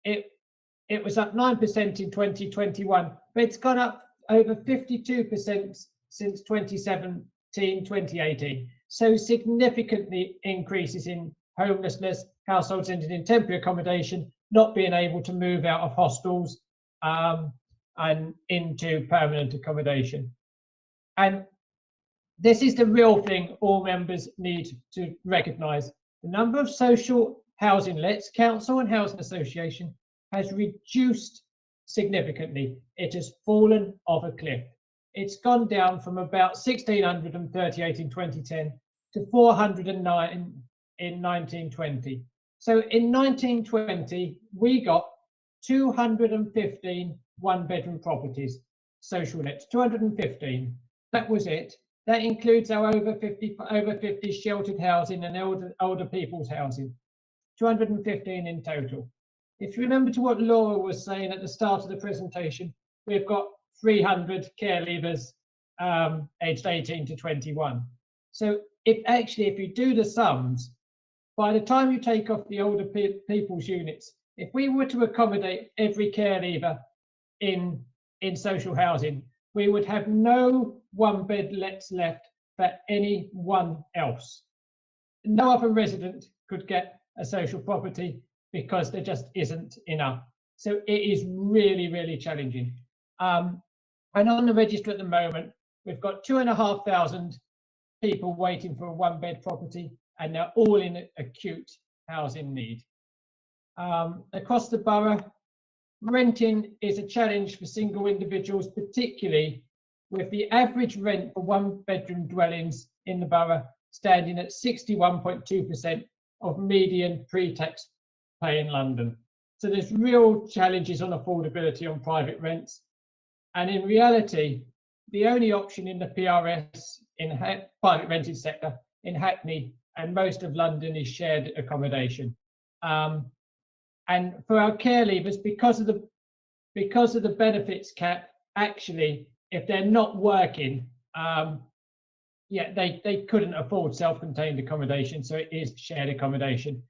it was up 9% in 2021, but it's gone up over 52% since 2017, 2018. So significantly increases in homelessness, households ended in temporary accommodation, not being able to move out of hostels and into permanent accommodation. And this is the real thing all members need to recognise. The number of social housing lets, council and housing association, has reduced significantly. It has fallen off a cliff. It's gone down from about 1,638 in 2010 to 409 in 1920. So in 1920, we got 215 one-bedroom properties, social lets, 215. That was it. That includes our over 50 sheltered housing and older people's housing, 215 in total. If you remember to what Laura was saying at the start of the presentation, we've got 300 care leavers aged 18 to 21. So if you do the sums, by the time you take off the older people's units, if we were to accommodate every care leaver in social housing, we would have no one-bed lets left for anyone else. No other resident could get a social property because there just isn't enough. So it is really, really challenging. And on the register at the moment, we've got 2,500 people waiting for a one-bed property, and they're all in acute housing need. Across the borough, renting is a challenge for single individuals, particularly with the average rent for one-bedroom dwellings in the borough standing at 61.2% of median pre-tax pay in London. So there's real challenges on affordability on private rents. And in reality, the only option in the PRS in private rented sector in Hackney and most of London is shared accommodation. And for our care leavers, because of the benefits cap actually, if they're not working, yeah, they couldn't afford self-contained accommodation, so it is shared accommodation.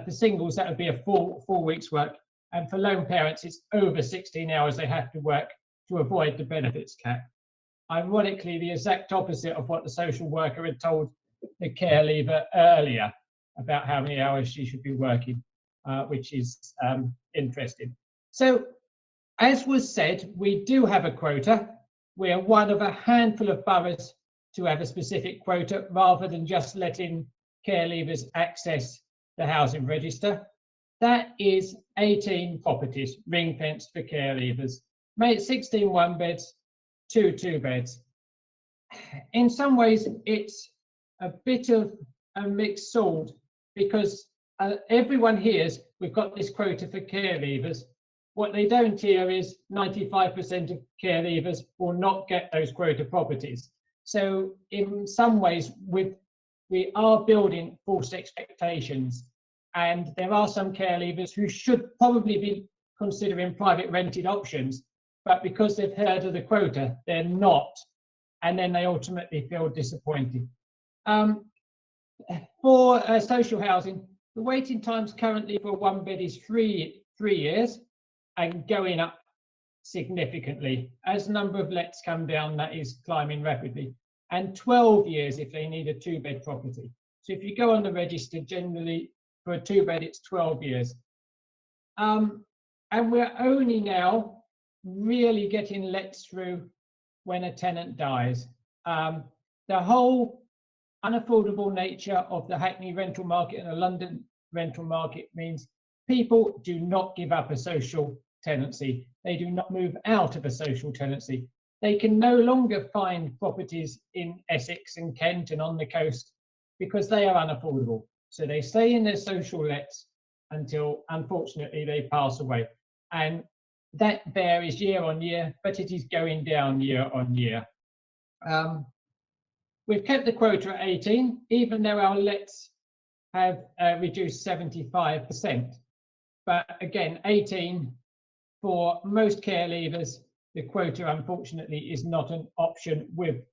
For singles, that would be a full week's work, and for lone parents, it's over 16 hours they have to work to avoid the benefits cap. Ironically, the exact opposite of what the social worker had told the care leaver earlier about how many hours she should be working, which is interesting. So, as was said, we do have a quota. We are one of a handful of boroughs to have a specific quota rather than just letting care leavers access the housing register. That is 18 properties ring-fenced for care leavers, made 16 one-beds, 2 two-beds. In some ways, it's a bit of a mixed sword because everyone hears we've got this quota for care leavers. What they don't hear is 95% of care leavers will not get those quota properties. So in some ways, we are building false expectations, and there are some care leavers who should probably be considering private rented options, but because they've heard of the quota, they're not, and then they ultimately feel disappointed. For social housing, the waiting times currently for one bed is three years and going up significantly. As the number of lets come down, that is climbing rapidly, and 12 years if they need a 2-bed property. So if you go on the register, generally for a 2-bed, it's 12 years. And we're only now really getting lets through when a tenant dies. The whole unaffordable nature of the Hackney rental market and the London rental market means people do not give up a social tenancy. They do not move out of a social tenancy. They can no longer find properties in Essex and Kent and on the coast because they are unaffordable. So they stay in their social lets until, unfortunately, they pass away. And that varies year on year, but it is going down year on year. We've kept the quota at 18, even though our lets have reduced 75%. But again, 18 for most care leavers, the quota unfortunately is not an option with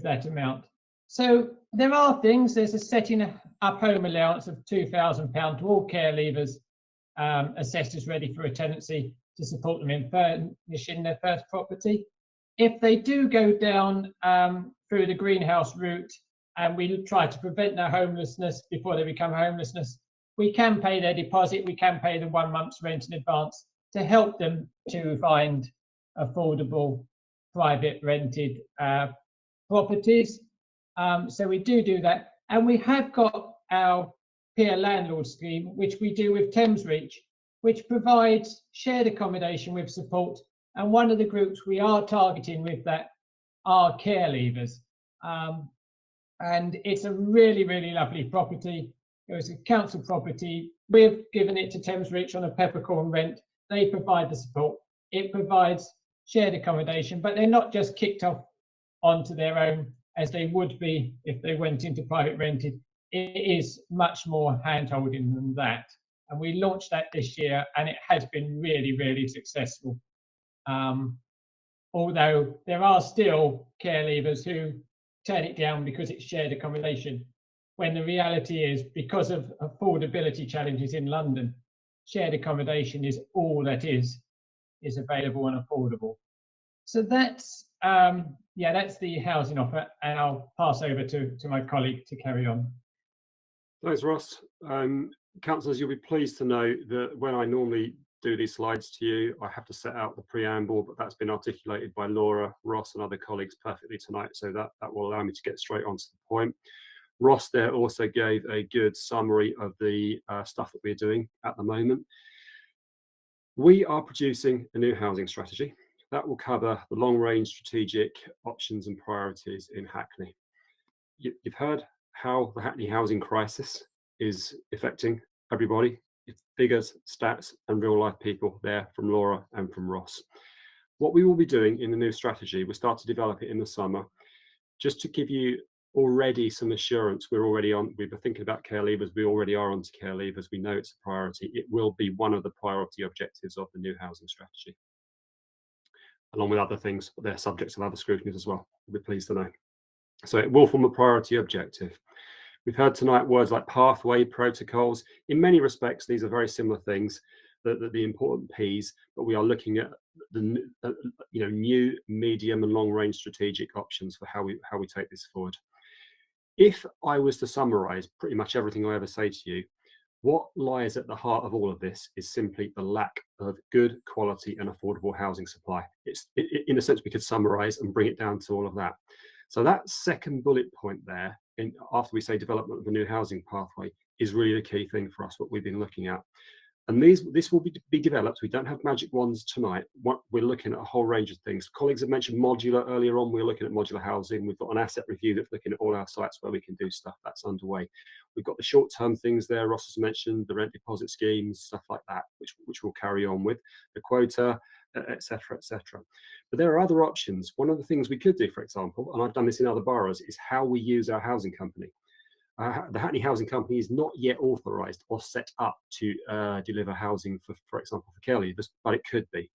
that amount. So there are things, there's a setting up home allowance of £2,000 to all care leavers assessed as ready for a tenancy to support them in furnishing their first property. If they do go down through the greenhouse route and we try to prevent their homelessness before they become homelessness, we can pay their deposit, we can pay the 1 month's rent in advance to help them to find affordable private rented properties. So we do that. And we have got our peer landlord scheme, which we do with Thamesreach, which provides shared accommodation with support. And one of the groups we are targeting with that are care leavers. And it's a really, really lovely property. It was a council property. We've given it to Thamesreach on a peppercorn rent. They provide the support. It provides shared accommodation, but they're not just kicked off onto their own as they would be if they went into private rented. It is much more hand-holding than that. And we launched that this year, and it has been really, really successful. Although there are still care leavers who turn it down because it's shared accommodation, when the reality is, because of affordability challenges in London, shared accommodation is all that is available and affordable. So that's that's the housing offer, and I'll pass over to my colleague to carry on. Thanks, Ross. Councillors, you'll be pleased to know that when I normally do these slides to you, I have to set out the preamble, but that's been articulated by Laura, Ross and other colleagues perfectly tonight, so that will allow me to get straight onto the point. Ross there also gave a good summary of the stuff that we're doing at the moment. We are producing a new housing strategy that will cover the long-range strategic options and priorities in Hackney. You've heard how the Hackney housing crisis is affecting everybody. It's figures, stats, and real-life people there from Laura and from Ross. What we will be doing in the new strategy, we'll start to develop it in the summer, just to give you already some assurance. We've been thinking about care leavers, we already are onto care leavers, we know it's a priority. It will be one of the priority objectives of the new housing strategy. along with other things, but they're subjects of other scrutinies as well. We'll be pleased to know. So it will form a priority objective. We've heard tonight words like pathway, protocols. In many respects, these are very similar things, the important Ps, but we are looking at the new, medium and long range strategic options for how we take this forward. If I was to summarize pretty much everything I ever say to you, what lies at the heart of all of this is simply the lack of good quality and affordable housing supply. In a sense, we could summarize and bring it down to all of that. So that second bullet point there, after we say development of a new housing pathway, is really the key thing for us, what we've been looking at. And this will be developed. We don't have magic wands tonight. We're looking at a whole range of things. Colleagues have mentioned modular earlier on. We're looking at modular housing. We've got an asset review that's looking at all our sites where we can do stuff. That's underway. We've got the short-term things there. Ross has mentioned the rent deposit schemes, stuff like that, which we'll carry on with, the quota, etc., etc. But there are other options. One of the things we could do, for example, and I've done this in other boroughs, is how we use our housing company. The Hackney Housing Company is not yet authorised or set up to deliver housing, for example, for care leavers, but it could be.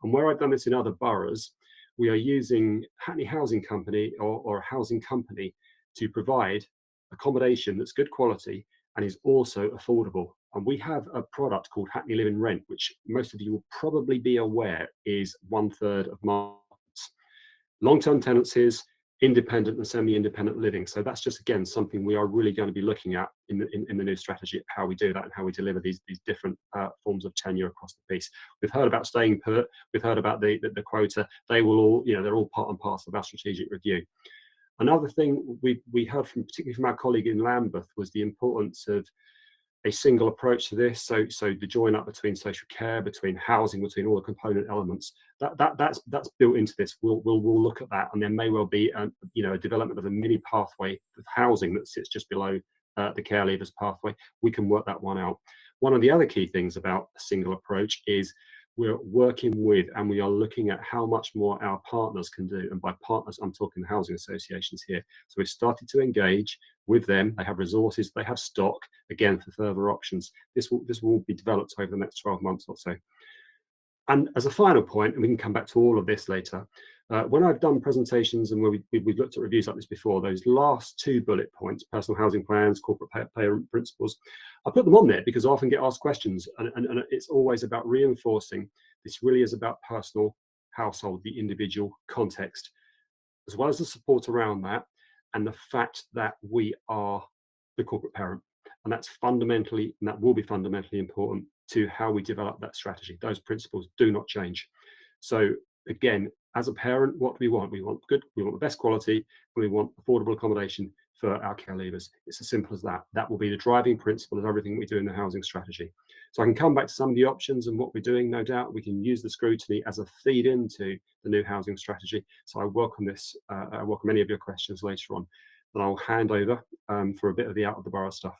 And where I've done this in other boroughs, we are using Hackney Housing Company or a housing company to provide accommodation that's good quality and is also affordable. And we have a product called Hackney Living Rent, which most of you will probably be aware is 1/3 of markets. Long-term tenancies, independent and semi-independent living. So that's just, again, something we are really going to be looking at in the new strategy, how we do that and how we deliver these different forms of tenure across the piece. We've heard about staying put, we've heard about the quota. They will all, they're all part and parcel of our strategic review. Another thing we heard particularly from our colleague in Lambeth, was the importance of a single approach to this. So the join up between social care, between housing, between all the component elements, that's built into this. We'll look at that, and there may well be a development of a mini pathway of housing that sits just below the care leavers pathway. We can work that one out. One of the other key things about a single approach is we're working with and we are looking at how much more our partners can do. And by partners, I'm talking housing associations here. So we've started to engage with them. They have resources, they have stock, again, for further options. This will be developed over the next 12 months or so. And as a final point, and we can come back to all of this later, when I've done presentations and where we've looked at reviews like this before, those last 2 bullet points, personal housing plans, corporate parent principles, I put them on there because I often get asked questions, and it's always about reinforcing this really is about personal, household, the individual context, as well as the support around that, and the fact that we are the corporate parent. And that's fundamentally, and that will be fundamentally important to how we develop that strategy. Those principles do not change. So again, as a parent, what do we want? We want the best quality, and we want affordable accommodation for our care leavers. It's as simple as that. That will be the driving principle of everything we do in the housing strategy. So I can come back to some of the options and what we're doing, no doubt. We can use the scrutiny as a feed into the new housing strategy. So I welcome this, I welcome any of your questions later on. And I'll hand over for a bit of the out of the borough stuff.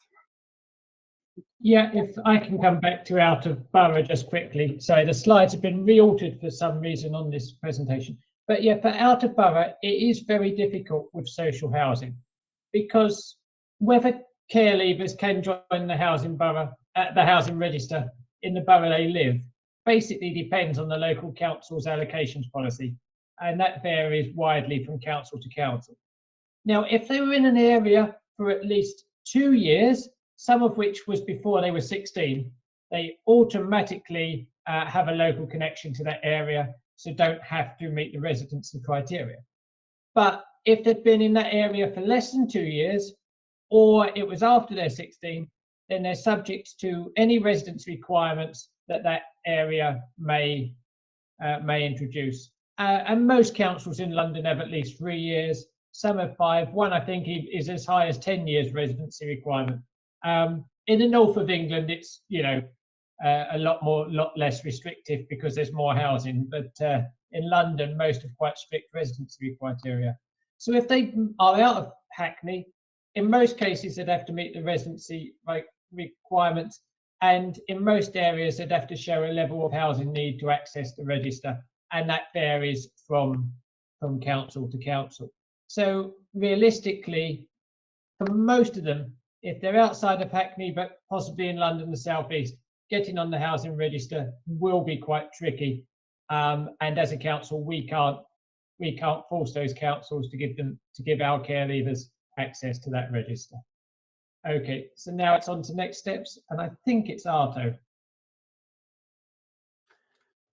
Yeah, if I can come back to out of borough just quickly. So the slides have been re-altered for some reason on this presentation. But yeah, for out of borough, it is very difficult with social housing, because whether care leavers can join the housing borough at the housing register in the borough they live basically depends on the local council's allocations policy, and that varies widely from council to council. Now, if they were in an area for at least 2 years, some of which was before they were 16, they automatically have a local connection to that area, so don't have to meet the residency criteria. But if they've been in that area for less than 2 years, or it was after they're 16, then they're subject to any residence requirements that that area may introduce. And most councils in London have at least 3 years, some have 5. One, I think, is as high as 10 years residency requirement. In the north of England, it's a lot less restrictive because there's more housing. But in London, most have quite strict residency criteria. So if they are out of Hackney, in most cases they'd have to meet the residency requirements, and in most areas they'd have to show a level of housing need to access the register, and that varies from council to council. So realistically, for most of them, if they're outside of Hackney but possibly in London, the South East, getting on the housing register will be quite tricky. and as a council, we can't force those councils to give our care leavers access to that register. Okay, so now it's on to next steps, and I think it's Arto.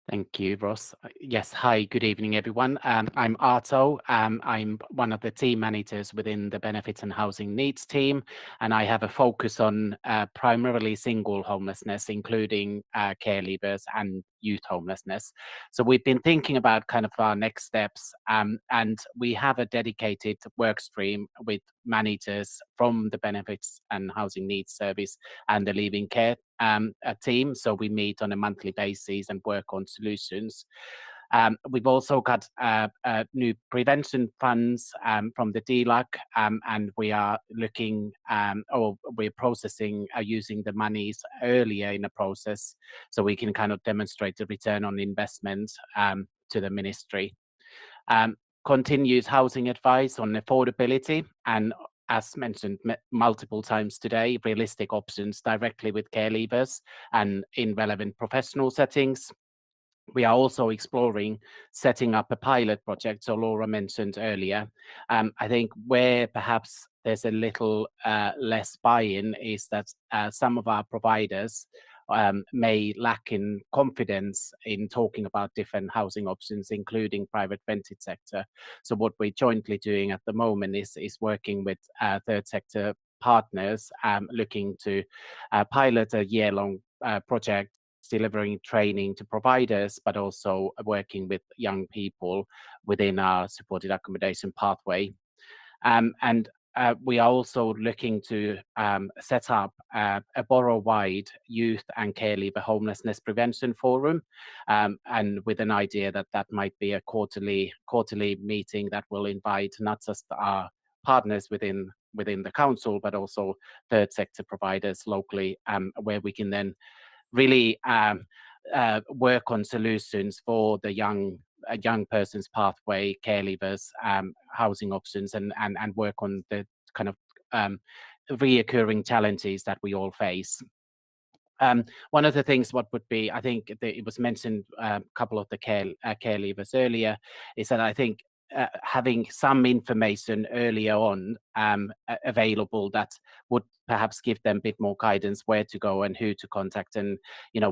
Thank you, Ross. Yes, hi, good evening, everyone. I'm Arto. I'm one of the team managers within the Benefits and Housing Needs team, and I have a focus on primarily single homelessness, including care leavers and youth homelessness. So we've been thinking about kind of our next steps, and we have a dedicated work stream with managers from the Benefits and Housing Needs Service and the Leaving Care team. So we meet on a monthly basis and work on solutions. We've also got new prevention funds from the DLUC, and we are looking, or we're processing using the monies earlier in the process, so we can kind of demonstrate the return on investment to the ministry. Continuous housing advice on affordability, and as mentioned multiple times today, realistic options directly with care leavers and in relevant professional settings. We are also exploring setting up a pilot project, so Laura mentioned earlier. I think where perhaps there's a little less buy-in is that some of our providers may lack in confidence in talking about different housing options, including private rented sector. So what we're jointly doing at the moment is working with third sector partners, looking to pilot a year-long project, delivering training to providers, but also working with young people within our supported accommodation pathway. We are also looking to set up a borough-wide youth and care leaver homelessness prevention forum, and with an idea that that might be a quarterly meeting that will invite not just our partners within the council, but also third sector providers locally, where we can then really work on solutions for the young person's pathway, care leavers, housing options, and work on the kind of reoccurring challenges that we all face. One of the things what would be, I think it was mentioned a couple of the care leavers earlier, is that I think having some information earlier on available that would perhaps give them a bit more guidance where to go and who to contact, and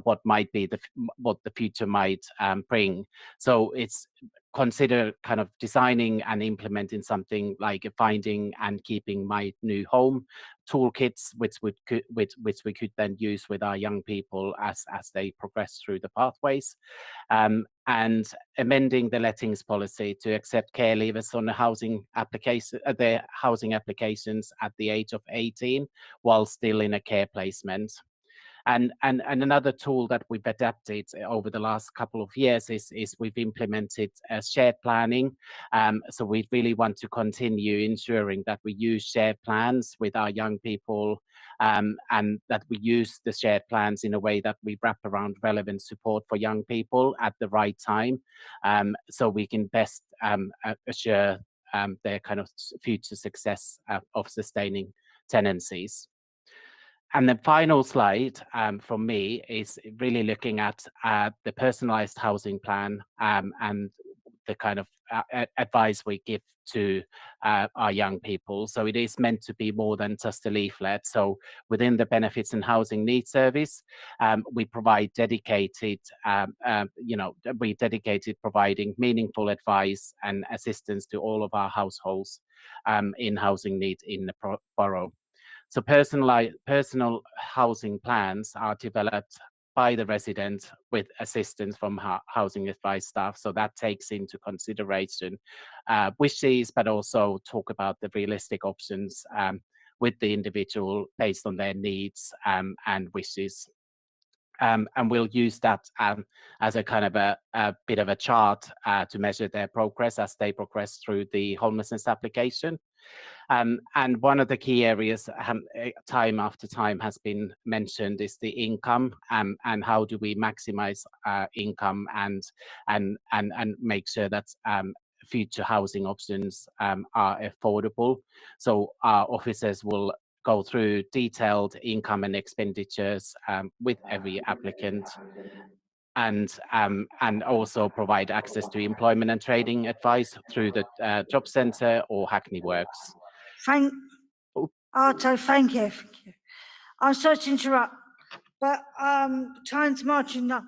what might be what the future might bring. So it's consider kind of designing and implementing something like a finding and keeping my new home toolkits, which we could then use with our young people as they progress through the pathways, and amending the lettings policy to accept care leavers on the housing application, their housing applications at the age of 18, while still in a care placement. And another tool that we've adapted over the last couple of years is we've implemented shared planning. So we really want to continue ensuring that we use shared plans with our young people, and that we use the shared plans in a way that we wrap around relevant support for young people at the right time, so we can best assure their kind of future success of sustaining tenancies. And the final slide from me is really looking at the personalised housing plan, and the kind of advice we give to our young people. So it is meant to be more than just a leaflet. So within the Benefits and Housing Needs Service, we provide dedicated, providing meaningful advice and assistance to all of our households in housing need in the borough. So personal housing plans are developed by the resident with assistance from housing advice staff. So that takes into consideration wishes, but also talk about the realistic options with the individual based on their needs and wishes. And we'll use that as a kind of a bit of a chart to measure their progress as they progress through the homelessness application. And one of the key areas time after time has been mentioned is the income, and how do we maximize income and make sure that future housing options are affordable. So our officers will go through detailed income and expenditures with every applicant. and also provide access to employment and training advice through the Job Centre or Hackney Works. Arto, thank you. I'm sorry to interrupt, but time's marching up,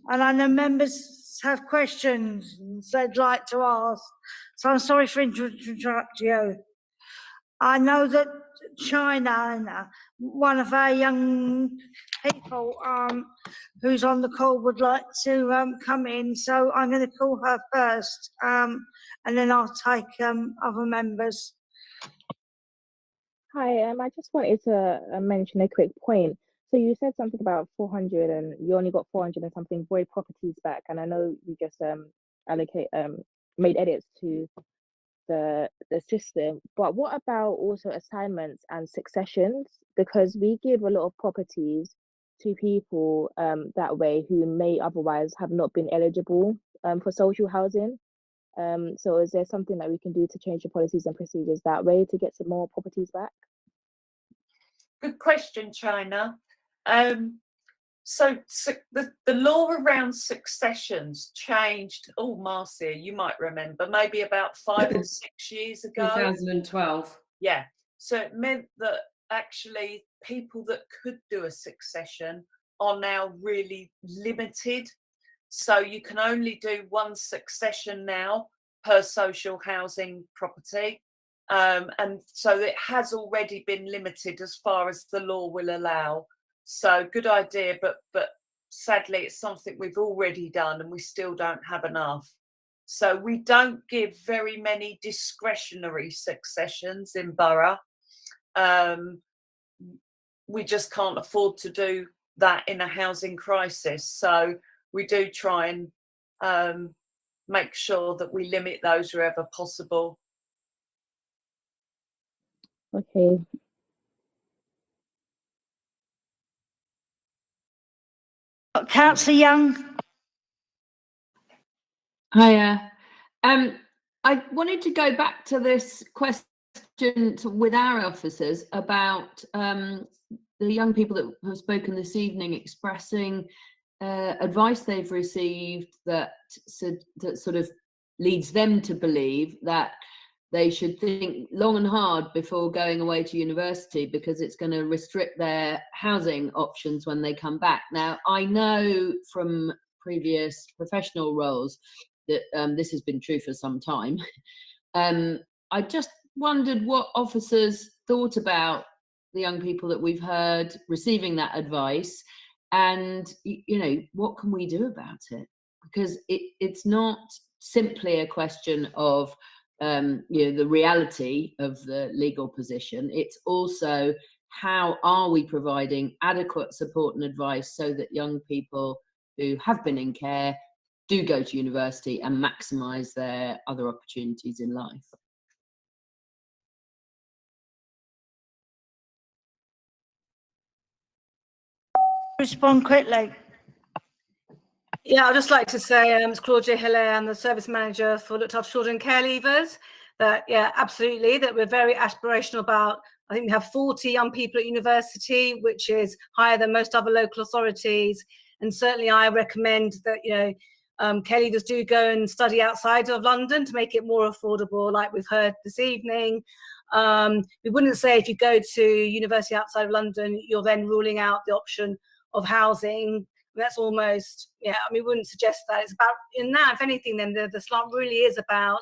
and I know members have questions they'd like to ask, so I'm sorry for interrupt you. I know that China, one of our young people who's on the call, would like to come in, so I'm going to call her first, and then I'll take other members. Hi, I just wanted to mention a quick point. So you said something about 400 and you only got 400 and something void properties back. And I know you just made edits to the system, but what about also assignments and successions? Because we give a lot of properties to people that way who may otherwise have not been eligible for social housing. So is there something that we can do to change the policies and procedures that way to get some more properties back? Good question, China. So the law around successions changed, oh, Marcia, you might remember, maybe about 5 or 6 years ago. 2012. Yeah. So it meant that actually people that could do a succession are now really limited. So you can only do one succession now per social housing property. And so it has already been limited as far as the law will allow. So good idea, but sadly it's something we've already done and we still don't have enough. So we don't give very many discretionary successions in borough. We just can't afford to do that in a housing crisis. So we do try and make sure that we limit those wherever possible. Okay. Councillor Young. Hiya. I wanted to go back to this question with our officers about the young people that have spoken this evening expressing advice they've received that sort of leads them to believe that they should think long and hard before going away to university because it's going to restrict their housing options when they come back. Now, I know from previous professional roles that this has been true for some time. I just wondered what officers thought about the young people that we've heard receiving that advice, and you know, what can we do about it? Because it's not simply a question of you know, the reality of the legal position. It's also how are we providing adequate support and advice so that young people who have been in care do go to university and maximise their other opportunities in life. Respond quickly. Yeah, I'd just like to say, it's Claudia Hilaire, I'm the service manager for Looked After Children Care Leavers. That, yeah, absolutely, that we're very aspirational about, I think we have 40 young people at university, which is higher than most other local authorities. And certainly I recommend that, you know, care leavers do go and study outside of London to make it more affordable, like we've heard this evening. We wouldn't say if you go to university outside of London, you're then ruling out the option of housing. That's almost, yeah, I mean, we wouldn't suggest that. It's about, in that, if anything, then the slant really is about,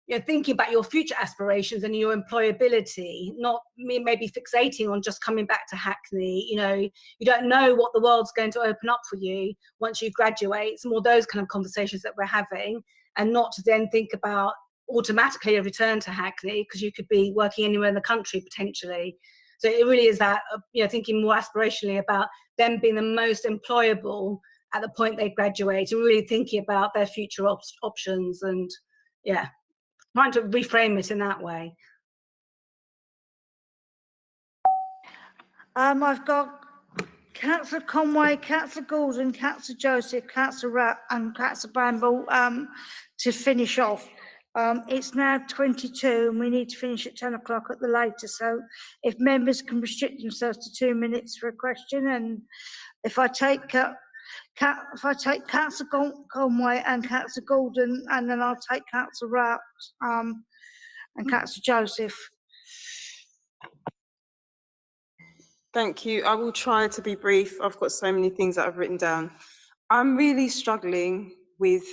you know, thinking about your future aspirations and your employability, not maybe fixating on just coming back to Hackney. You know, you don't know what the world's going to open up for you once you graduate. It's more those kind of conversations that we're having, and not to then think about automatically a return to Hackney, because you could be working anywhere in the country potentially. So it really is that, you know, thinking more aspirationally about them being the most employable at the point they graduate, and really thinking about their future options, and yeah, trying to reframe it in that way. I've got Councillor Conway, Councillor Gordon, Councillor Joseph, Councillor Rapp and Councillor Bramble to finish off. It's now 22 and we need to finish at 10 o'clock at the latest. So if members can restrict themselves to 2 minutes for a question, and if I take If I take Councillor Conway and Councillor Gordon, and then I'll take Councillor Rout and Councillor Joseph. Thank you. I will try to be brief. I've got so many things that I've written down. I'm really struggling with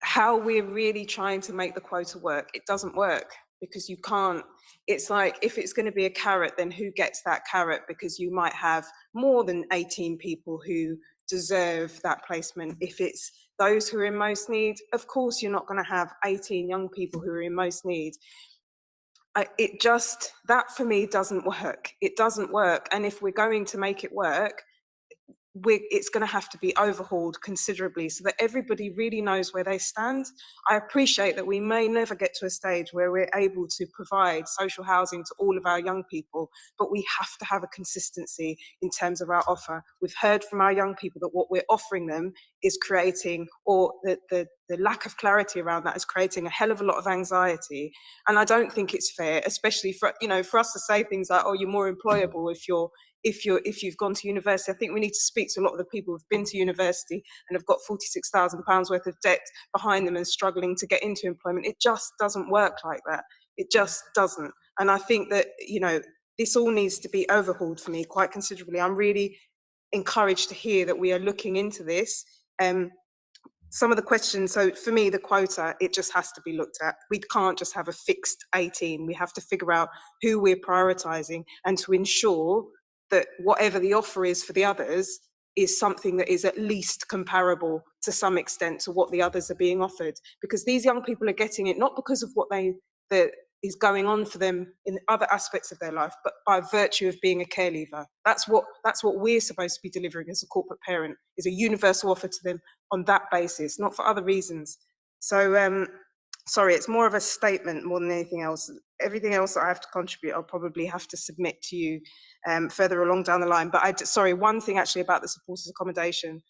how we're really trying to make the quota work. It doesn't work because you can't. It's like, if it's going to be a carrot, then who gets that carrot? Because you might have more than 18 people who deserve that placement. If it's those who are in most need, of course you're not going to have 18 young people who are in most need. That for me doesn't work. It doesn't work. And if we're going to make it work, it's going to have to be overhauled considerably so that everybody really knows where they stand. I appreciate that we may never get to a stage where we're able to provide social housing to all of our young people, but we have to have a consistency in terms of our offer. We've heard from our young people that what we're offering them is creating, or the lack of clarity around that is creating a hell of a lot of anxiety. And I don't think it's fair, especially for us to say things like, oh, you're more employable if you've gone to university. I think we need to speak to a lot of the people who've been to university and have got £46,000 worth of debt behind them and struggling to get into employment. It just doesn't work like that. It just doesn't. And I think that, this all needs to be overhauled for me quite considerably. I'm really encouraged to hear that we are looking into this. Some of the questions, so for me, the quota, it just has to be looked at. We can't just have a fixed 18. We have to figure out who we're prioritising and to ensure that whatever the offer is for the others is something that is at least comparable to some extent to what the others are being offered. Because these young people are getting it not because of what that is going on for them in other aspects of their life, but by virtue of being a care leaver. That's what we're supposed to be delivering as a corporate parent, is a universal offer to them on that basis, not for other reasons. So sorry, it's more of a statement more than anything else. Everything else that I have to contribute, I'll probably have to submit to you further along down the line. But sorry, one thing actually about the supported accommodation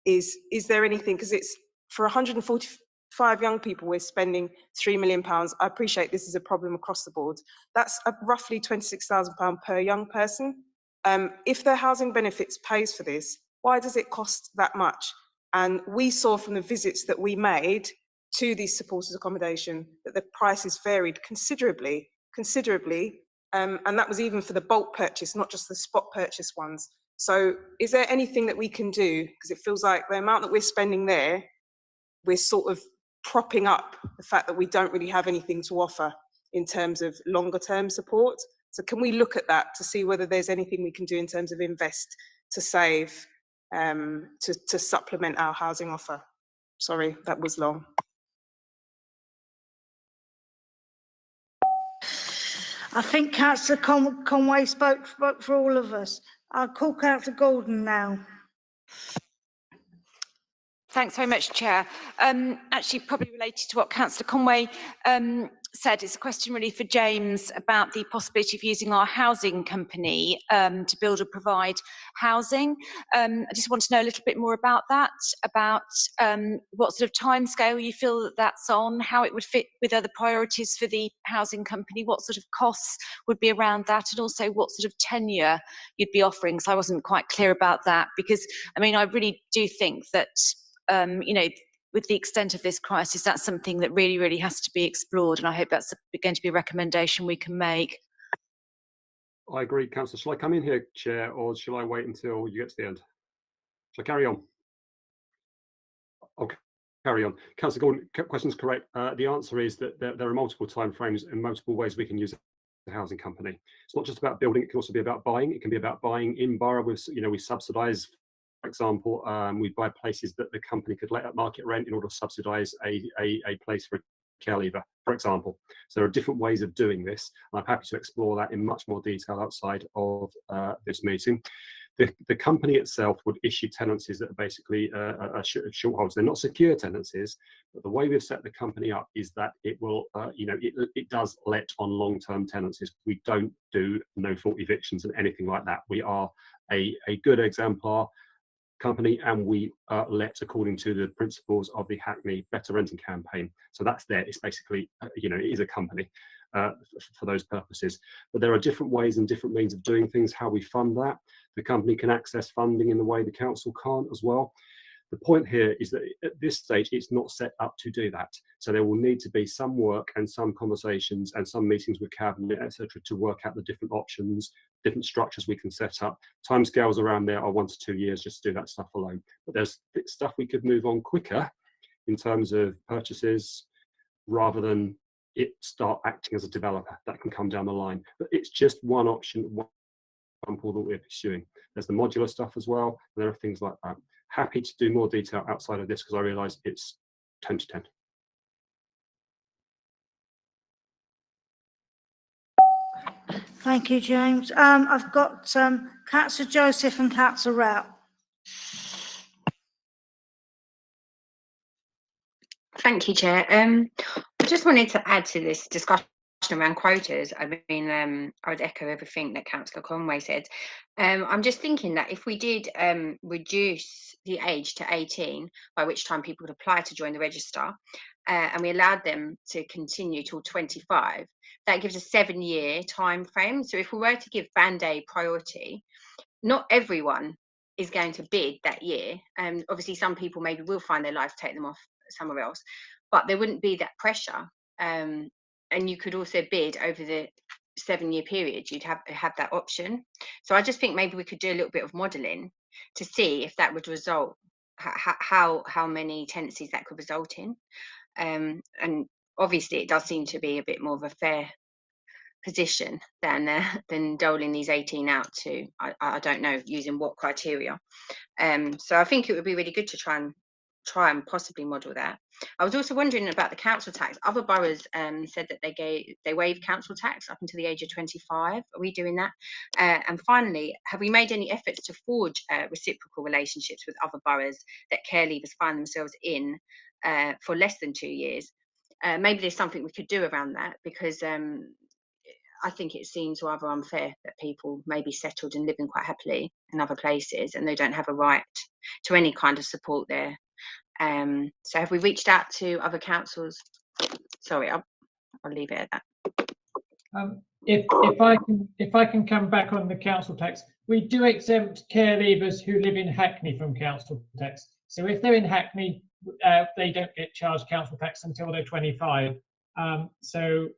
is there anything, because it's for 145 young people, we're spending £3 million. I appreciate this is a problem across the board. That's roughly £26,000 per young person. If their housing benefits pays for this, why does it cost that much? And we saw from the visits that we made to these supported accommodation that the prices varied considerably, and that was even for the bulk purchase, not just the spot purchase ones. So is there anything that we can do? Because it feels like the amount that we're spending there, we're sort of propping up the fact that we don't really have anything to offer in terms of longer term support. So can we look at that to see whether there's anything we can do in terms of invest to save, to supplement our housing offer? Sorry, that was long. I think Councillor Conway spoke for all of us. I'll call Councillor Gordon now. Thanks very much, Chair. Actually, probably related to what Councillor Conway said, it's a question really for James about the possibility of using our housing company to build or provide housing. I just want to know a little bit more about that, about what sort of timescale you feel that that's on, how it would fit with other priorities for the housing company, what sort of costs would be around that, and also what sort of tenure you'd be offering. So I wasn't quite clear about that, because I mean, I really do think that with the extent of this crisis, that's something that really, really has to be explored. And I hope that's going to be a recommendation we can make. I agree, Councillor. Shall I come in here, Chair, or shall I wait until you get to the end? Shall I carry on? Okay, carry on. Councillor Gordon, question's correct. The answer is that there are multiple timeframes and multiple ways we can use the housing company. It's not just about building, it can also be about buying. It can be about buying in borough with, we subsidise. For example, we buy places that the company could let at market rent in order to subsidise a place for a care leaver, for example. So there are different ways of doing this. I'm happy to explore that in much more detail outside of this meeting. The company itself would issue tenancies that are basically short holds. They're not secure tenancies, but the way we've set the company up is that it will, it does let on long-term tenancies. We don't do no-fault evictions and anything like that. We are a good exemplar company, and we let according to the principles of the Hackney Better Renting campaign. So that's there. It's basically, it is a company. for those purposes. But there are different ways and different means of doing things, how we fund that. The company can access funding in the way the council can't as well. The point here is that at this stage, it's not set up to do that. So there will need to be some work and some conversations and some meetings with Cabinet, etc., to work out the different options, different structures we can set up. Timescales around there are 1 to 2 years just to do that stuff alone. But there's stuff we could move on quicker in terms of purchases rather than it start acting as a developer. That can come down the line. But it's just one option, one example that we're pursuing. There's the modular stuff as well. And there are things like that. Happy to do more detail outside of this because I realise it's 10 to 10. Thank you, James. I've got Councillor Joseph and Councillor Rout. Thank you, Chair. I just wanted to add to this discussion around quotas. I mean, I would echo everything that Councillor Conway said. I'm just thinking that if we did reduce the age to 18, by which time people would apply to join the register, and we allowed them to continue till 25, that gives a 7-year time frame. So if we were to give Band A priority, not everyone is going to bid that year. Obviously, some people maybe will find their life take them off somewhere else, but there wouldn't be that pressure. And you could also bid over the 7-year period. You'd have that option. So I just think maybe we could do a little bit of modelling to see if that would result, how many tenancies that could result in. And obviously, it does seem to be a bit more of a fair position than doling these 18 out to, I don't know, using what criteria. So I think it would be really good to try and possibly model that. I was also wondering about the council tax. Other boroughs said that they waive council tax up until the age of 25. Are we doing that? And finally, have we made any efforts to forge reciprocal relationships with other boroughs that care leavers find themselves in for less than 2 years? Maybe there's something we could do around that, because I think it seems rather unfair that people may be settled and living quite happily in other places and they don't have a right to any kind of support there. So have we reached out to other councils? Sorry, I'll leave it at that. If I can come back on the council tax, we do exempt care leavers who live in Hackney from council tax. So if they're in Hackney, they don't get charged council tax until they're 25. So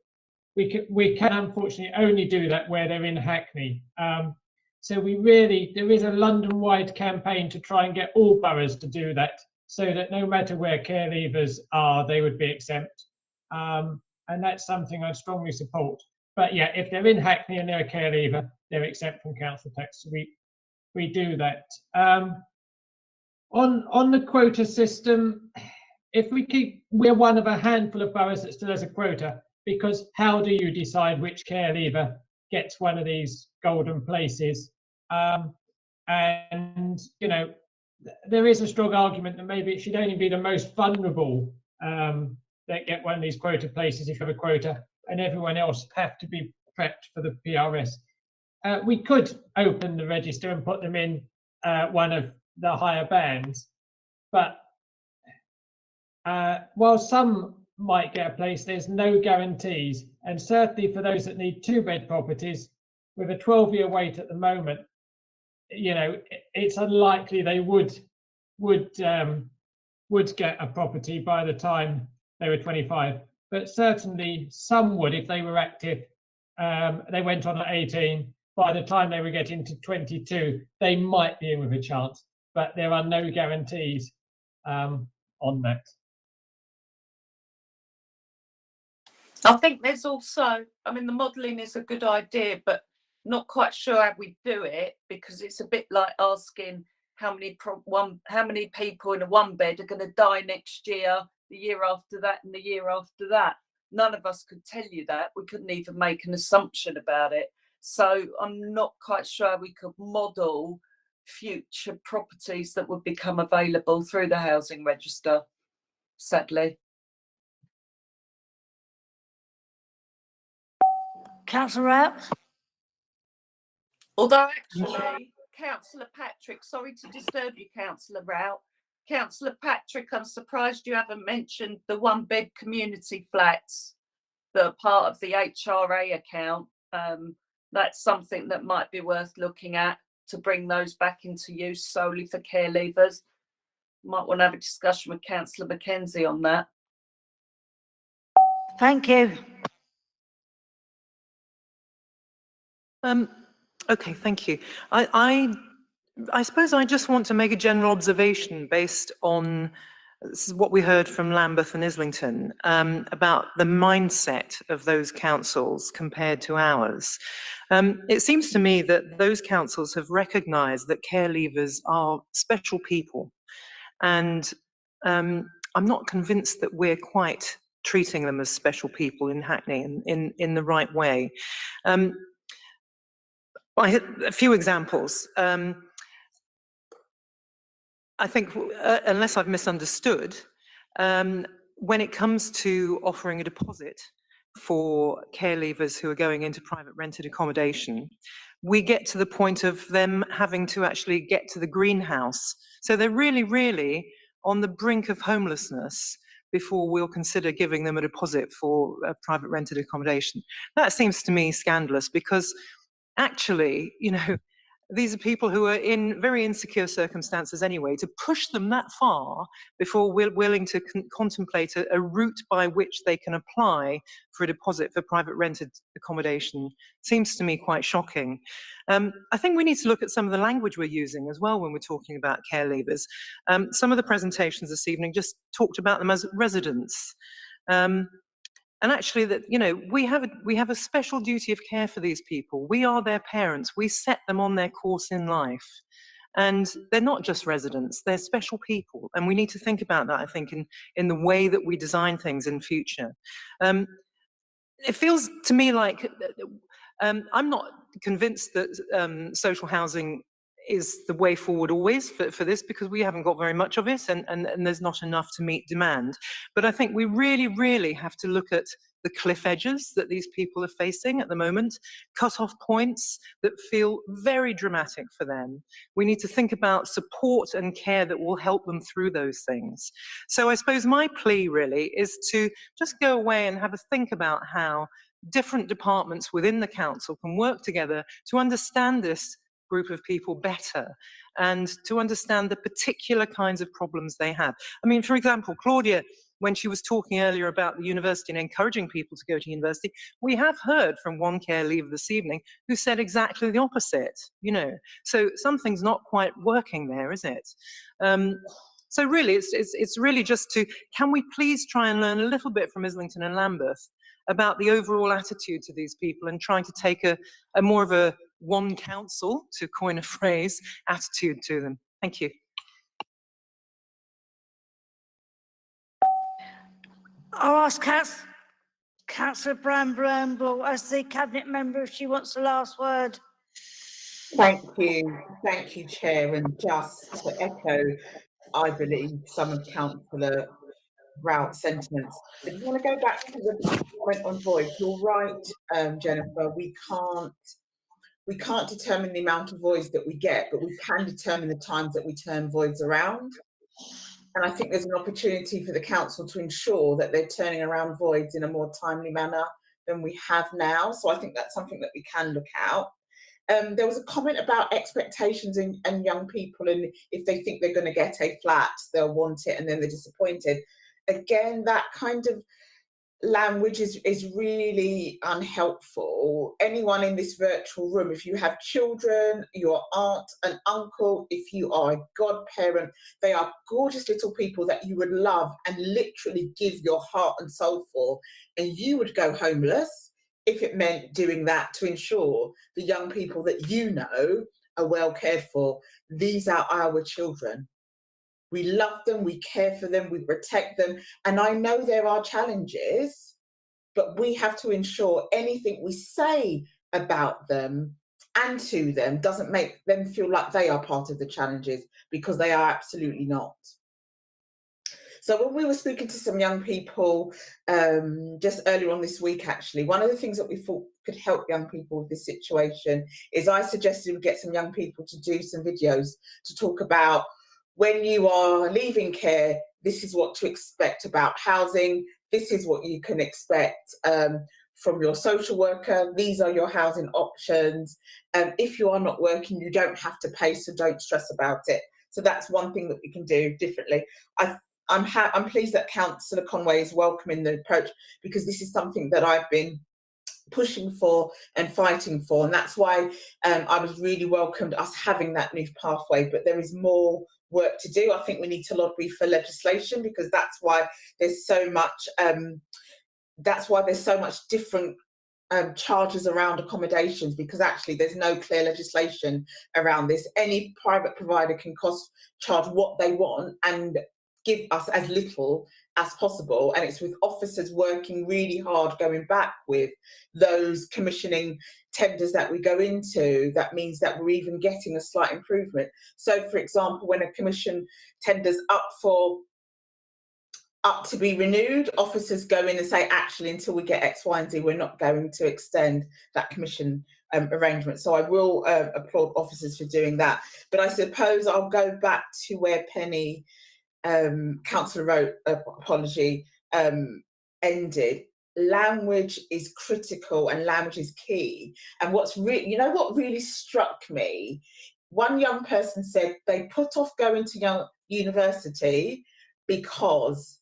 we can unfortunately only do that where they're in Hackney. So there is a London-wide campaign to try and get all boroughs to do that, so that no matter where care leavers are, they would be exempt. And that's something I strongly support. But yeah, if they're in Hackney and they're a care leaver, they're exempt from council tax. So we do that. On the quota system, we're one of a handful of boroughs that still has a quota, because how do you decide which care leaver gets one of these golden places? And you know, there is a strong argument that maybe it should only be the most vulnerable that get one of these quota places if you have a quota, and everyone else have to be prepped for the PRS. We could open the register and put them in one of the higher bands, but while some might get a place, there's no guarantees, and certainly for those that need 2-bed properties with a 12-year wait at the moment, you know, it's unlikely they would get a property by the time they were 25, but certainly some would if they were active. They went on at 18. By the time they were getting to 22, they might be in with a chance, but there are no guarantees on that. I think there's also, I mean, the modelling is a good idea, but not quite sure how we do it, because it's a bit like asking how many people in a 1-bed are going to die next year, the year after that, and the year after that. None of us could tell you that. We couldn't even make an assumption about it. So I'm not quite sure we could model future properties that would become available through the housing register, sadly. Councillor Rout? Although actually, Councillor Patrick, sorry to disturb you, Councillor Rout. Councillor Patrick, I'm surprised you haven't mentioned the 1-bed community flats. that are part of the HRA account. That's something that might be worth looking at to bring those back into use solely for care leavers. Might want to have a discussion with Councillor Mackenzie on that. Thank you. Okay, thank you. I suppose I just want to make a general observation based on this is what we heard from Lambeth and Islington about the mindset of those councils compared to ours. It seems to me that those councils have recognised that care leavers are special people, and I'm not convinced that we're quite treating them as special people in Hackney in the right way. A few examples. I think, unless I've misunderstood, when it comes to offering a deposit for care leavers who are going into private rented accommodation, we get to the point of them having to actually get to the greenhouse. So they're really, really on the brink of homelessness before we'll consider giving them a deposit for private rented accommodation. That seems to me scandalous, because actually, you know, these are people who are in very insecure circumstances anyway. To push them that far before we're willing to contemplate a route by which they can apply for a deposit for private rented accommodation seems to me quite shocking. I think we need to look at some of the language we're using as well when we're talking about care leavers. Some of the presentations this evening just talked about them as residents. And actually, that, you know, we have a special duty of care for these people. We are their parents. We set them on their course in life, and they're not just residents. They're special people, and we need to think about that, I think, in the way that we design things in future. It feels to me like I'm not convinced that social housing is the way forward always for this, because we haven't got very much of it, and there's not enough to meet demand. But I think we really, really have to look at the cliff edges that these people are facing at the moment, cut-off points that feel very dramatic for them. We need to think about support and care that will help them through those things. So I suppose my plea really is to just go away and have a think about how different departments within the council can work together to understand this group of people better and to understand the particular kinds of problems they have. I mean, for example, Claudia, when she was talking earlier about the university and encouraging people to go to university, we have heard from one care leaver this evening who said exactly the opposite, you know. So something's not quite working there, is it? So really, it's really just to, can we please try and learn a little bit from Islington and Lambeth about the overall attitude to these people and trying to take a more of a one council, to coin a phrase, attitude to them. Thank you. I'll ask Councillor Bramble as the Cabinet Member if she wants the last word. Thank you, Chair. And just to echo, I believe, some of Councillor Rout's sentiments. If you want to go back to the comment on voids, you're right, Jennifer. We can't determine the amount of voids that we get, but we can determine the times that we turn voids around. And I think there's an opportunity for the council to ensure that they're turning around voids in a more timely manner than we have now. So I think that's something that we can look at. There was a comment about expectations and young people, and if they think they're going to get a flat, they'll want it and then they're disappointed. Again, that kind of language is really unhelpful. Anyone in this virtual room, if you have children, your aunt and uncle, if you are a godparent, they are gorgeous little people that you would love and literally give your heart and soul for, and you would go homeless if it meant doing that to ensure the young people that you know are well cared for. These are our children. We love them, we care for them, we protect them. And I know there are challenges, but we have to ensure anything we say about them and to them doesn't make them feel like they are part of the challenges, because they are absolutely not. So when we were speaking to some young people just earlier on this week, actually, one of the things that we thought could help young people with this situation is I suggested we get some young people to do some videos to talk about when you are leaving care, this is what to expect about housing, this is what you can expect from your social worker. These are your housing options. If you are not working, you don't have to pay, so don't stress about it. So that's one thing that we can do differently. I'm pleased that Councillor Conway is welcoming the approach, because this is something that I've been pushing for and fighting for, and that's why I was really welcomed us having that new pathway. But there is more work to do. I think we need to lobby for legislation, because that's why there's so much different charges around accommodations, because actually there's no clear legislation around this. Any private provider can charge what they want and give us as little as possible, and it's with officers working really hard going back with those commissioning tenders that we go into that means that we're even getting a slight improvement. So for example, when a commission tender's up to be renewed, officers go in and say, actually, until we get X, Y and Z, we're not going to extend that commission arrangement. So I will applaud officers for doing that. But I suppose I'll go back to where Penny, Councillor Rowe, apology, ended. Language is critical and language is key. And what's really, what really struck me, one young person said they put off going to university because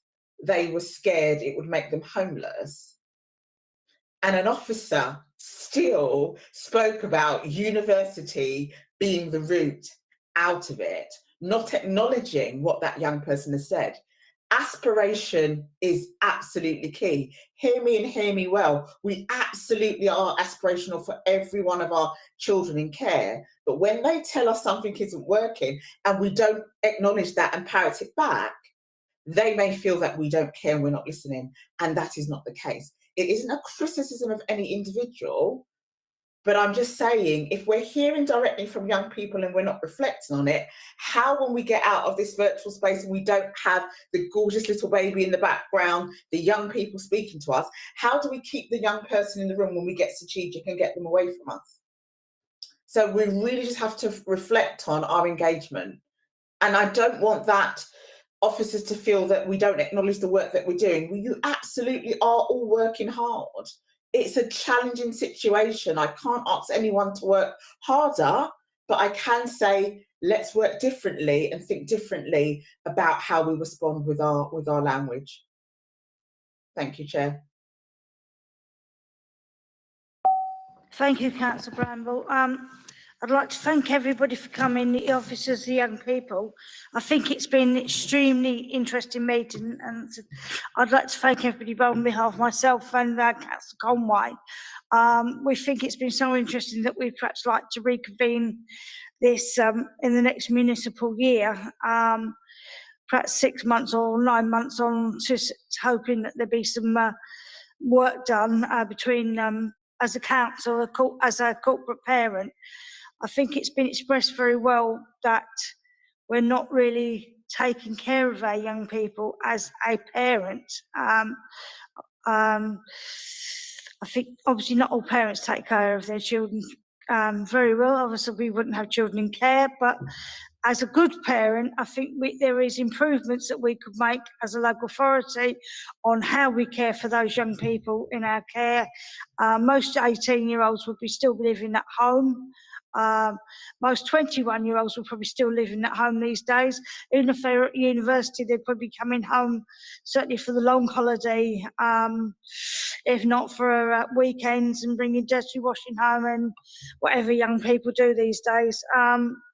they were scared it would make them homeless. And an officer still spoke about university being the route out of it, not acknowledging what that young person has said. Aspiration is absolutely key. Hear me and hear me well. We absolutely are aspirational for every one of our children in care. But when they tell us something isn't working and we don't acknowledge that and parrot it back, they may feel that we don't care and we're not listening. And that is not the case. It isn't a criticism of any individual, but I'm just saying, if we're hearing directly from young people and we're not reflecting on it, how, when we get out of this virtual space and we don't have the gorgeous little baby in the background, the young people speaking to us, how do we keep the young person in the room when we get strategic and get them away from us? So we really just have to reflect on our engagement. And I don't want that officers to feel that we don't acknowledge the work that we're doing. Well, you absolutely are all working hard. It's a challenging situation. I can't ask anyone to work harder, but I can say, let's work differently and think differently about how we respond with our language. Thank you, Chair. Thank you, Councillor Bramble. I'd like to thank everybody for coming, the officers, the young people. I think it's been an extremely interesting meeting, and I'd like to thank everybody both on behalf of myself and Councillor Conway. We think it's been so interesting that we'd perhaps like to reconvene this in the next municipal year, perhaps 6 months or 9 months on, just hoping that there'll be some work done between as a council, as a corporate parent. I think it's been expressed very well that we're not really taking care of our young people as a parent. I think obviously not all parents take care of their children very well. Obviously we wouldn't have children in care, but as a good parent, I think there is improvements that we could make as a local authority on how we care for those young people in our care. Most 18-year-olds would be still living at home. Most 21-year-olds will probably still living at home these days. Even if they're at university, they're probably coming home, certainly for the long holiday, if not for weekends, and bringing dirty washing home and whatever young people do these days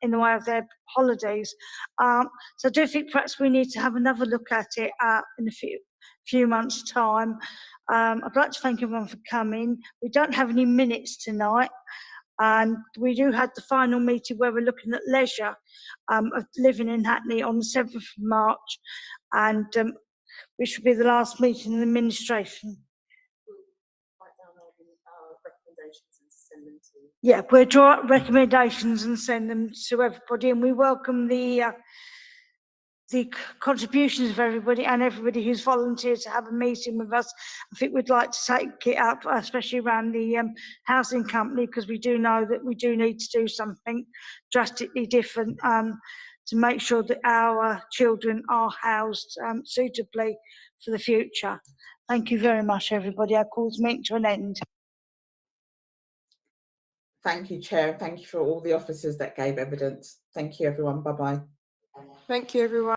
in the way of their holidays. So I do think perhaps we need to have another look at it in a few months' time. I'd like to thank everyone for coming. We don't have any minutes tonight. And we do have the final meeting where we're looking at leisure of living in Hackney on the 7th of March, and which will be the last meeting in the administration. Yeah, we'll draw up recommendations and send them to everybody, and we welcome the contributions of everybody and everybody who's volunteered to have a meeting with us. I think we'd like to take it up, especially around the housing company, because we do know that we do need to do something drastically different to make sure that our children are housed suitably for the future. Thank you very much, everybody. I call this meeting to an end. Thank you, Chair. Thank you for all the officers that gave evidence. Thank you, everyone. Bye-bye. Thank you, everyone.